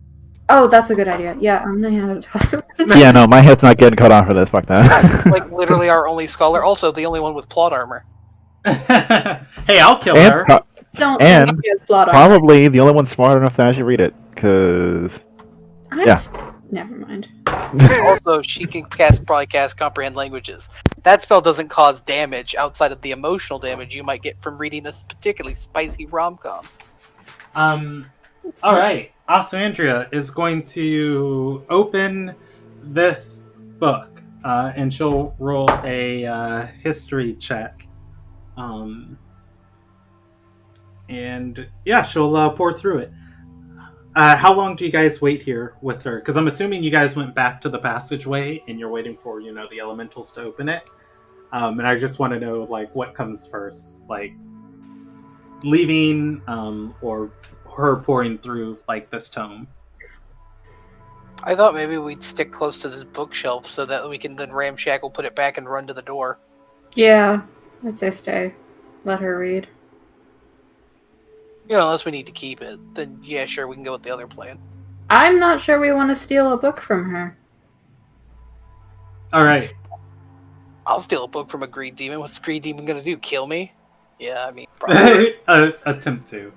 Oh, that's a good idea. Yeah, I'm gonna hand it to us. Yeah, no, my head's not getting cut off for this. Fuck that. Literally our only scholar. Also, the only one with plot armor. Hey, I'll kill her. Don't plot probably the only one smart enough to actually read it, because... Never mind. Also, she can probably cast Comprehend Languages. That spell doesn't cause damage outside of the emotional damage you might get from reading a particularly spicy rom-com. Alright. Alessandria is going to open this book, and she'll roll a history check. and yeah, she'll pour through it. How long do you guys wait here with her? Because I'm assuming you guys went back to the passageway and you're waiting for, the elementals to open it. And I just want to know, like, what comes first, like leaving, or her pouring through like this tome. I thought maybe we'd stick close to this bookshelf so that we can then ramshackle, put it back, and run to the door. Yeah, I'd say stay. Let her read. Unless we need to keep it, then yeah, sure, we can go with the other plan. I'm not sure we want to steal a book from her. All right. I'll steal a book from a greed demon. What's the greed demon gonna do? Kill me? Yeah, I mean, probably. Attempt to.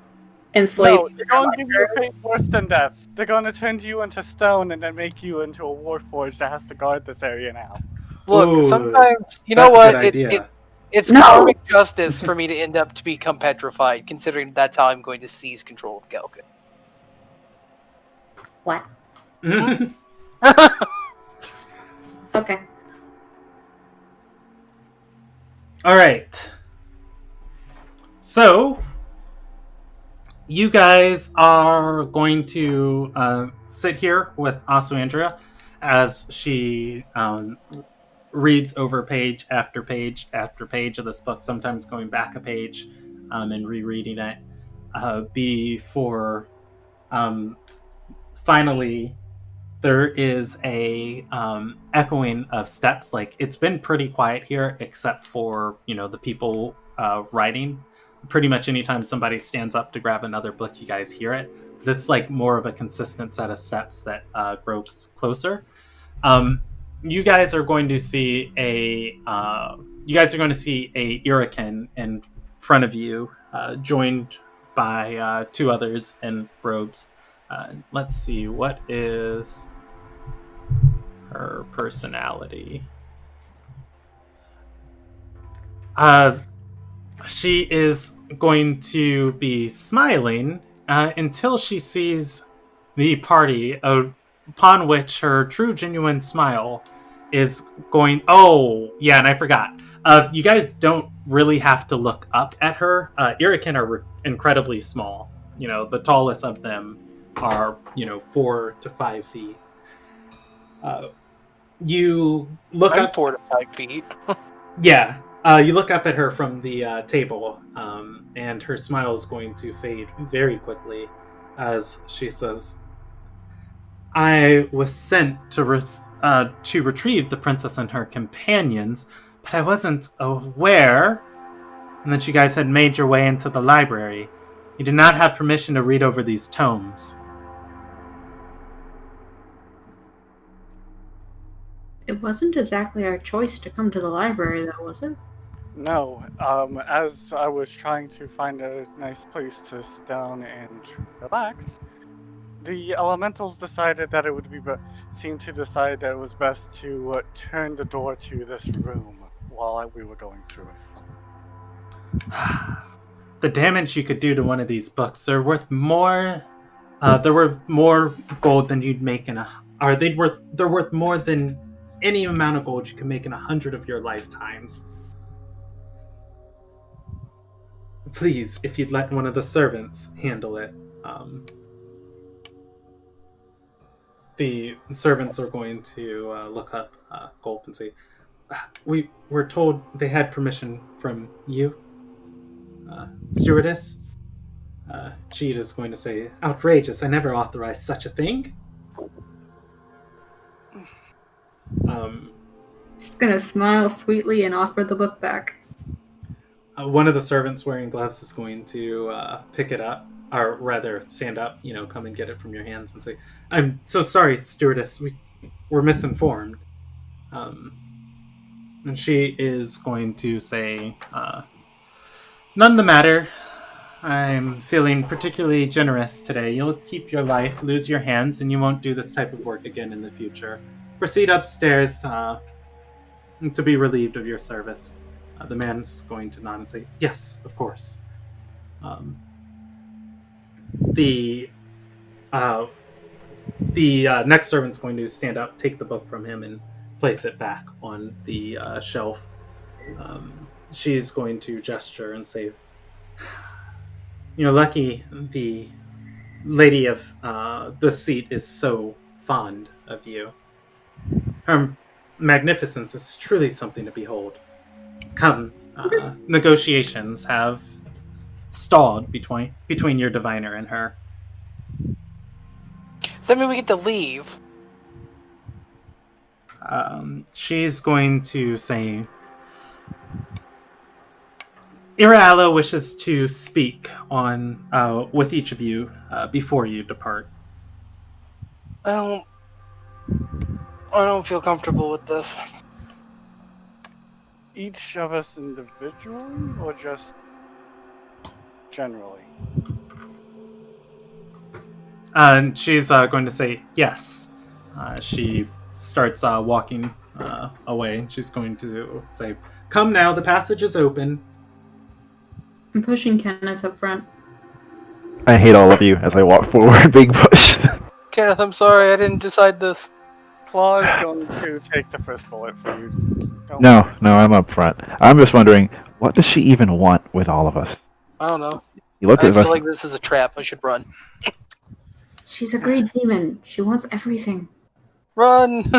Enslave. No, they're going to give you a fate worse than death. They're going to turn you into stone and then make you into a warforged that has to guard this area now. Look, Ooh, sometimes, you that's know a what? good idea. It's No! karmic justice for me to end up to become petrified, considering that's how I'm going to seize control of Galka. What? All Okay. right. So, you guys are going to sit here with Asuandria as she reads over page after page after page of this book, sometimes going back a page and rereading it before finally there is a echoing of steps. Like, it's been pretty quiet here except for the people writing. Pretty much anytime somebody stands up to grab another book, you guys hear it. This is like more of a consistent set of steps that grows closer. You guys are going to see a Irakin in front of you, joined by two others in robes. Let's see, what is her personality? She is going to be smiling until she sees the party, upon which her true, genuine smile is going... Oh, yeah, and I forgot. You guys don't really have to look up at her. Irakin are incredibly small. The tallest of them are, 4 to 5 feet. You look I'm up... 4 to 5 feet. Yeah. You look up at her from the table, and her smile is going to fade very quickly as she says, I was sent to retrieve the princess and her companions, but I wasn't aware that you guys had made your way into the library. You did not have permission to read over these tomes. It wasn't exactly our choice to come to the library, though, was it? No, as I was trying to find a nice place to sit down and relax, the elementals decided that it would seemed to decide that it was best to turn the door to this room while we were going through it. The damage you could do to one of these books, they're worth more. They're worth more gold than you'd make in a. They're worth more than any amount of gold you can make in 100 of your lifetimes. Please, if you'd let one of the servants handle it. The servants are going to look up Gulp and say, we were told they had permission from you, stewardess. Jeed is going to say, outrageous, I never authorized such a thing. Just gonna smile sweetly and offer the book back. One of the servants wearing gloves is going to pick it up, or rather stand up, come and get it from your hands and say, I'm so sorry, stewardess, we're misinformed. And she is going to say, none the matter. I'm feeling particularly generous today. You'll keep your life, lose your hands, and you won't do this type of work again in the future. Proceed upstairs to be relieved of your service. The man's going to nod and say, yes, of course. The next servant's going to stand up, take the book from him, and place it back on the shelf. She's going to gesture and say, You're lucky the lady of the seat is so fond of you. Her magnificence is truly something to behold. Come, negotiations have stalled between your diviner and her. Does that mean we get to leave? She's going to say, Iraala wishes to speak on with each of you before you depart. I don't feel comfortable with this. Each of us individually, or just generally? And she's going to say yes. She starts walking away. She's going to say, come now, the passage is open. I'm pushing Kenneth up front. I hate all of you as I walk forward, being pushed. Kenneth, I'm sorry, I didn't decide this. Claw is going to take the first bullet for you. No, I'm up front. I'm just wondering, what does she even want with all of us? I don't know. You look I at feel us. like this is a trap. I should run. She's a great demon. She wants everything. Run!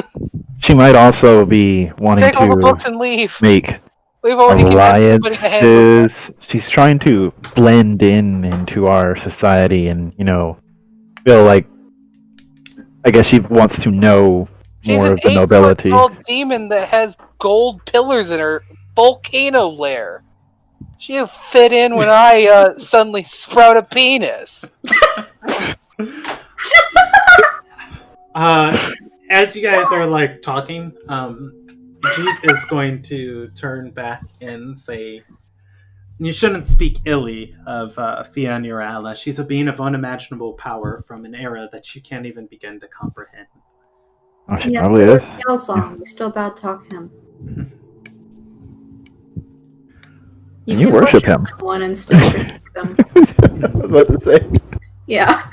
She might also be wanting Take all the books to and leave. make We've already given everybody a handbook. alliances. She's trying to blend into our society and, feel like, I guess she wants to know She's more an of the nobility. 8-foot-tall demon that has gold pillars in her volcano lair. She'll fit in when I suddenly sprout a penis. As you guys are talking, Jeet is going to turn back and say, you shouldn't speak illy of Fia Nirala. She's a being of unimaginable power from an era that you can't even begin to comprehend. Oh, she Yeah, probably so is. Yell song. We still bad talk him. And you can worship him. someone and still critique them. I was about to say. Yeah.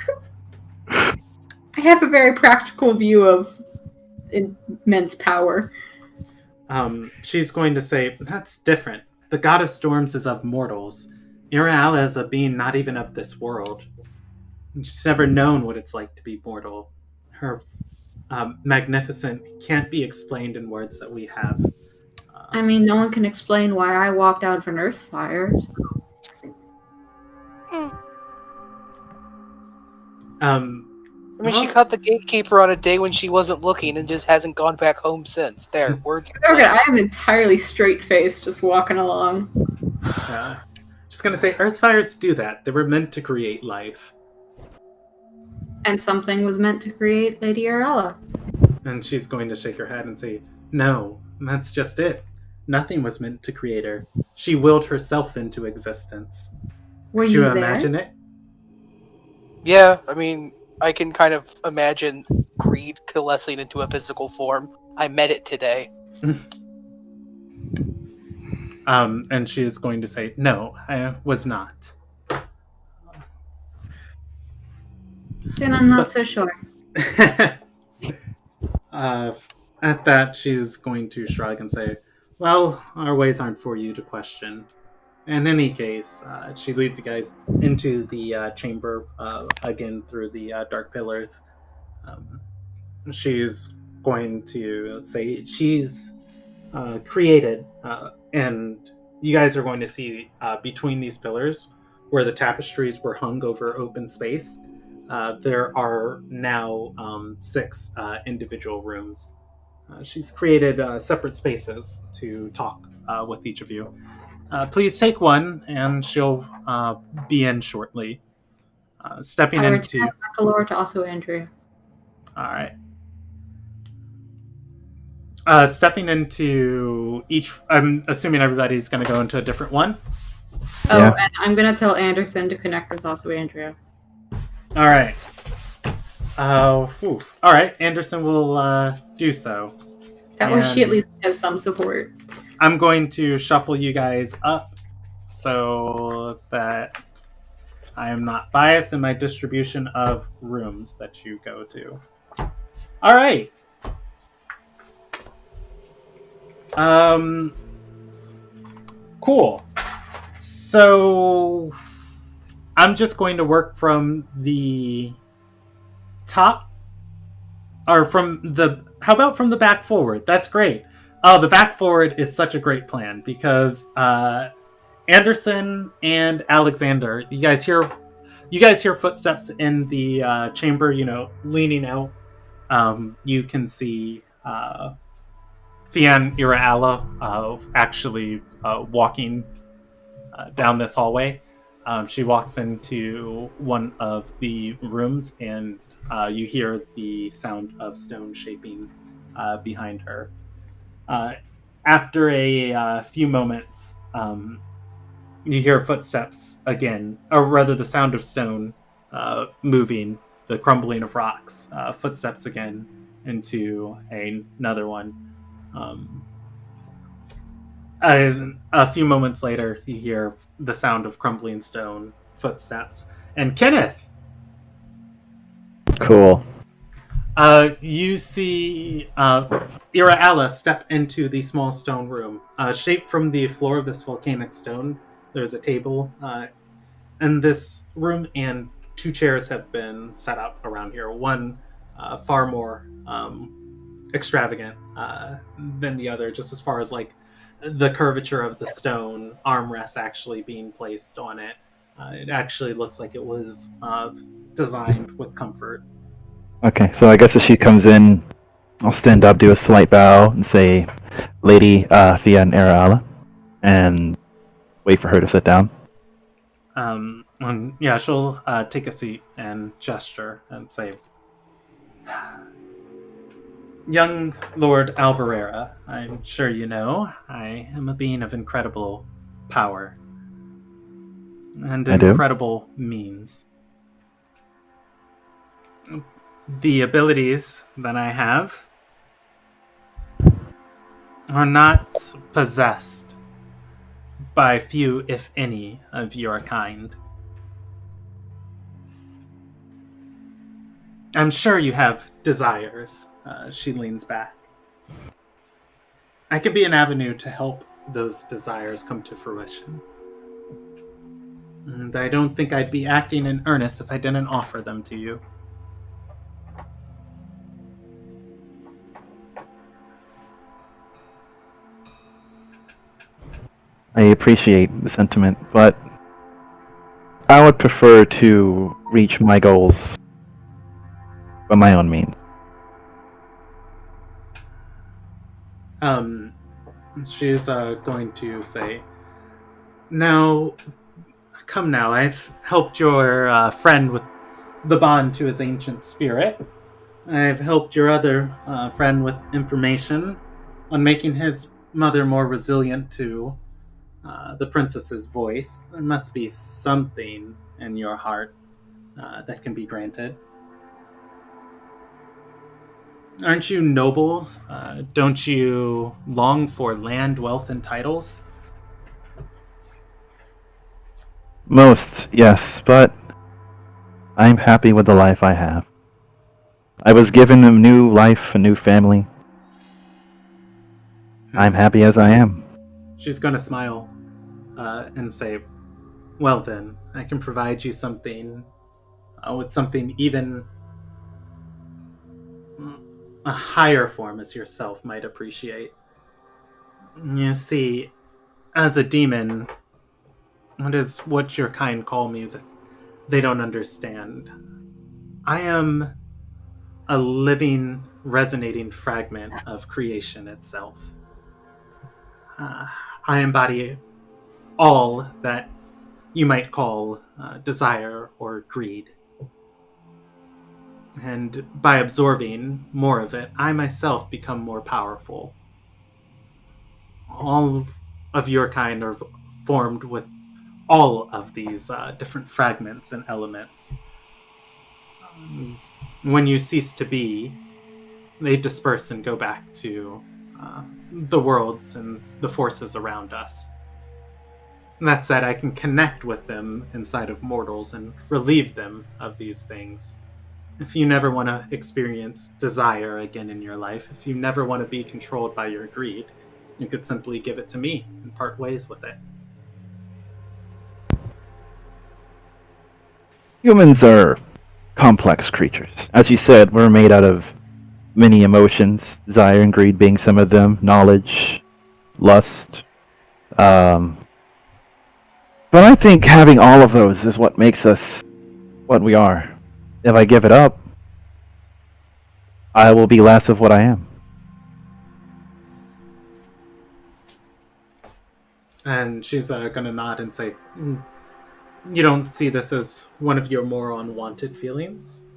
I have a very practical view of immense power. She's going to say, that's different. The god of storms is of mortals. Iraala is a being not even of this world. She's never known what it's like to be mortal. Her magnificent can't be explained in words that we have. I mean, no one can explain why I walked out of an earth fire. She caught the gatekeeper on a day when she wasn't looking and just hasn't gone back home since. There, words. Okay, I am entirely straight-faced just walking along. Just gonna say, earth fires do that. They were meant to create life. And something was meant to create Lady Arella. And she's going to shake her head and say, no, that's just it. Nothing was meant to create her. She willed herself into existence. Were Could you you there? imagine it? Yeah, I mean, I can kind of imagine greed coalescing into a physical form. I met it today. And she is going to say, no, I was not. Then I'm not so sure. At that, she's going to shrug and say, well, our ways aren't for you to question. In any case, she leads you guys into the chamber again through the dark pillars. She's going to say she's created, and you guys are going to see between these pillars where the tapestries were hung over open space. There are now 6 individual rooms. She's created separate spaces to talk with each of you. Please take one, and she'll be in shortly. Stepping I into... return Baccalaureate to also Andrea. Alright. Stepping into each... I'm assuming everybody's going to go into a different one. Oh, Yeah. and I'm going to tell Anderson to connect with also Andrea. Alright. Alright, Anderson will do so. That way she at And- least has some support. I'm going to shuffle you guys up so that I am not biased in my distribution of rooms that you go to. All right. Cool. So I'm just going to work from the top, or from the, how about from the back forward? That's great. Oh, the back forward is such a great plan because Anderson and Alexander, you guys hear footsteps in the chamber, leaning out. You can see Fian Iraala actually walking down this hallway. She walks into one of the rooms, and you hear the sound of stone shaping behind her. After a few moments, you hear footsteps again, or rather the sound of stone moving, the crumbling of rocks, footsteps again into another one. A few moments later, you hear the sound of crumbling stone, footsteps, and Kenneth! Cool. You see Iraala step into the small stone room. Shaped from the floor of this volcanic stone, there's a table in this room, and 2 chairs have been set up around here. One far more extravagant than the other, just as far as like the curvature of the stone armrests actually being placed on it. It actually looks like it was designed with comfort. Okay, so I guess if she comes in, I'll stand up, do a slight bow, and say, Lady Fian Iraala, and wait for her to sit down. And yeah, she'll take a seat and gesture and say, Young Lord Albarera, I'm sure you know, I am a being of incredible power and incredible means. The abilities that I have are not possessed by few, if any, of your kind. I'm sure you have desires. She leans back. I could be an avenue to help those desires come to fruition. And I don't think I'd be acting in earnest if I didn't offer them to you. I appreciate the sentiment, but I would prefer to reach my goals by my own means. She's going to say, Now, come now, I've helped your friend with the bond to his ancient spirit. I've helped your other friend with information on making his mother more resilient to the princess's voice. There must be something in your heart that can be granted. Aren't you noble? Don't you long for land, wealth, and titles? Most, yes, but I'm happy with the life I have. I was given a new life, a new family. I'm happy as I am. She's going to smile and say, well then, I can provide you something with something even a higher form as yourself might appreciate. You see, as a demon, it is what your kind call me that they don't understand. I am a living, resonating fragment of creation itself. I embody all that you might call desire or greed. And by absorbing more of it, I myself become more powerful. All of your kind are formed with all of these different fragments and elements. When you cease to be, they disperse and go back to the worlds and the forces around us. And that said, I can connect with them inside of mortals and relieve them of these things. If you never want to experience desire again in your life, if you never want to be controlled by your greed, you could simply give it to me and part ways with it. Humans are complex creatures. As you said, we're made out of many emotions, desire and greed being some of them, knowledge, lust. But I think having all of those is what makes us what we are. If I give it up, I will be less of what I am. And she's gonna nod and say, "You don't see this as one of your more unwanted feelings?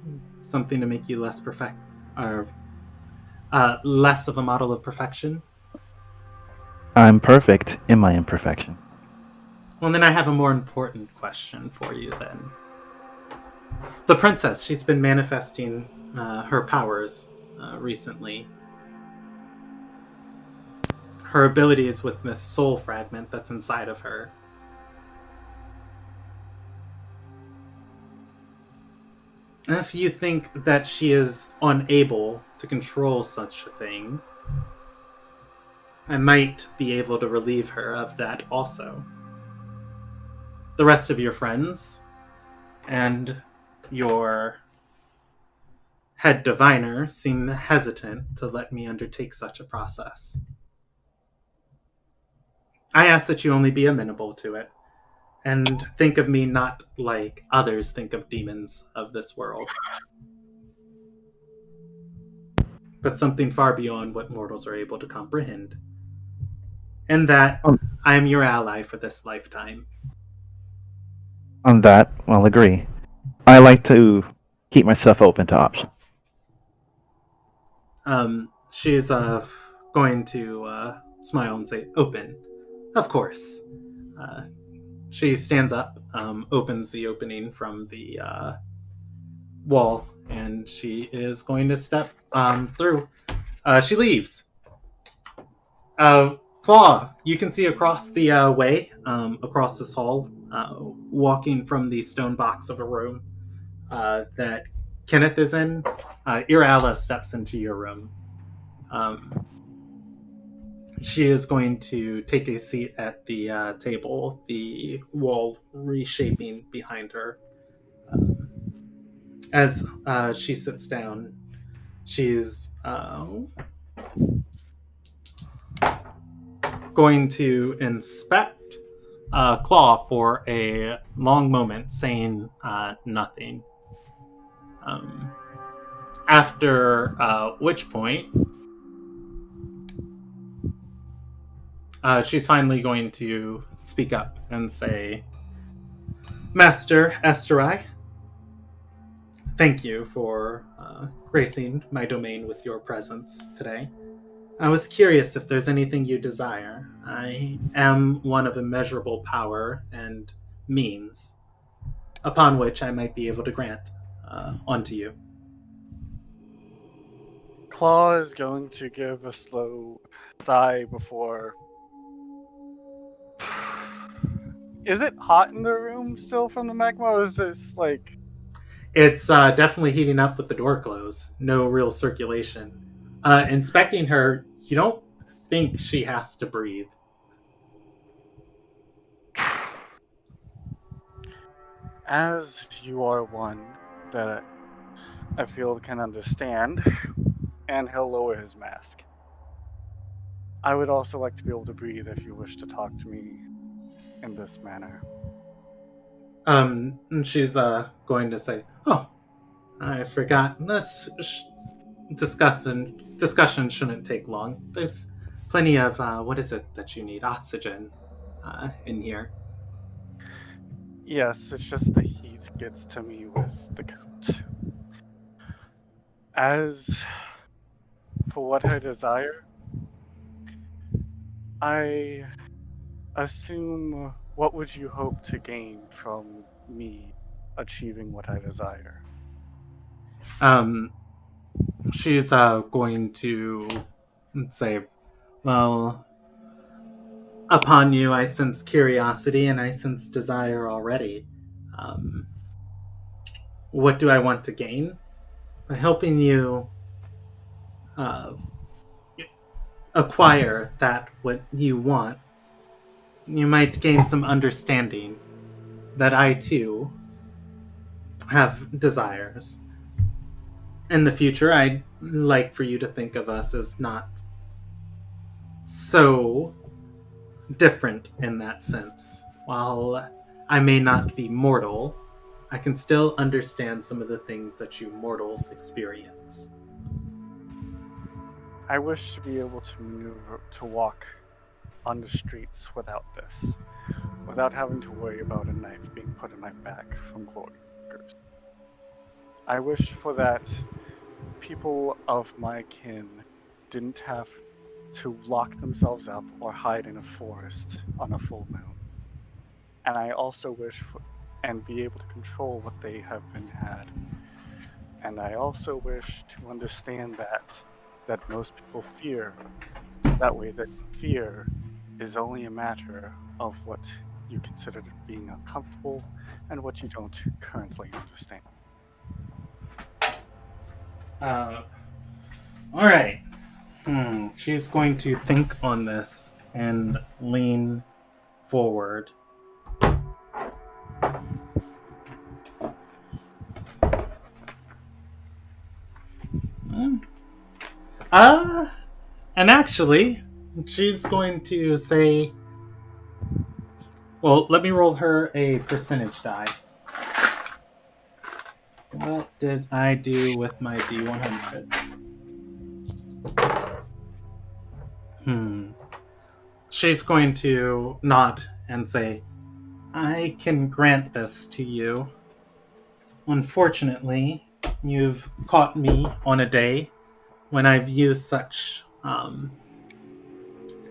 Something to make you less or less of a model of perfection?" I'm perfect in my imperfection. Well, then I have a more important question for you then. The princess, she's been manifesting her powers recently. Her abilities with this soul fragment that's inside of her. And if you think that she is unable to control such a thing, I might be able to relieve her of that also. The rest of your friends and your head diviner seem hesitant to let me undertake such a process. I ask that you only be amenable to it, and think of me not like others think of demons of this world, but something far beyond what mortals are able to comprehend. And that I am your ally for this lifetime. On that, I'll agree. I like to keep myself open to options. She's going to smile and say, "Open. Of course." She stands up, opens the opening from the wall, and she is going to step through. She leaves. Claw, you can see across the way, across this hall, walking from the stone box of a room that Kenneth is in. Irala steps into your room. She is going to take a seat at the table, the wall reshaping behind her. As she sits down, she's going to inspect Claw for a long moment, saying nothing. After which point, she's finally going to speak up and say, "Master Esterai, thank you for gracing my domain with your presence today. I was curious if there's anything you desire. I am one of immeasurable power and means, upon which I might be able to grant unto you." Claw is going to give a slow sigh before. Is it hot in the room still from the magma, or is this like... It's definitely heating up with the door closed. No real circulation. Inspecting her, you don't think she has to breathe. As you are one that I feel can understand, and he'll lower his mask. I would also like to be able to breathe if you wish to talk to me in this manner. And she's going to say, "Oh, I forgot. This discussion shouldn't take long. There's plenty of what is it that you need? Oxygen in here." Yes, it's just the heat gets to me with the coat. As for what I desire, I assume, what would you hope to gain from me achieving what I desire? She's going to say, "Well, upon you, I sense curiosity and I sense desire already. What do I want to gain? By helping you acquire that what you want, you might gain some understanding that I too have desires. In the future, I'd like for you to think of us as not so different in that sense. While I may not be mortal, I can still understand some of the things that you mortals experience. I wish to be able to maneuver, to walk on the streets without this, without having to worry about a knife being put in my back from glory seekers. I wish for that people of my kin didn't have to lock themselves up or hide in a forest on a full moon. And I also wish for, and be able to control what they have been had. And I also wish to understand that most people fear, so that way that fear is only a matter of what you consider being uncomfortable and what you don't currently understand. Alright. She's going to think on this and lean forward. And actually, she's going to say, well, let me roll her a percentage die. What did I do with my D100? She's going to nod and say, I can grant this to you. Unfortunately, you've caught me on a day when I've used such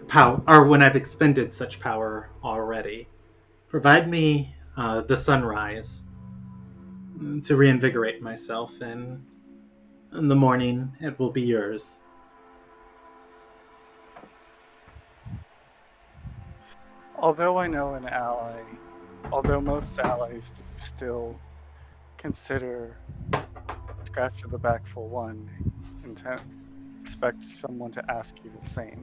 power, or when I've expended such power already. Provide me the sunrise to reinvigorate myself, and in the morning it will be yours. Although I know an ally, although most allies do still consider scratch of the back for one, expect someone to ask you the same.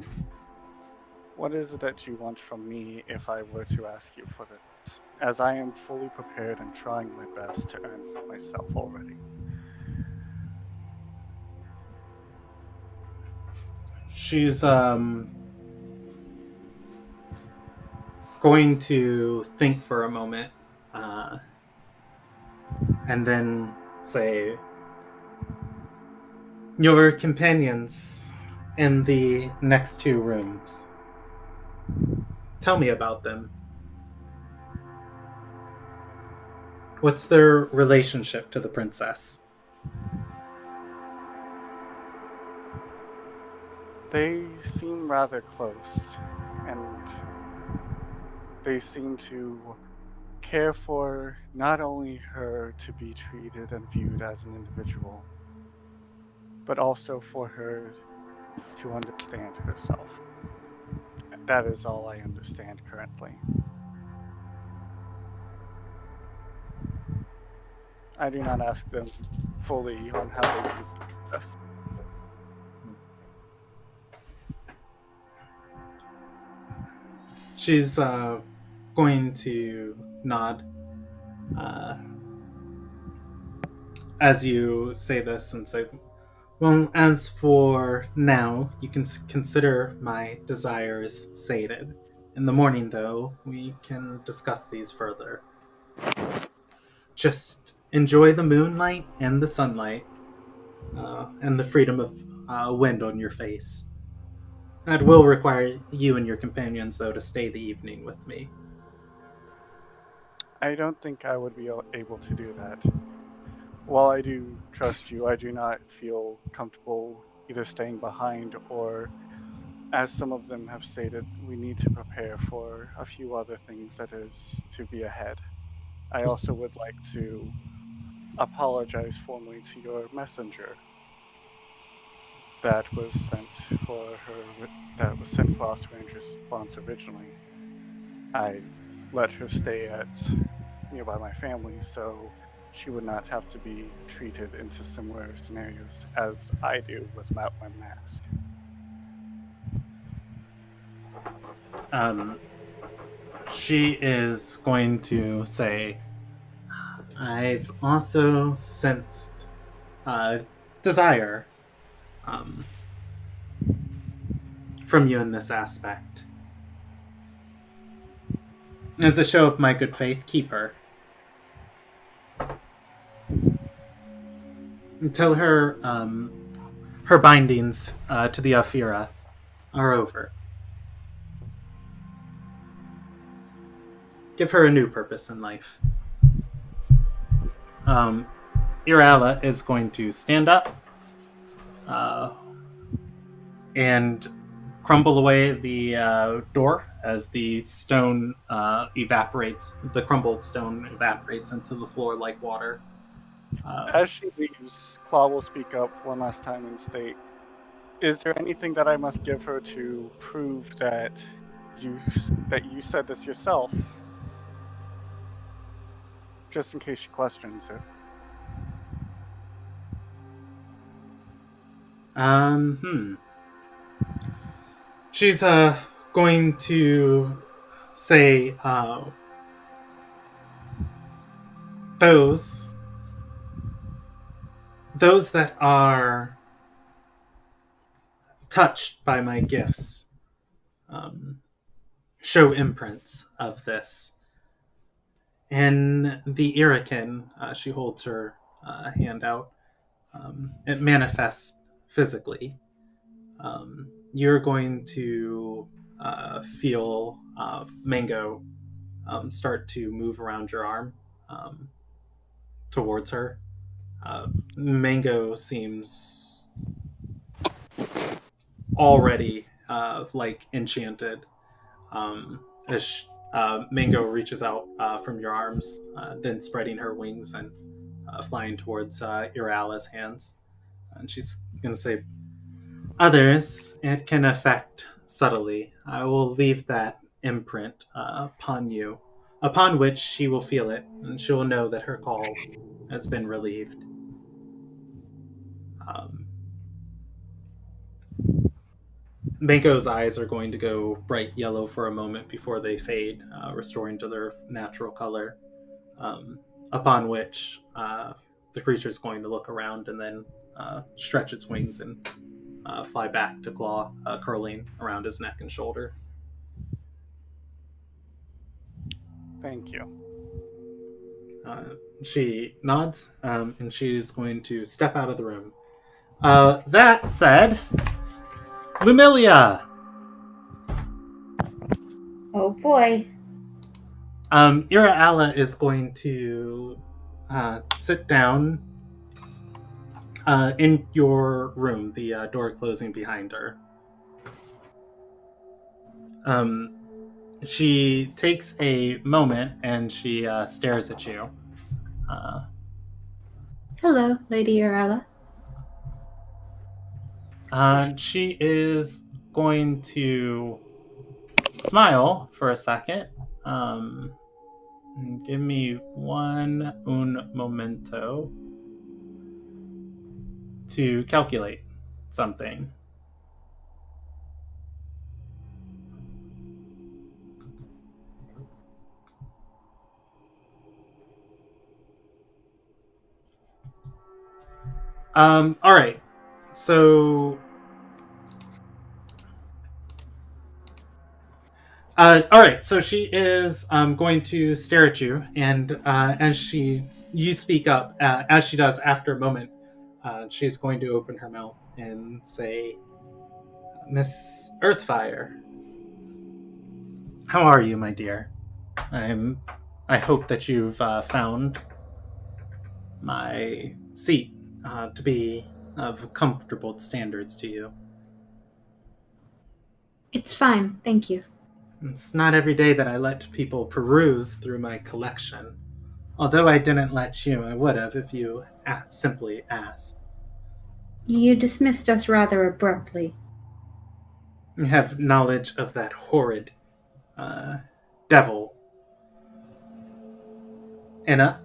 What is it that you want from me if I were to ask you for this? As I am fully prepared and trying my best to earn it myself already. She's going to think for a moment, and then say, your companions in the next two rooms. Tell me about them. What's their relationship to the princess? They seem rather close, and they seem to care for not only her to be treated and viewed as an individual, but also for her to understand herself. That is all I understand currently. I do not ask them fully on how they view us. She's going to nod as you say this and say, well, as for now, you can consider my desires sated. In the morning, though, we can discuss these further. Just enjoy the moonlight and the sunlight, and the freedom of wind on your face. That will require you and your companions, though, to stay the evening with me. I don't think I would be able to do that. While I do trust you, I do not feel comfortable either staying behind or, as some of them have stated, we need to prepare for a few other things that is to be ahead. I also would like to apologize formally to your messenger that was sent for Ostrander's response originally. I let her stay at nearby my family, so she would not have to be treated into similar scenarios as I do without my mask. She is going to say, I've also sensed desire from you in this aspect. As a show of my good faith, keep her. Until her bindings to the Aphira are over. Give her a new purpose in life. Irala is going to stand up and crumble away the door as the stone evaporates. The crumbled stone evaporates into the floor like water. As she leaves, Claw will speak up one last time and state, is there anything that I must give her to prove that you said this yourself? Just in case she questions it. She's going to say those that are touched by my gifts show imprints of this. In the Irakin, she holds her hand out. It manifests physically. You're going to feel Mango start to move around your arm towards her. Mango seems already like enchanted as Mango reaches out from your arms, then spreading her wings and flying towards Irala's hands. And she's going to say, others, it can affect subtly. I will leave that imprint upon you, upon which she will feel it, and she will know that her call has been relieved. Mango's eyes are going to go bright yellow for a moment before they fade, restoring to their natural color, upon which the creature is going to look around and then stretch its wings and fly back to Claw, curling around his neck and shoulder. Thank you. She nods, and she's going to step out of the room. That said, Lumilia! Oh boy. Ira is going to sit down in your room, the door closing behind her. She takes a moment and she stares at you. Hello, Lady Urala. She is going to smile for a second. Give me un momento to calculate something. All right. So, all right. So she is going to stare at you, and as you speak up, as she does after a moment, she's going to open her mouth and say, "Miss Earthfire, how are you, my dear? I hope that you've found my seat to be of comfortable standards to you. It's fine, thank you. It's not every day that I let people peruse through my collection. Although I didn't let you, I would have if you simply asked. You dismissed us rather abruptly. You have knowledge of that horrid devil, Anna?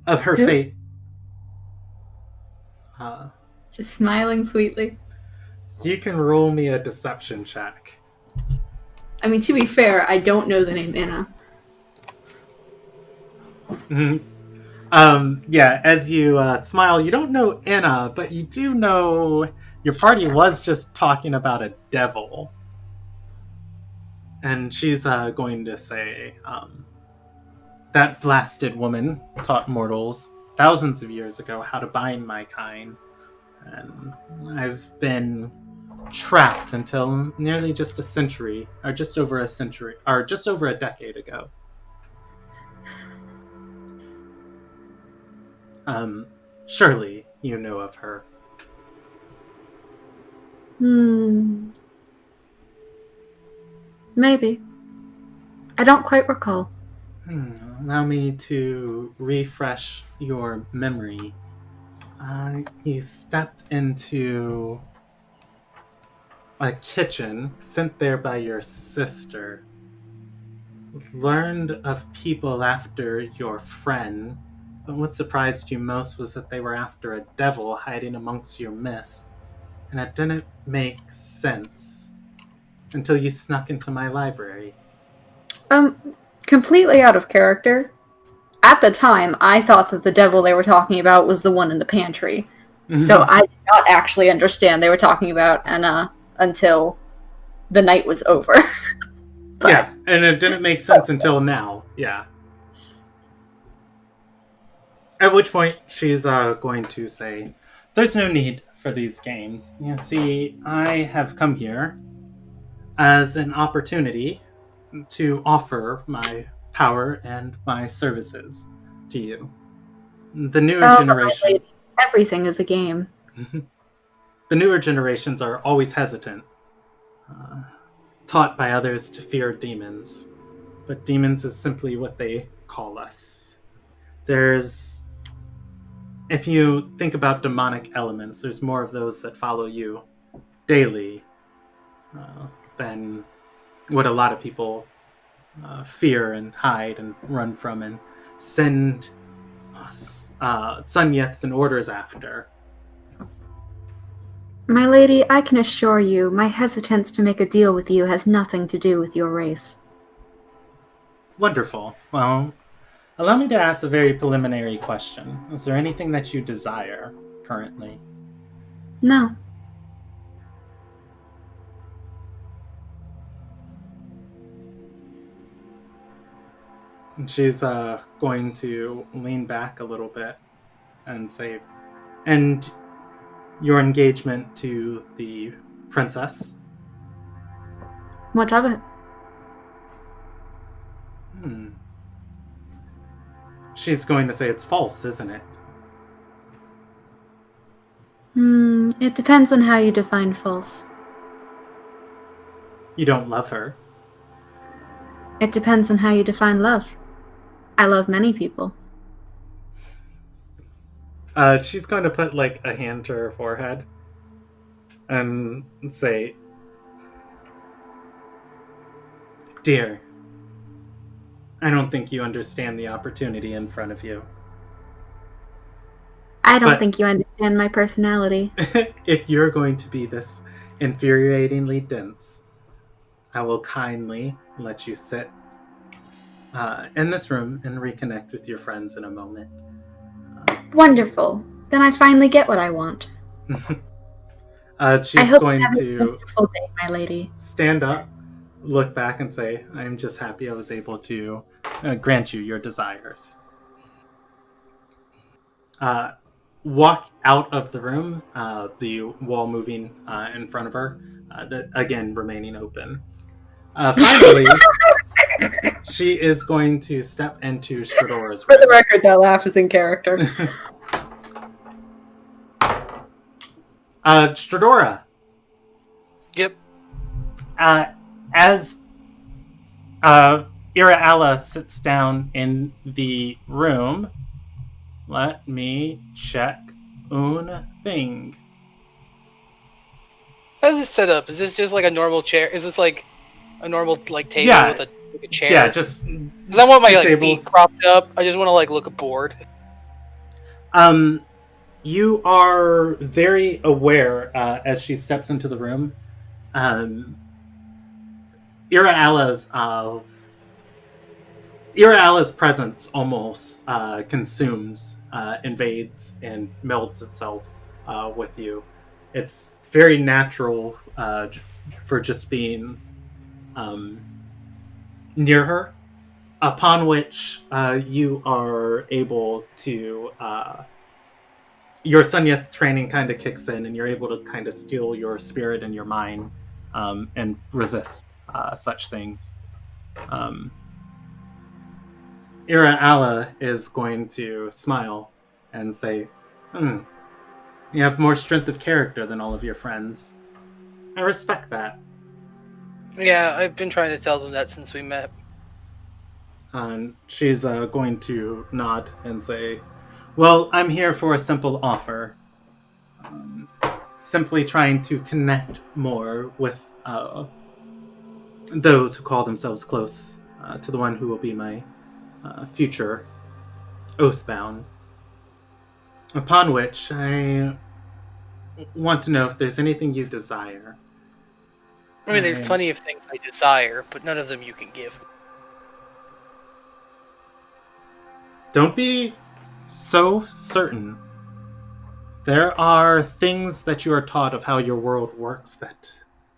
Of her Who? fate. Just smiling sweetly. You can roll me a deception check. I mean, to be fair, I don't know the name Anna. Mhm. Yeah, as you smile, you don't know Anna, but you do know your party was just talking about a devil. And she's going to say, that blasted woman taught mortals thousands of years ago how to bind my kind. And I've been trapped until nearly just a century, or just over a century, or just over a decade ago. Surely you know of her. Maybe. I don't quite recall. Allow me to refresh your memory. You stepped into a kitchen sent there by your sister. Learned of people after your friend, but what surprised you most was that they were after a devil hiding amongst your mist. And it didn't make sense until you snuck into my library. Completely out of character. At the time, I thought that the devil they were talking about was the one in the pantry. So I did not actually understand they were talking about Anna until the night was over. But yeah, and it didn't make sense until now. Yeah. At which point, she's going to say, there's no need for these games. You see, I have come here as an opportunity to offer my power and my services to you. The newer generation... lady, everything is a game. The newer generations are always hesitant, taught by others to fear demons. But demons is simply what they call us. If you think about demonic elements, there's more of those that follow you daily than what a lot of people fear and hide and run from and send sunyets and orders after. My lady, I can assure you, my hesitance to make a deal with you has nothing to do with your race. Wonderful. Well, allow me to ask a very preliminary question. Is there anything that you desire currently? No. And she's going to lean back a little bit and say, and your engagement to the princess? What of it? She's going to say it's false, isn't it? It depends on how you define false. You don't love her. It depends on how you define love. I love many people. She's going to put like a hand to her forehead and say, dear, I don't think you understand the opportunity in front of you. I don't think you understand my personality. If you're going to be this infuriatingly dense, I will kindly let you sit in this room and reconnect with your friends in a moment. Wonderful. Then I finally get what I want. She's going to a wonderful day, my lady. Stand up, look back, and say, I'm just happy I was able to grant you your desires. Walk out of the room, the wall moving in front of her, again remaining open. Finally, she is going to step into Stradora's room. For the record, that laugh is in character. Stradora. Yep. As Ira sits down in the room, let me check un thing. How's this set up? Is this just like a normal chair? Is this like a normal like table with a chair? Yeah, just. Because I want my like feet propped up. I just want to like look bored. You are very aware as she steps into the room. Ira Iraala's presence almost consumes, invades, and melds itself with you. It's very natural for just being near her, upon which you are able to... your Sunyeth training kind of kicks in, and you're able to kind of steal your spirit and your mind and resist such things. Iraala is going to smile and say, you have more strength of character than all of your friends. I respect that. Yeah, I've been trying to tell them that since we met. She's going to nod and say, well, I'm here for a simple offer. Simply trying to connect more with those who call themselves close to the one who will be my future oathbound. Upon which I want to know if there's anything you desire. I mean, there's plenty of things I desire, but none of them you can give. Don't be so certain. There are things that you are taught of how your world works that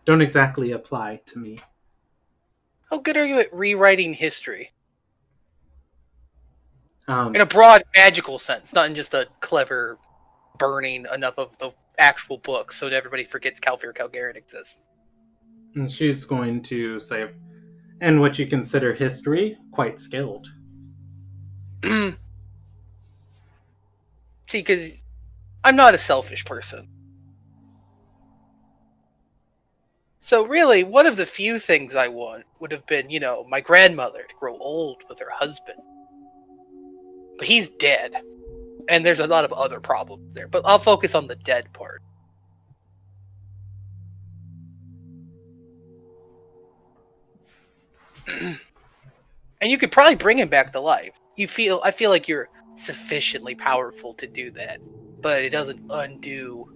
don't exactly apply to me. How good are you at rewriting history? In a broad magical sense, not in just a clever burning enough of the actual book so that everybody forgets Calfir Calgarian exists. And she's going to say, and what you consider history, quite skilled. See, because I'm not a selfish person. So really, one of the few things I want would have been, my grandmother to grow old with her husband. But he's dead. And there's a lot of other problems there. But I'll focus on the dead part. And you could probably bring him back to life. I feel like you're sufficiently powerful to do that. But it doesn't undo...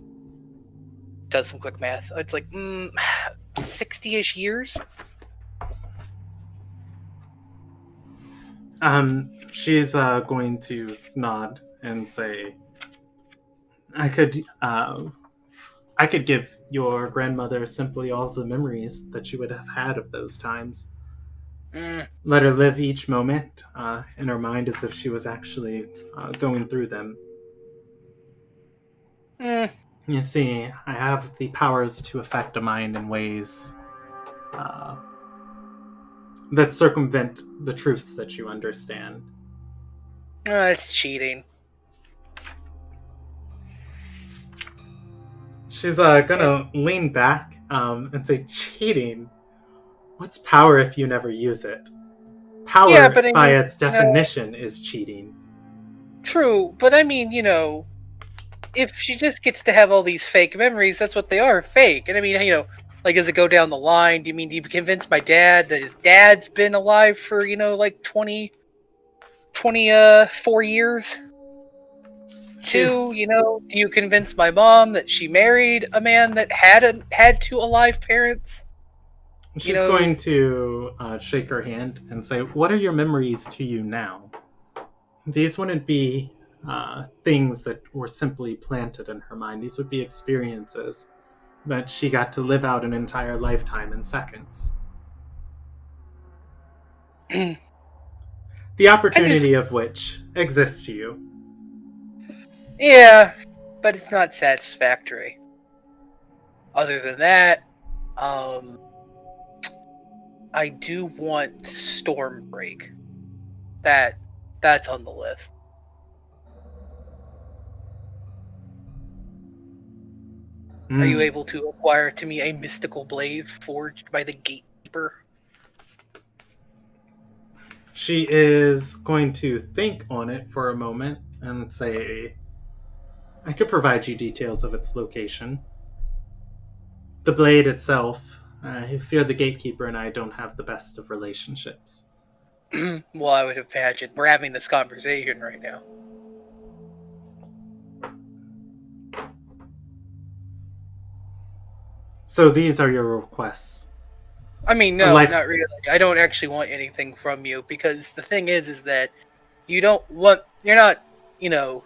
Does some quick math. It's like, 60-ish years? She's going to nod and say, I could give your grandmother simply all the memories that you would have had of those times. Let her live each moment in her mind as if she was actually going through them. You see, I have the powers to affect a mind in ways that circumvent the truths that you understand. It's cheating. She's gonna lean back and say, cheating? What's power if you never use it? Power, by its definition, is cheating. True, but I mean, if she just gets to have all these fake memories, that's what they are, fake. And I mean, does it go down the line? Do you convince my dad that his dad's been alive for, 24 years? Two, do you convince my mom that she married a man that had two alive parents? She's going to shake her hand and say, what are your memories to you now? These wouldn't be things that were simply planted in her mind. These would be experiences that she got to live out an entire lifetime in seconds. The opportunity of which exists to you. Yeah, but it's not satisfactory. Other than that, I do want Stormbreak. That's on the list. Are you able to acquire to me a mystical blade forged by the gatekeeper? She is going to think on it for a moment and say, I could provide you details of its location. The blade itself, I fear the gatekeeper and I don't have the best of relationships. Well, I would imagine. We're having this conversation right now. So these are your requests. I mean, A no, life- not really. I don't actually want anything from you because the thing is that you don't want. You're not, you know,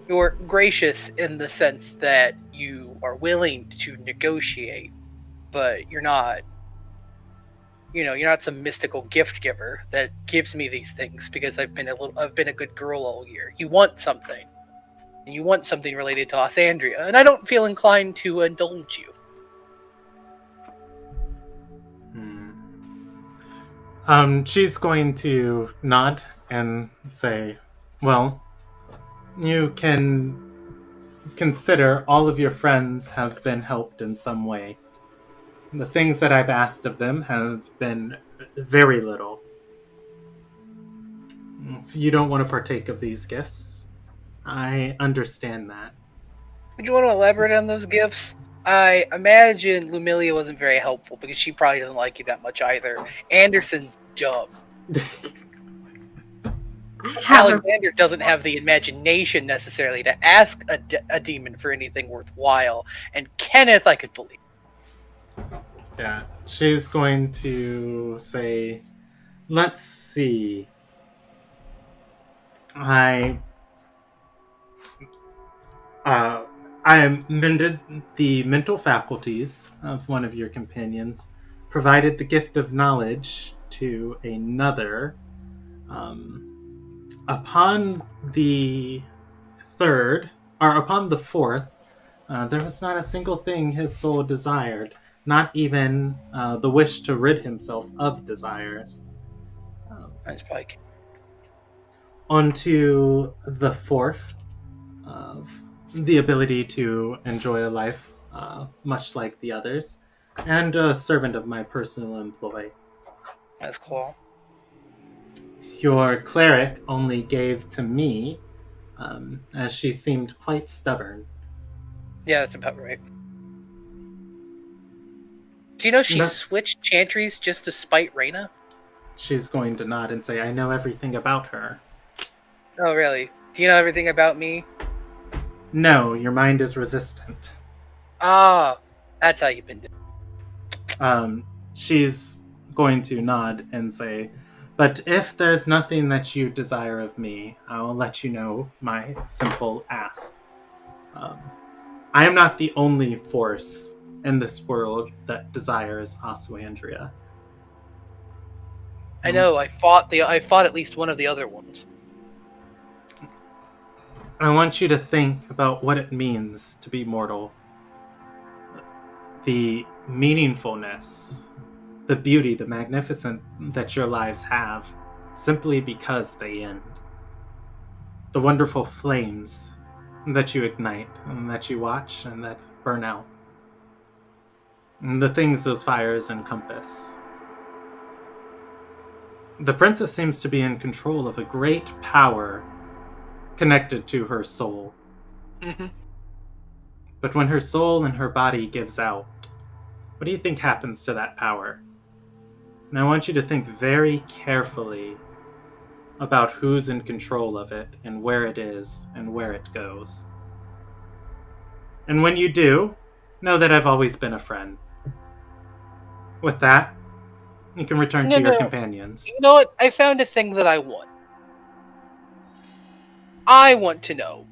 you're gracious in the sense that you are willing to negotiate, but you're not. You know, you're not some mystical gift giver that gives me these things because I've been a good girl all year. You want something, and you want something related to Osandria, and I don't feel inclined to indulge you. She's going to nod and say, well, you can consider all of your friends have been helped in some way. The things that I've asked of them have been very little. If you don't want to partake of these gifts, I understand that. Would you want to elaborate on those gifts? I imagine Lumilia wasn't very helpful because she probably doesn't like you that much either. Anderson's dumb. Alexander doesn't have the imagination necessarily to ask a demon for anything worthwhile. And Kenneth, I could believe. Yeah, she's going to say, let's see. I amended the mental faculties of one of your companions, provided the gift of knowledge to another. Upon the fourth, there was not a single thing his soul desired, not even the wish to rid himself of desires. That's Pike. Onto the fourth, of the ability to enjoy a life much like the others, and a servant of my personal employ. That's Claw. Your cleric only gave to me, as she seemed quite stubborn. Yeah, that's about right. Do you know she switched chantries just to spite Reyna? She's going to nod and say, I know everything about her. Oh, really? Do you know everything about me? No, your mind is resistant. Ah, that's how you've been doing. She's going to nod and say, but if there's nothing that you desire of me, I will let you know my simple ask. I am not the only force in this world that desires Oswandria. I know. I fought at least one of the other ones. I want you to think about what it means to be mortal. The meaningfulness, the beauty, the magnificence that your lives have, simply because they end. The wonderful flames that you ignite, and that you watch, and that burn out. And the things those fires encompass. The princess seems to be in control of a great power connected to her soul. Mm-hmm. But when her soul and her body gives out, what do you think happens to that power? And I want you to think very carefully about who's in control of it, and where it is, and where it goes. And when you do, know that I've always been a friend. With that, you can return to your companions. You know what? I found a thing that I want. I want to know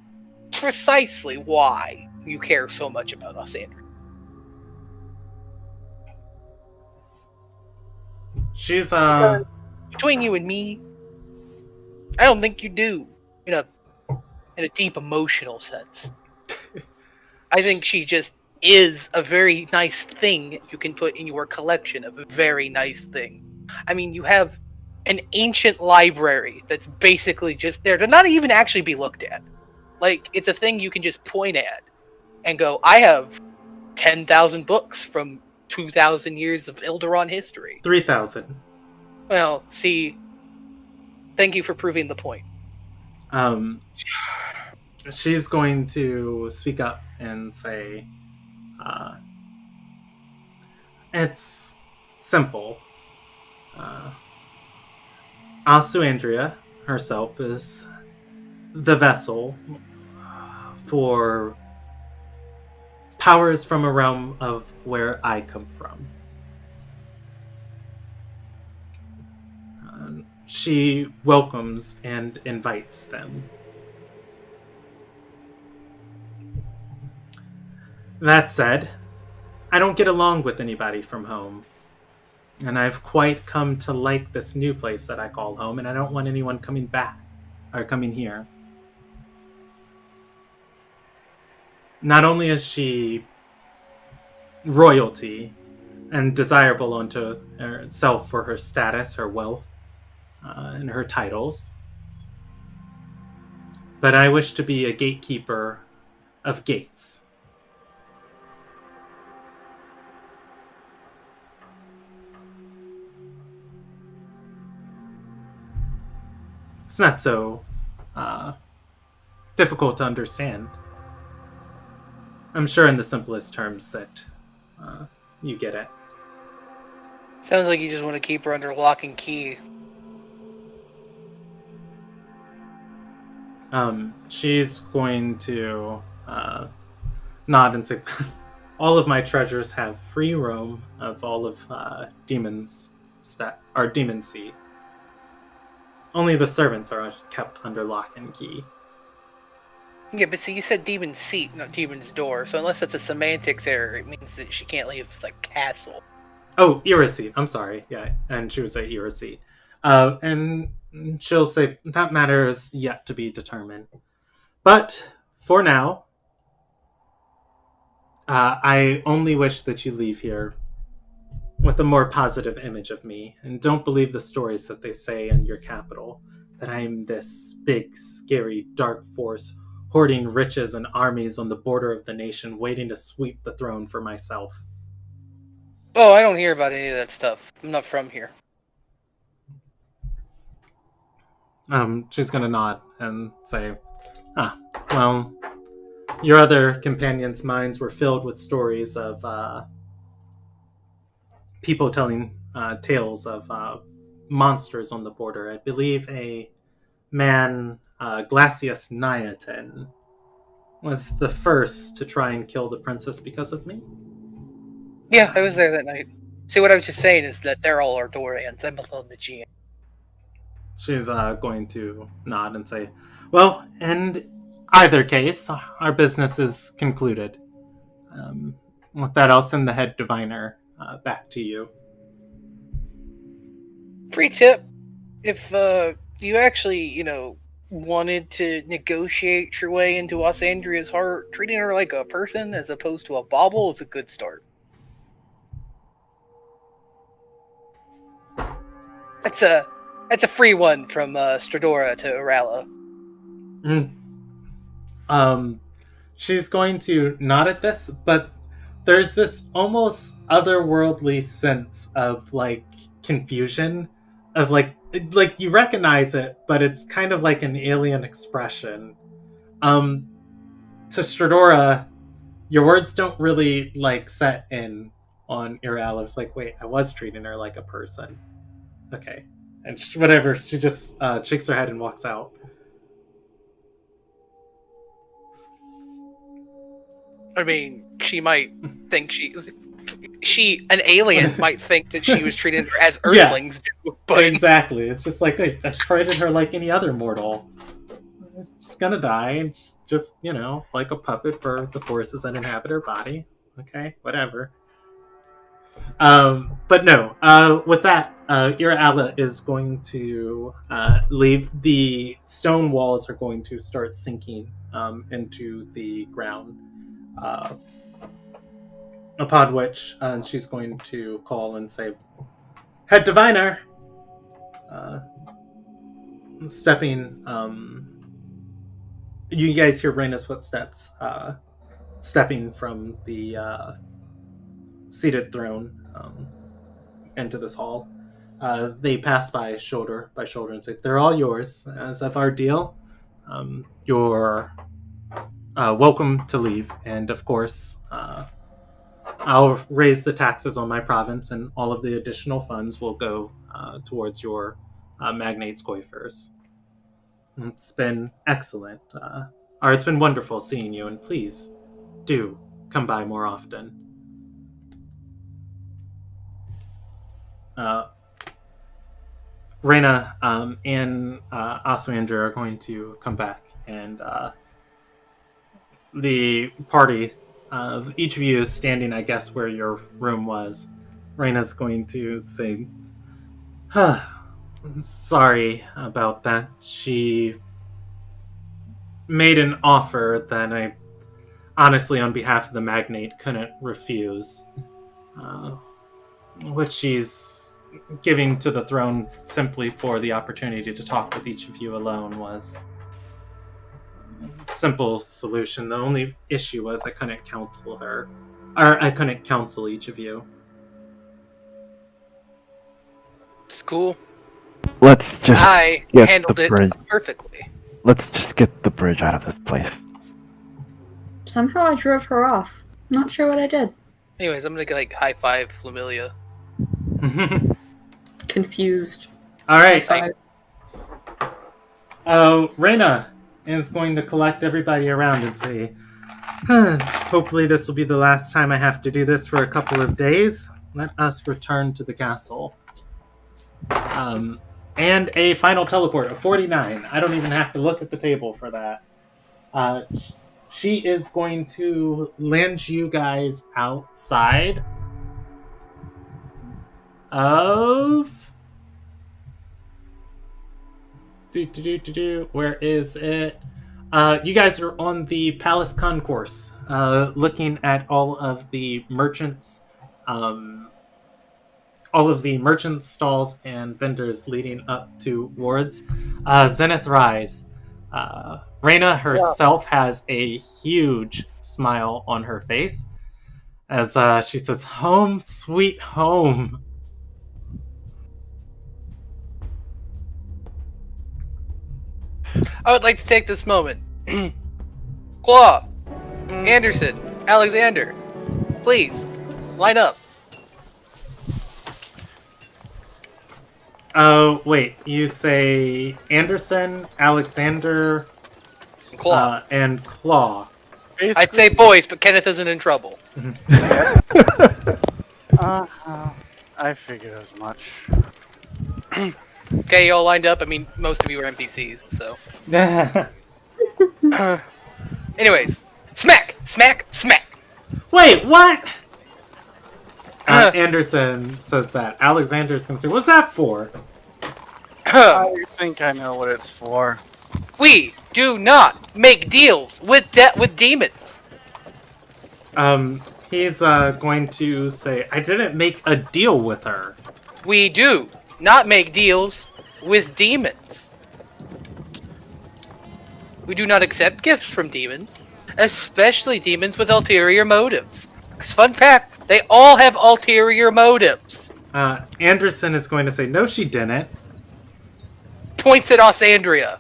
precisely why you care so much about Osandria. She's between you and me, I don't think you do in a deep emotional sense. I think she just is a very nice thing you can put in your collection of a very nice thing. I mean, you have an ancient library that's basically just there to not even actually be looked at. Like, it's a thing you can just point at and go, I have 10,000 books from 2,000 years of Ilderon history. 3,000. Well, see, thank you for proving the point. She's going to speak up and say, it's simple. Oswandria herself is the vessel for powers from a realm of where I come from. she welcomes and invites them. That said, I don't get along with anybody from home. And I've quite come to like this new place that I call home, and I don't want anyone coming back, or coming here. Not only is she royalty and desirable unto herself for her status, her wealth, and her titles, but I wish to be a gatekeeper of gates. It's not so difficult to understand. I'm sure in the simplest terms that you get it. Sounds like you just want to keep her under lock and key. She's going to nod and say, all of my treasures have free roam of all of Demon's Demon Seed. Only the servants are kept under lock and key. Yeah, but see, you said Demon's Seat, not Demon's Door. So unless that's a semantics error, it means that she can't leave, like, castle. Oh, Irisy. I'm sorry. Yeah, and she would say Irisy. And she'll say, that matter is yet to be determined. But, for now, I only wish that you leave here with a more positive image of me, and don't believe the stories that they say in your capital, that I am this big, scary, dark force hoarding riches and armies on the border of the nation, waiting to sweep the throne for myself. Oh, I don't hear about any of that stuff. I'm not from here. She's gonna nod and say, well, your other companions' minds were filled with stories of people telling tales of monsters on the border. I believe a man, Glacius Niatin, was the first to try and kill the princess because of me. Yeah, I was there that night. See, what I was just saying is that they're all Ardorians. I'm alone the GM. She's going to nod and say, well, in either case, our business is concluded. With that, I'll send the head diviner back to you. Free tip. If you actually, wanted to negotiate your way into Osandria's heart, treating her like a person as opposed to a bauble is a good start. That's a free one from Stradora to Urala. She's going to nod at this, but there's this almost otherworldly sense of like confusion, of like you recognize it, but it's kind of like an alien expression. To Stradora, your words don't really like set in on Urala. It's like, wait, I was treating her like a person. Okay. And whatever, she just shakes her head and walks out. I mean, she might think an alien might think that she was treating her as Earthlings do, but... Exactly. It's just like, hey, I treated her like any other mortal. She's gonna die, and just, like a puppet for the forces that inhabit her body. Okay, whatever. But no, with that, Urala is going to leave. The stone walls are going to start sinking into the ground. Upon which she's going to call and say, Head Diviner! Stepping, you guys hear Raina's footsteps stepping from the seated throne into this hall. They pass by shoulder and say, they're all yours. As of our deal, you're welcome to leave. And of course, I'll raise the taxes on my province, and all of the additional funds will go towards your magnate's coiffers. It's been excellent. Or it's been wonderful seeing you, and please do come by more often. Reyna and Aswander are going to come back, and the party of each of you is standing, I guess, where your room was. Reyna's going to say, sorry about that. She made an offer that I, honestly, on behalf of the magnate, couldn't refuse. What she's giving to the throne simply for the opportunity to talk with each of you alone was a simple solution. The only issue was I couldn't counsel her. Or I couldn't counsel each of you. It's cool. Let's just I get handled the it bridge. perfectly. Let's just get the bridge out of this place. Somehow I drove her off. Not sure what I did. Anyways, I'm gonna like high five Flamilia. Confused. All right. Five. Reyna is going to collect everybody around and say, hopefully this will be the last time I have to do this for a couple of days. Let us return to the castle. And a final teleport of 49. I don't even have to look at the table for that. She is going to land you guys outside of... Where is it? You guys are on the Palace Concourse, looking at all of the merchants, stalls and vendors leading up towards Zenith Rise. Reyna herself has a huge smile on her face as she says, "Home, sweet home." I would like to take this moment. Claw, Anderson, Alexander, please, line up. Oh, wait. You say Anderson, Alexander, Claw. and Claw. I'd say boys, but Kenneth isn't in trouble. I figured as much. Okay, you all lined up? I mean, most of you are NPCs, so. Anyways, smack, smack, smack. Wait, what? Anderson says that. Alexander's going to say, what's that for? I think I know what it's for. We do not make deals with demons. He's going to say, I didn't make a deal with her. We do not make deals with demons. We do not accept gifts from demons, especially demons with ulterior motives. Because fun fact, they all have ulterior motives. Anderson is going to say, no, she didn't. Points at Osandria.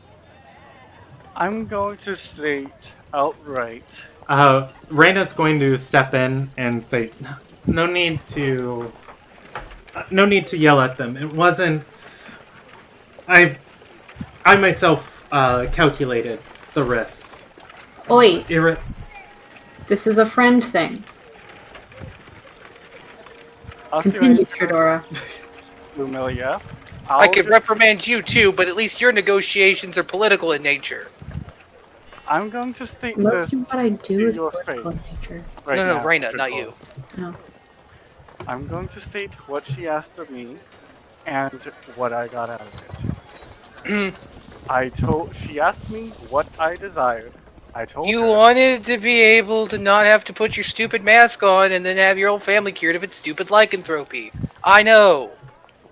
I'm going to state outright. Reyna's going to step in and say, no need to yell at them. It wasn't... I myself calculated the risks. Oi. This is a friend thing. Continue, Tridora. Lumilia. I could reprimand you too, but at least your negotiations are political in nature. I'm going to state Most this of what I do is your political in face. nature. Right No, now, Reyna, not Triple. you. No. I'm going to state what she asked of me and what I got out of it. She asked me what I desired. I told You her. wanted to be able to not have to put your stupid mask on and then have your whole family cured of its stupid lycanthropy. I know.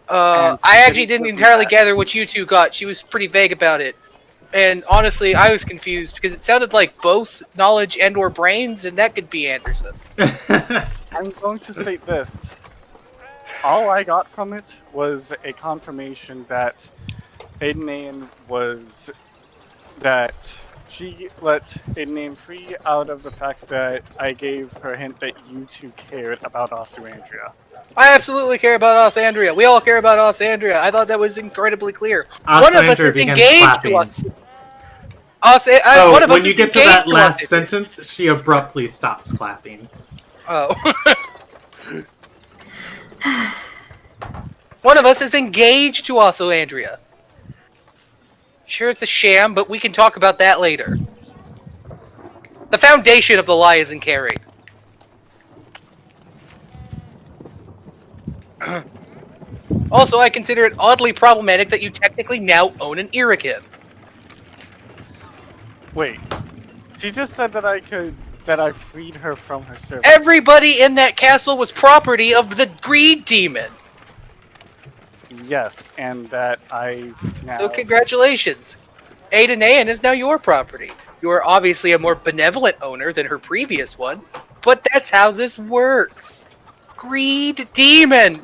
And I actually didn't didn't give me entirely that. gather what you two got. She was pretty vague about it. And honestly, I was confused because it sounded like both knowledge and or brains, and that could be Anderson. I'm going to state this. All I got from it was a confirmation that Aiden was... that she let Aiden free out of the fact that I gave her a hint that you two cared about Osuandria. I absolutely care about Osandria. We all care about Osandria. I thought that was incredibly clear. One of us Osandria is begins engaged clapping. to us. When you get to that last sentence, she abruptly stops clapping. Oh. One of us is engaged to also Andrea. Sure, it's a sham, but we can talk about that later. The foundation of the lie isn't carried. Also, I consider it oddly problematic that you technically now own an Irakin. Wait, she just said that I freed her from her service. Everybody in that castle was property of the Greed Demon. Yes, and that I now. So congratulations. Aedan is now your property. You are obviously a more benevolent owner than her previous one, but that's how this works. Greed Demon!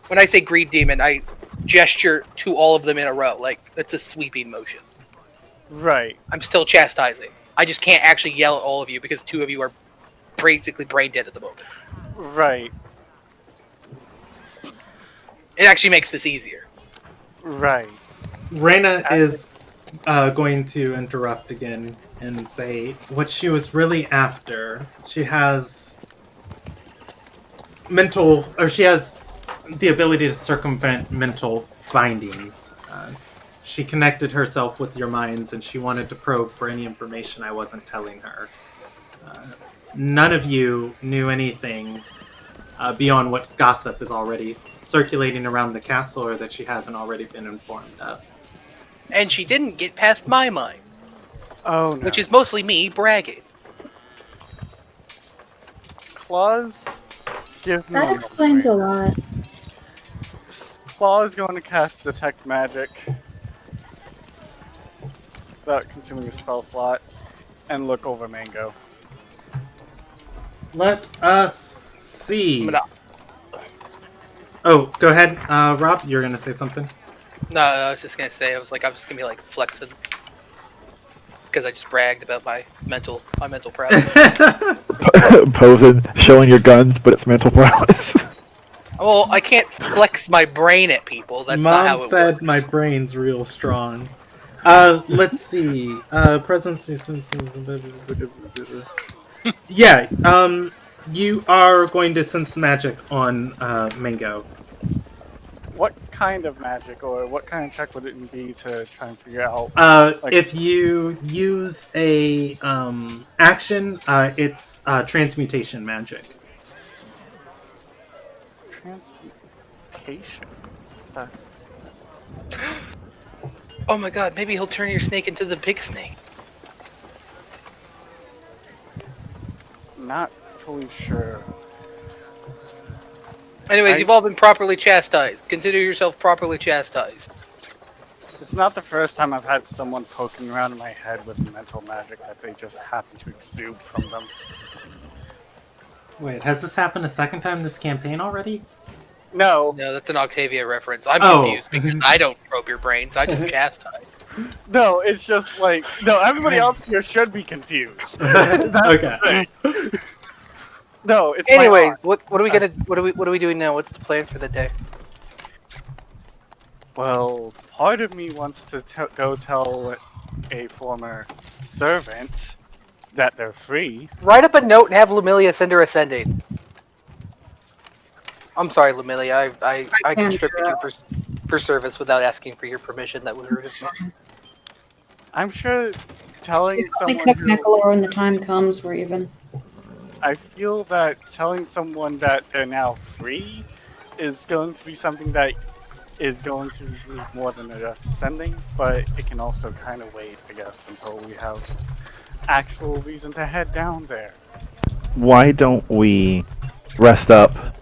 When I say Greed Demon, I gesture to all of them in a row, like it's a sweeping motion. Right. I'm still chastising. I just can't actually yell at all of you because two of you are basically brain dead at the moment. Right. It actually makes this easier. Right. Reyna is going to interrupt again and say what she was really after. She has she has the ability to circumvent mental bindings. She connected herself with your minds, and she wanted to probe for any information I wasn't telling her. None of you knew anything beyond what gossip is already circulating around the castle, or that she hasn't already been informed of. And she didn't get past my mind. Oh no. Which is mostly me bragging. Claws, give me. That explains a lot. Claw is going to cast Detect Magic without consuming a spell slot and look over Mango. Let us see. I'm gonna... Oh, go ahead, Rob. You're going to say something? No, I was just gonna say, I'm just gonna be like flexing. Because I just bragged about my mental prowess. Posing, showing your guns, but it's mental prowess. Well, I can't flex my brain at people. That's not how Mom it said works. my brain's real strong. Let's see. Presence. Yeah. You are going to sense magic on Mango. What kind of magic, or what kind of check would it be to try and figure out? If you use a action, it's transmutation magic. Transmutation. Oh my god, maybe he'll turn your snake into the big snake. Not fully sure. Anyways, you've all been properly chastised. Consider yourself properly chastised. It's not the first time I've had someone poking around in my head with mental magic that they just happen to exude from them. Wait, has this happened a second time this campaign already? No. No, that's an Octavia reference. I'm Oh. confused because I don't probe your brains. I just chastised. No, it's just like, no, everybody else here should be confused. Okay. No, it's Anyway, my what are we gonna what are we doing now? What's the plan for the day? Well, part of me wants to go tell a former servant that they're free. Write up a note and have Lumilia send her a sending. I'm sorry, Lumilia. I conscripted you for service without asking for your permission. That was rude of me. I'm sure telling We someone cook who, Nicola when the time comes, we're even. I feel that telling someone that they're now free is going to be something that is going to be more than just sending, but it can also kind of wait, I guess, until we have actual reason to head down there. Why don't we rest up,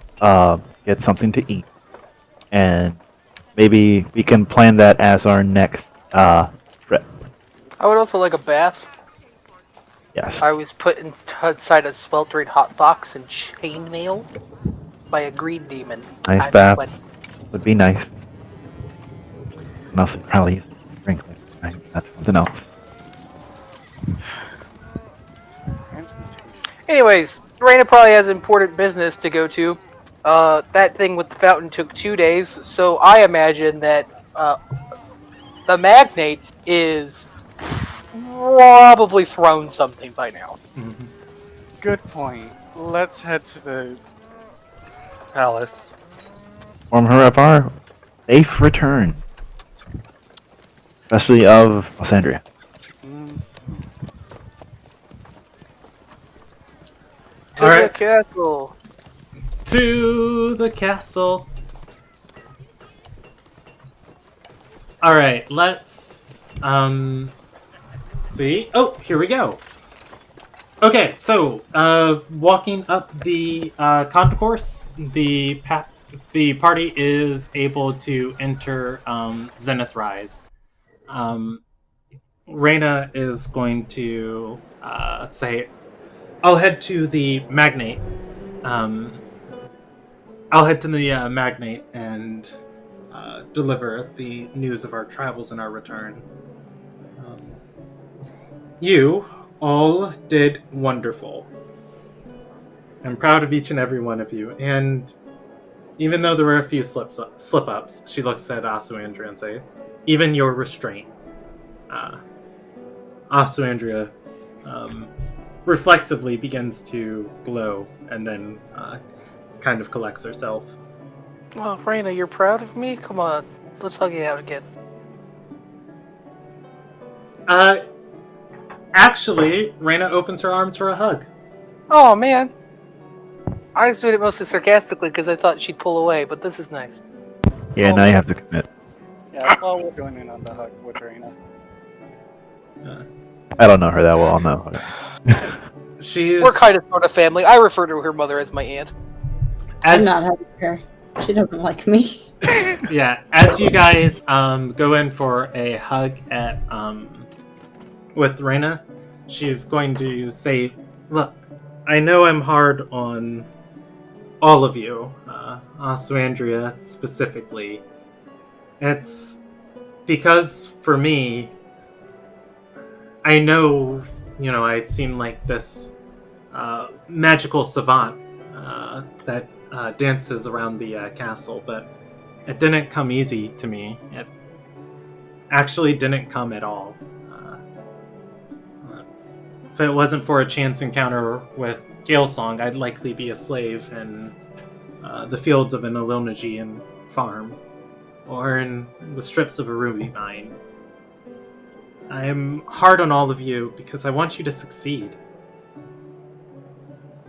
get something to eat, and maybe we can plan that as our next trip. I would also like a bath. Yes. I was put inside a sweltering hot box and chainmail by a greed demon. Nice I'm bath. sweating. Would be nice. And also probably use a sprinkler. That's something else. Anyways, Raina probably has important business to go to. That thing with the fountain took 2 days, so I imagine that the magnate is probably thrown something by now. Mm-hmm. Good point. Let's head to the palace. Inform her of our safe return. Especially of Alessandria. Mm. To All the right. castle. To the castle. All right, let's see. Oh, here we go. Okay, so walking up the concourse, the party is able to enter Zenith Rise. Reyna is going to say, "I'll head to the Magnate. I'll head to the Magnate and deliver the news of our travels and our return. You all did wonderful. I'm proud of each and every one of you, and even though there were a few slip-ups, she looks at Asuandria and say, even your restraint." Asuandria reflexively begins to glow and then kind of collects herself. Oh, Reyna, you're proud of me? Come on, let's hug it out again. Actually, Reyna opens her arms for a hug. Oh, man. I was doing it mostly sarcastically because I thought she'd pull away, but this is nice. Yeah, now you have to commit. Yeah, well, we're going in on the hug with Reyna. I don't know her that well, no. She's We're kind of sort of family. I refer to her mother as my aunt. I'm not hugging her. She doesn't like me. Yeah, as you guys go in for a hug at with Reyna, she's going to say, "Look, I know I'm hard on all of you, Asuandria specifically. It's because for me, I know, I seem like this magical savant that dances around the castle, but it didn't come easy to me. It actually didn't come at all. If it wasn't for a chance encounter with Galesong, I'd likely be a slave in the fields of an Ililnagian farm, or in the strips of a ruby mine. I'm hard on all of you because I want you to succeed.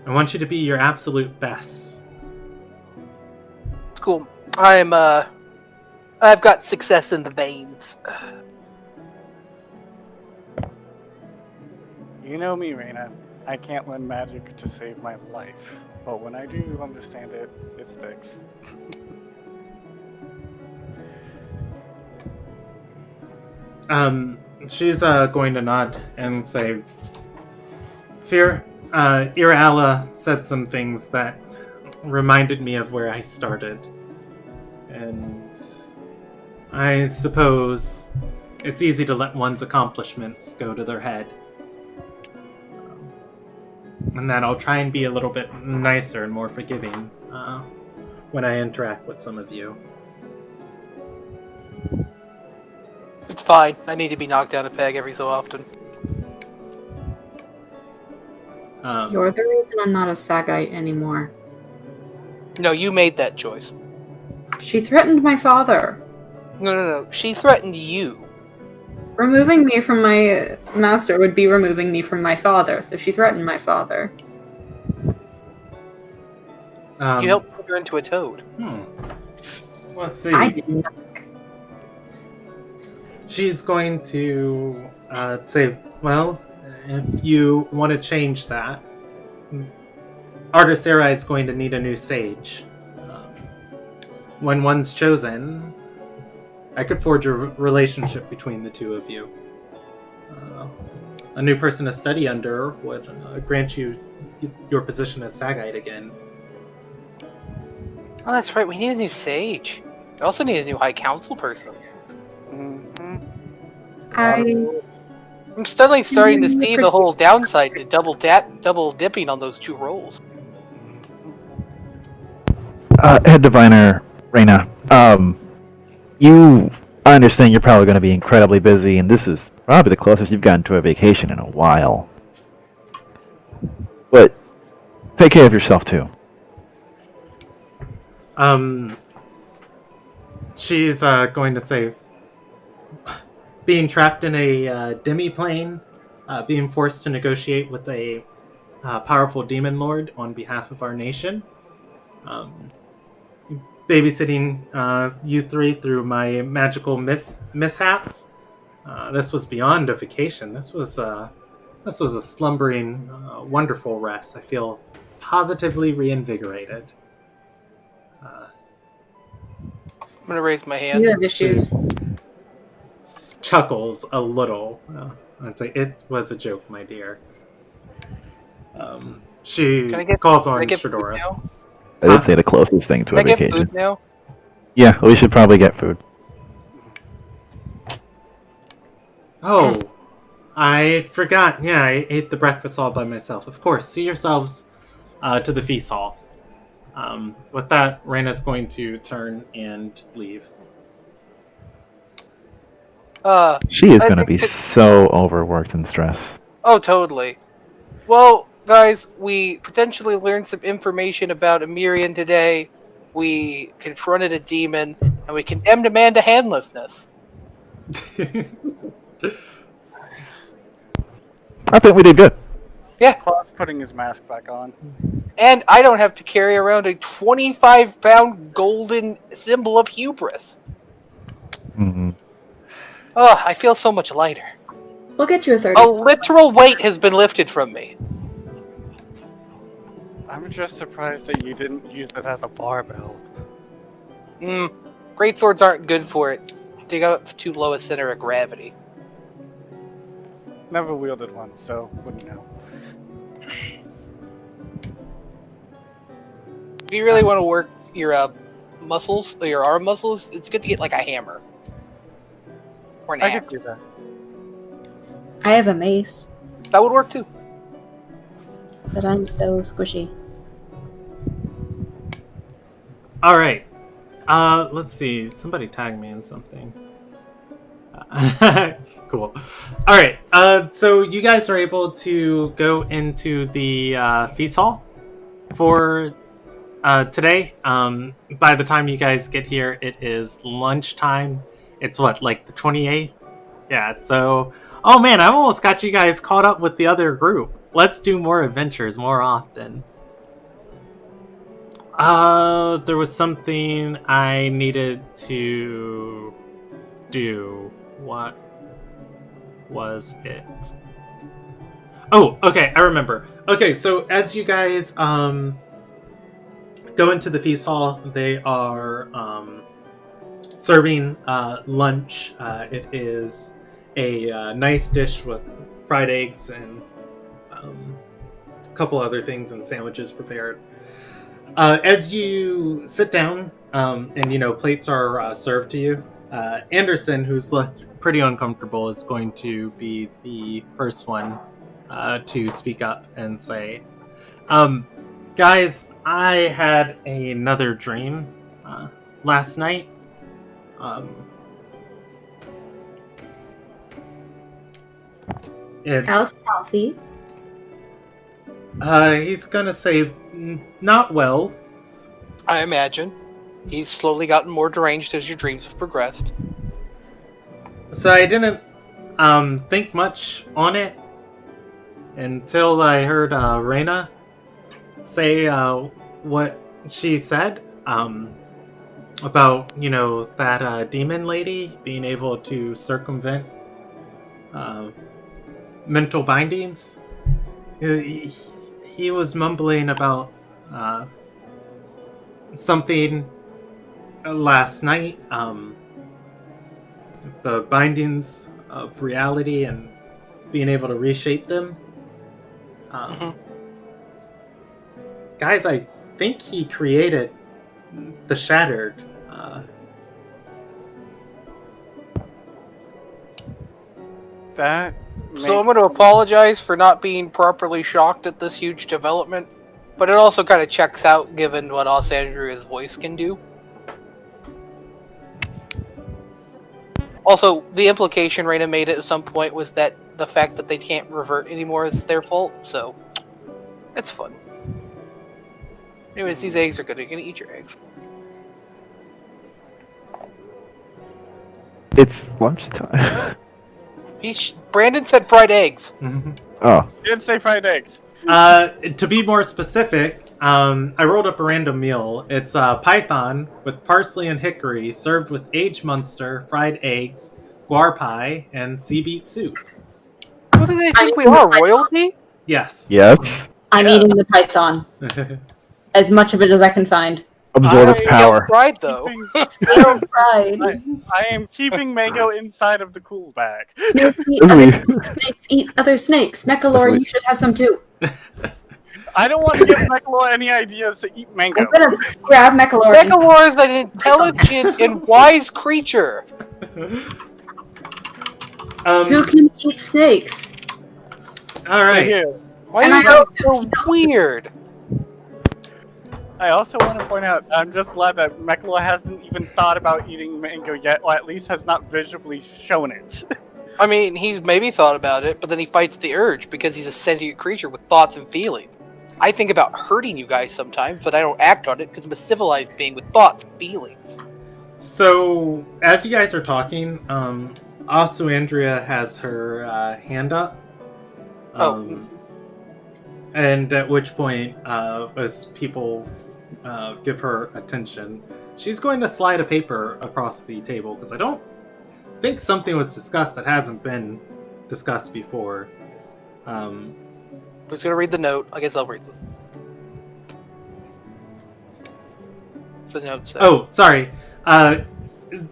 I want you to be your absolute best." Cool. I've got success in the veins. You know me, Reyna. I can't lend magic to save my life, but when I do understand it, it sticks. She's going to nod and say, Irala said some things that reminded me of where I started. And I suppose it's easy to let one's accomplishments go to their head. And that I'll try and be a little bit nicer and more forgiving when I interact with some of you. It's fine. I need to be knocked down a peg every so often. You're the reason I'm not a Sagite anymore. No, you made that choice. She threatened my father. No. She threatened you. Removing me from my master would be removing me from my father, so she threatened my father. You helped put her into a toad. Let's see. I did not. She's going to say, well, if you want to change that, Artisera is going to need a new sage. When one's chosen, I could forge a relationship between the two of you. A new person to study under would grant you your position as Sagite again. Oh, that's right. We need a new sage. We also need a new High Council person. Mm-hmm. I'm suddenly starting to see the whole downside to double dipping on those two roles. Head Diviner, Reyna, I understand you're probably going to be incredibly busy, and this is probably the closest you've gotten to a vacation in a while. But take care of yourself, too. she's going to say, being trapped in a demi-plane, being forced to negotiate with a powerful demon lord on behalf of our nation. Babysitting you three through my magical mishaps. This was beyond a vacation. This was a slumbering, wonderful rest. I feel positively reinvigorated. I'm gonna raise my hand. You have issues. Chuckles a little. I'd say it was a joke, my dear. She calls on Shadora. I did say the closest thing to a Can I get vacation. food now? Yeah, we should probably get food. Oh, I forgot. Yeah, I ate the breakfast all by myself. Of course. See yourselves to the feast hall. With that, Reina's going to turn and leave. She is going to be so overworked and stressed. Oh, totally. Well, guys, we potentially learned some information about Emirian today. We confronted a demon, and we condemned a man to handlessness. I think we did good. Yeah. Claw's putting his mask back on. And I don't have to carry around a 25-pound golden symbol of hubris. Mm-hmm. Oh, I feel so much lighter. We'll get you a 30. A literal weight has been lifted from me. I'm just surprised that you didn't use it as a barbell. Great swords aren't good for it. They got too low a center of gravity. Never wielded one, so wouldn't know. If you really want to work your muscles, or your arm muscles, it's good to get like a hammer. Or an I axe. could do that. I have a mace, That would work too. but I'm so squishy. All right. Let's see. Somebody tag me in something. Cool. All right. So you guys are able to go into the feast hall for today. By the time you guys get here, it is lunchtime. It's what, like the 28th? Yeah. So, oh man, I almost got you guys caught up with the other group. Let's do more adventures more often. There was something I needed to do. What was it? Oh, okay, I remember. Okay, so as you guys go into the feast hall, they are serving lunch. It is a nice dish with fried eggs and a couple other things and sandwiches prepared. As you sit down, and plates are served to you, Anderson, who's looked pretty uncomfortable, is going to be the first one to speak up and say, guys, I had another dream last night. How's Coffee? He's gonna say, not well. I imagine. He's slowly gotten more deranged as your dreams have progressed. So I didn't think much on it until I heard Reina say what she said about, that demon lady being able to circumvent mental bindings. He was mumbling about something last night, the bindings of reality and being able to reshape them. Guys, I think he created the Shattered. So I'm going to apologize for not being properly shocked at this huge development, but it also kind of checks out given what Alessandria's voice can do. Also, the implication Reina made at some point was that the fact that they can't revert anymore is their fault, so it's fun. Anyways, these eggs are good. You're going to eat your eggs. It's lunchtime. Brandon said fried eggs. Oh. You didn't say fried eggs. To be more specific, I rolled up a random meal. It's python with parsley and hickory, served with aged Munster, fried eggs, guar pie, and sea beet soup. Who do they think we are, royalty? Yes. Yes. I'm eating the python. As much of it as I can find. Absorb its power. Fried though. Stale fried. I am keeping mango inside of the cool bag. Snakes eat other snakes. Mechalor, you should have some too. I don't want to give Mechalor any ideas to eat mango. I'm gonna grab Mechalor. Mechalor is an intelligent and wise creature. Who can eat snakes? All right. Why are you guys so weird? I also want to point out, I'm just glad that Mechalor hasn't even thought about eating mango yet, or at least has not visually shown it. I mean, he's maybe thought about it, but then he fights the urge because he's a sentient creature with thoughts and feelings. I think about hurting you guys sometimes, but I don't act on it because I'm a civilized being with thoughts and feelings. So, as you guys are talking, also Andrea has her hand up. And at which point, as people give her attention, she's going to slide a paper across the table, because I don't think something was discussed that hasn't been discussed before. Who's going to read the note? I guess I'll read it. What's the note say? Oh, sorry.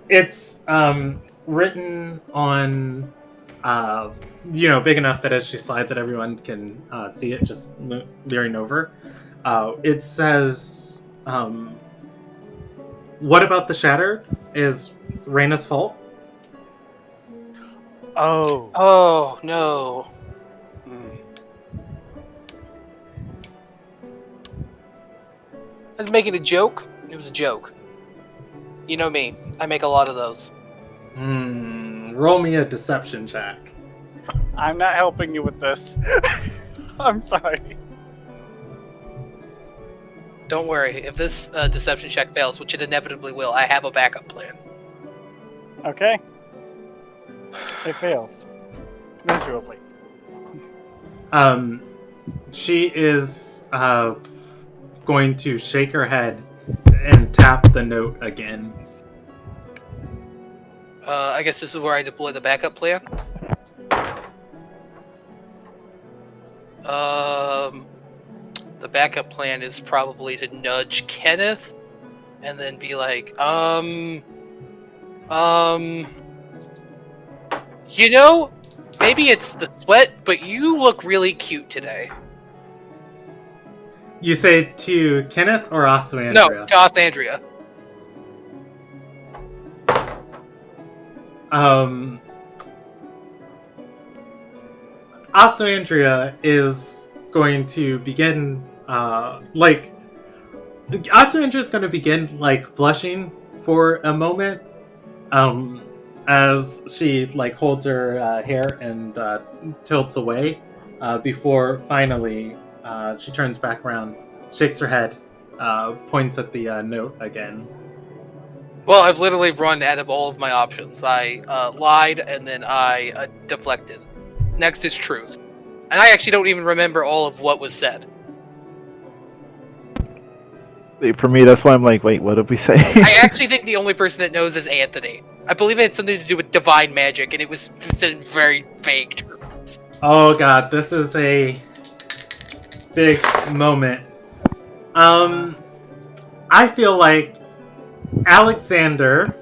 It's written on... big enough that as she slides it, everyone can see it, just veering over. It says, what about the Shattered is Reyna's fault? Oh, no. I was making a joke. It was a joke. You know me. I make a lot of those. Roll me a deception check. I'm not helping you with this. I'm sorry. Don't worry. If this deception check fails, which it inevitably will, I have a backup plan. Okay. It fails. Miserably. She is going to shake her head and tap the note again. I guess this is where I deploy the backup plan. The backup plan is probably to nudge Kenneth and then be like, you know, maybe it's the sweat, but you look really cute today. You say to Kenneth or also Andrea? No, to Andrea. Also Andrea is going to begin, Also Andrea is going to begin, blushing for a moment, as she, holds her hair and tilts away, before finally she turns back around, shakes her head, points at the note again. Well, I've literally run out of all of my options. I lied and then I deflected. Next is truth. And I actually don't even remember all of what was said. For me, that's why I'm like, wait, what did we say? I actually think the only person that knows is Anthony. I believe it had something to do with divine magic, and it was said in very vague terms. Oh god, this is a big moment. I feel like Alexander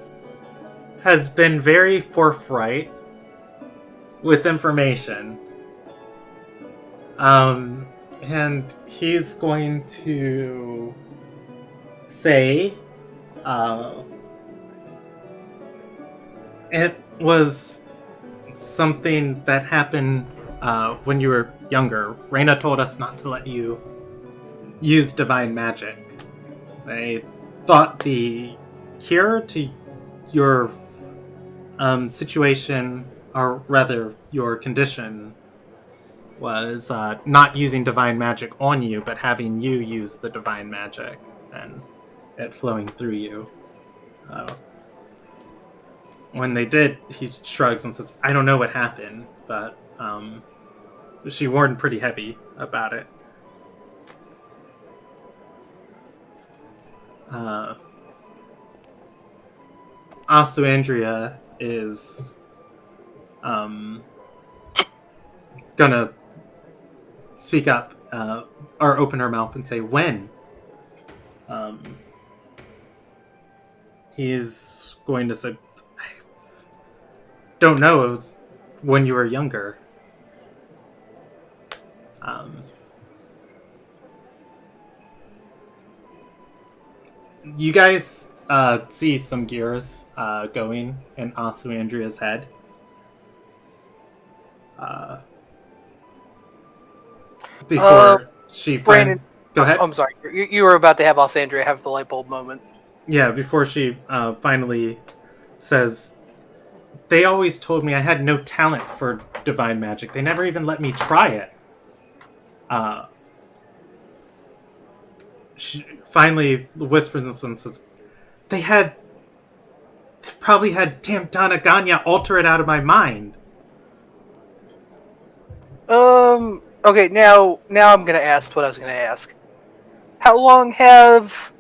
has been very forthright with information. And he's going to say, it was something that happened when you were younger. Reyna told us not to let you use divine magic. They thought the cure to your situation, or rather your condition, was not using divine magic on you, but having you use the divine magic and it flowing through you. when they did, he shrugs and says, I don't know what happened, but she warned pretty heavy about it. Asuandria is gonna speak up or open her mouth and say, when? He's going to say, I don't know, it was when you were younger. You guys see some gears going in Asuandria's head. Before she... Brandon, go ahead. I'm sorry. You were about to have Alessandria have the light bulb moment. Yeah, before she finally says, they always told me I had no talent for divine magic. They never even let me try it. She finally whispers and says, they probably had damn Donaganya alter it out of my mind. Okay, now I'm gonna ask what I was gonna ask. How long have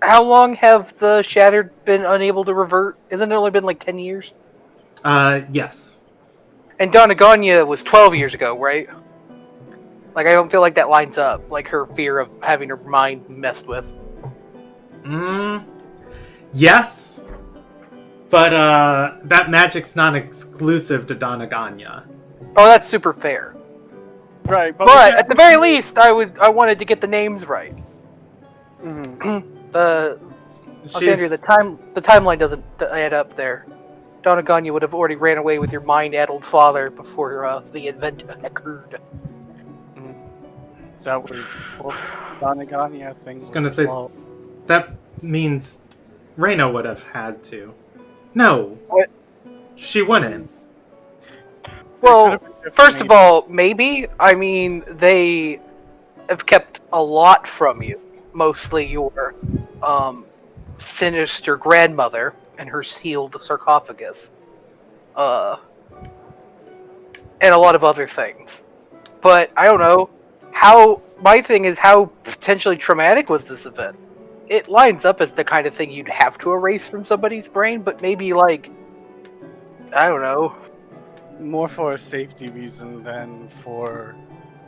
the Shattered been unable to revert? Isn't it only been like 10 years? Yes. And Donaganya was 12 years ago, right? Like, I don't feel like that lines up. Like, her fear of having her mind messed with. Yes. But, that magic's not exclusive to Donaganya. Oh, that's super fair. Right, But at the very least, I wanted to get the names right. Alexandria, the timeline doesn't add up there. Donaganya would have already ran away with your mind-addled father before the event occurred. That was Donaganya thing. I was gonna say, that means Reyna would have had to. No. What? She wouldn't. Well, first of all, maybe. I mean, they have kept a lot from you. Mostly your sinister grandmother and her sealed sarcophagus. And a lot of other things. But, I don't know. My thing is, how potentially traumatic was this event? It lines up as the kind of thing you'd have to erase from somebody's brain, but maybe, like, I don't know. More for a safety reason than or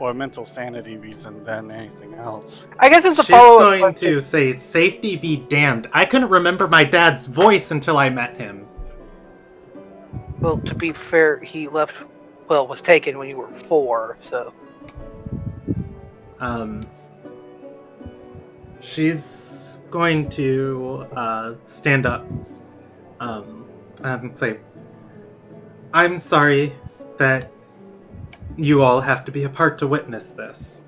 a mental sanity reason than anything else. I guess it's a She's follow-up going to say, safety be damned. I couldn't remember my dad's voice until I met him. Well, to be fair, he was taken when you were 4, so... She's going to stand up and say, I'm sorry that you all have to be a part to witness this.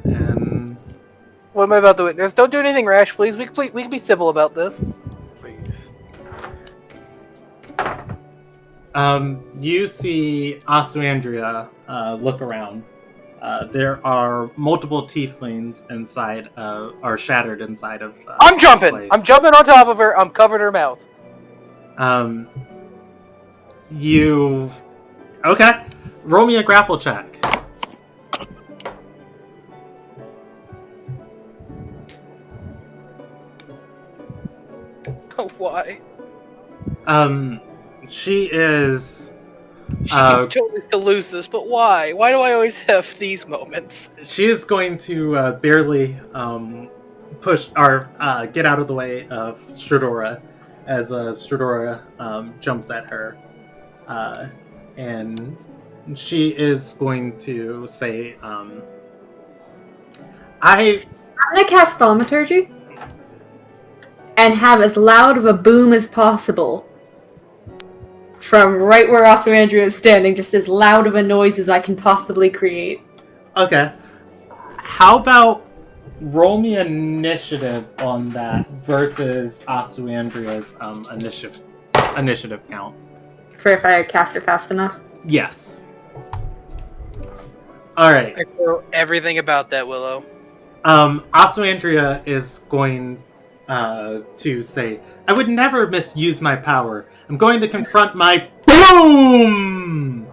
And what am I about to witness? Don't do anything rash, please. We can be civil about this. Please. You see Asuandria look around. There are multiple tieflings inside, are shattered inside of. I'm jumping! Place. I'm jumping on top of her. I'm covering her mouth. Okay. Roll me a grapple check. Oh, why? She is. She can totally still lose this, but why? Why do I always have these moments? She is going to barely push or get out of the way of Stradora as Stradora jumps at her. And she is going to say, I'm gonna cast Thaumaturgy and have as loud of a boom as possible from right where Asuandria is standing, just as loud of a noise as I can possibly create. Okay. How about roll me initiative on that versus Asuandria's initiative count? For if I cast it fast enough? Yes. Alright. I know everything about that, Willow. Asuandria is going to say, "I would never misuse my power. I'm going to confront my boom."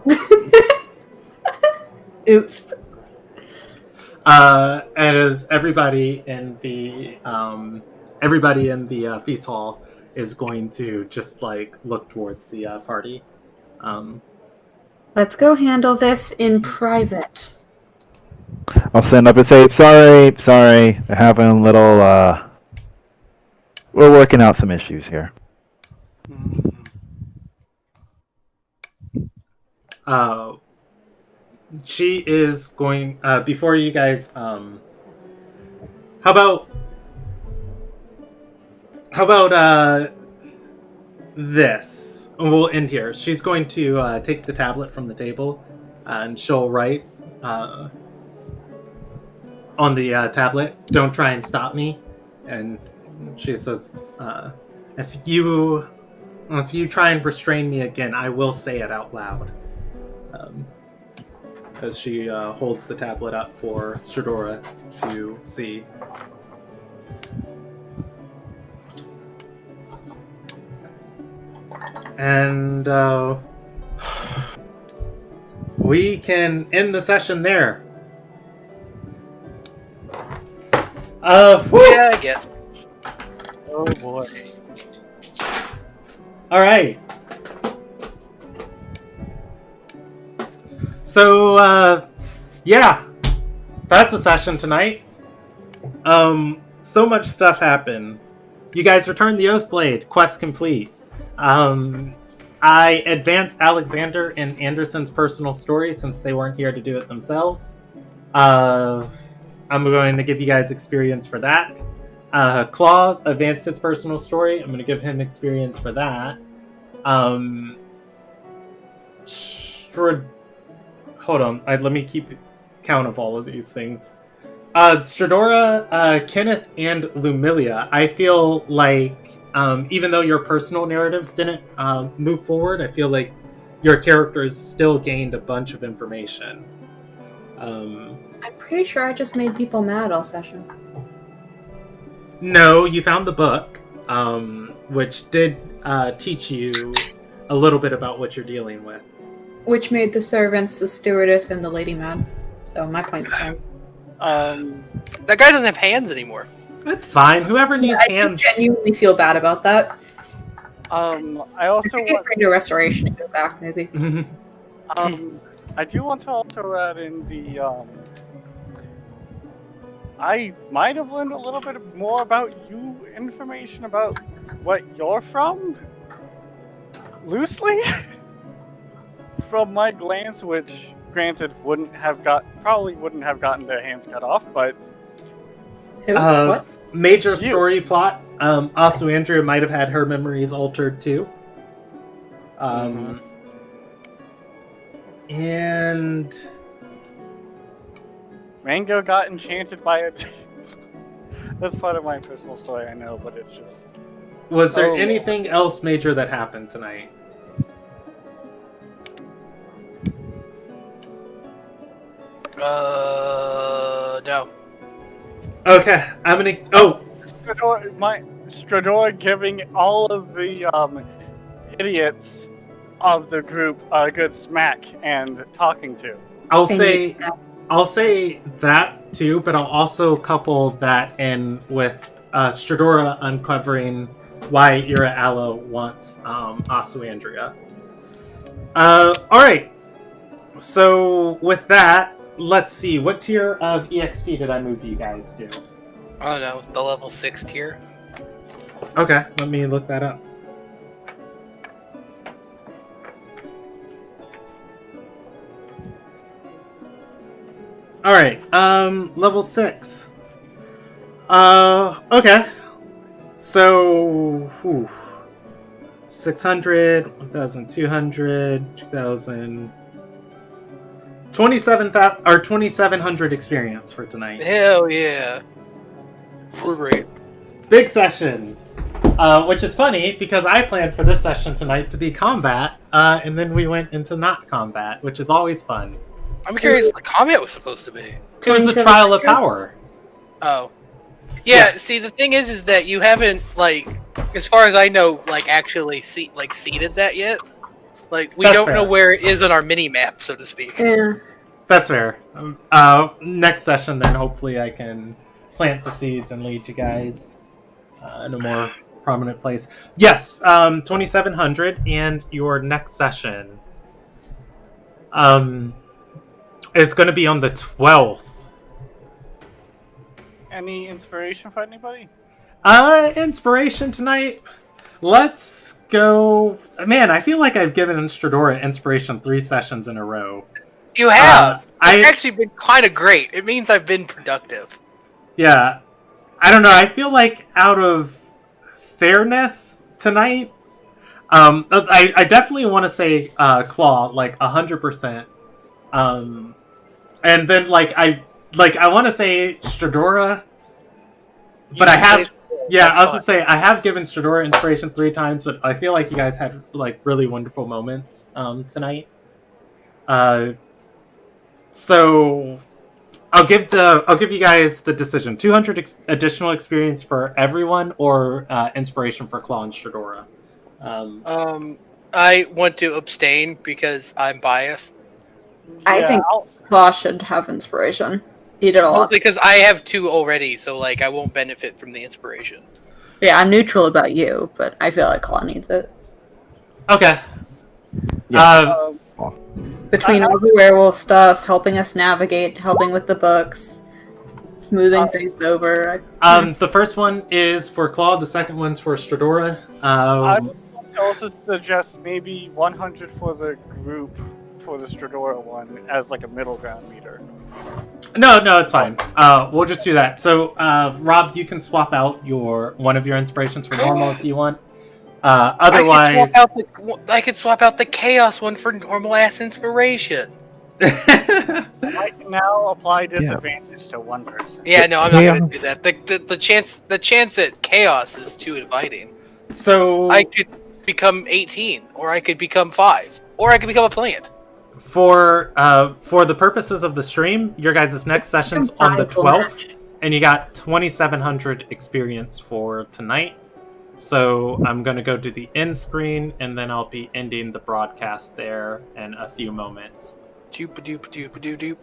Oops. And as everybody in the feast hall is going to just like look towards the party. Let's go handle this in private. I'll stand up and say, sorry, we're having a little, we're working out some issues here. She is going, before you guys, how about this? We'll end here. She's going to take the tablet from the table, and she'll write on the tablet, "Don't try and stop me." And she says, if you try and restrain me again, I will say it out loud. Because she holds the tablet up for Stradora to see. And we can end the session there. Whew. Yeah, I guess. Oh boy. All right. So, yeah, that's a session tonight. So much stuff happened. You guys returned the Oathblade. Quest complete. I advanced Alexander and Anderson's personal story since they weren't here to do it themselves. I'm going to give you guys experience for that. Claw advanced his personal story. I'm going to give him experience for that. Hold on. Let me keep count of all of these things. Stradora, Kenneth, and Lumilia, I feel like even though your personal narratives didn't move forward, I feel like your characters still gained a bunch of information. I'm pretty sure I just made people mad all session. No, you found the book, which did teach you a little bit about what you're dealing with. Which made the servants, the stewardess, and the lady mad. So my point's fine. That guy doesn't have hands anymore. That's fine. Whoever needs hands. I genuinely feel bad about that. I also get into restoration and go back, maybe. I do want to also add in the I might have learned a little bit more about you, information about what you're from, loosely, from my glance, which granted probably wouldn't have gotten their hands cut off, but Who? What? Major story plot. Also, Andrea might have had her memories altered too. And Mango got enchanted by a. That's part of my personal story, I know, but it's just. Was there anything else major that happened tonight? No. Okay, I'm gonna. Strador giving all of the idiots of the group a good smack and talking to. I'll say that too, but I'll also couple that in with Stradora uncovering why Ira Allo wants Asuandria. Alright. So with that, let's see. What tier of EXP did I move you guys to? I don't know, the level 6 tier. Okay, let me look that up. Alright, level 6. Okay. So, 600, 1,200, 2,000... 2,700 experience for tonight. Hell yeah. We're great. Big session. Which is funny, because I planned for this session tonight to be combat, and then we went into not combat, which is always fun. I'm curious what the combat was supposed to be. It was the trial of power. Oh. Yeah, Yes. see, the thing is that you haven't, like, as far as I know, like, actually seeded that yet. Like, we That's don't know fair. where it is on our mini-map, so to speak. Yeah. That's fair. Next session, then hopefully I can plant the seeds and lead you guys in a more prominent place. Yes, 2700, and your next session is going to be on the 12th. Any inspiration for anybody? Inspiration tonight. Let's go. Man, I feel like I've given Stradora inspiration 3 sessions in a row. You have. It's I actually been kind of great. It means I've been productive. yeah. I don't know. I feel like out of fairness tonight, I definitely want to say Claw like 100%. And then I want to say Stradora, but I have. Yeah, I was gonna say I have given Stradora inspiration 3 times, but I feel like you guys had like really wonderful moments tonight. So I'll give you guys the decision: 200 additional experience for everyone, or inspiration for Claw and Stradora. I want to abstain because I'm biased. I think Claw should have inspiration. He did a lot. Mostly because I have 2 already, so like I won't benefit from the inspiration. Yeah, I'm neutral about you, but I feel like Claw needs it. Okay. Yeah. Between all the werewolf stuff, helping us navigate, helping with the books, smoothing things over. The first one is for Claw. The second one's for Stradora. I would also suggest maybe 100 for the group for the Stradora one as like a middle ground meter. No, it's fine. We'll just do that. So, Rob, you can swap out one of your inspirations for normal if you want. Otherwise, I could swap out the chaos one for normal ass inspiration. I can now apply disadvantage to one person. Yeah, no, I'm not gonna do that. The chance at chaos is too inviting. So I could become 18, or I could become 5, or I could become a plant. For the purposes of the stream, your guys' next session's on the 12th, and you got 2,700 experience for tonight. So I'm going to go to the end screen, and then I'll be ending the broadcast there in a few moments. Doop-a-doop-a-doop-a-doop.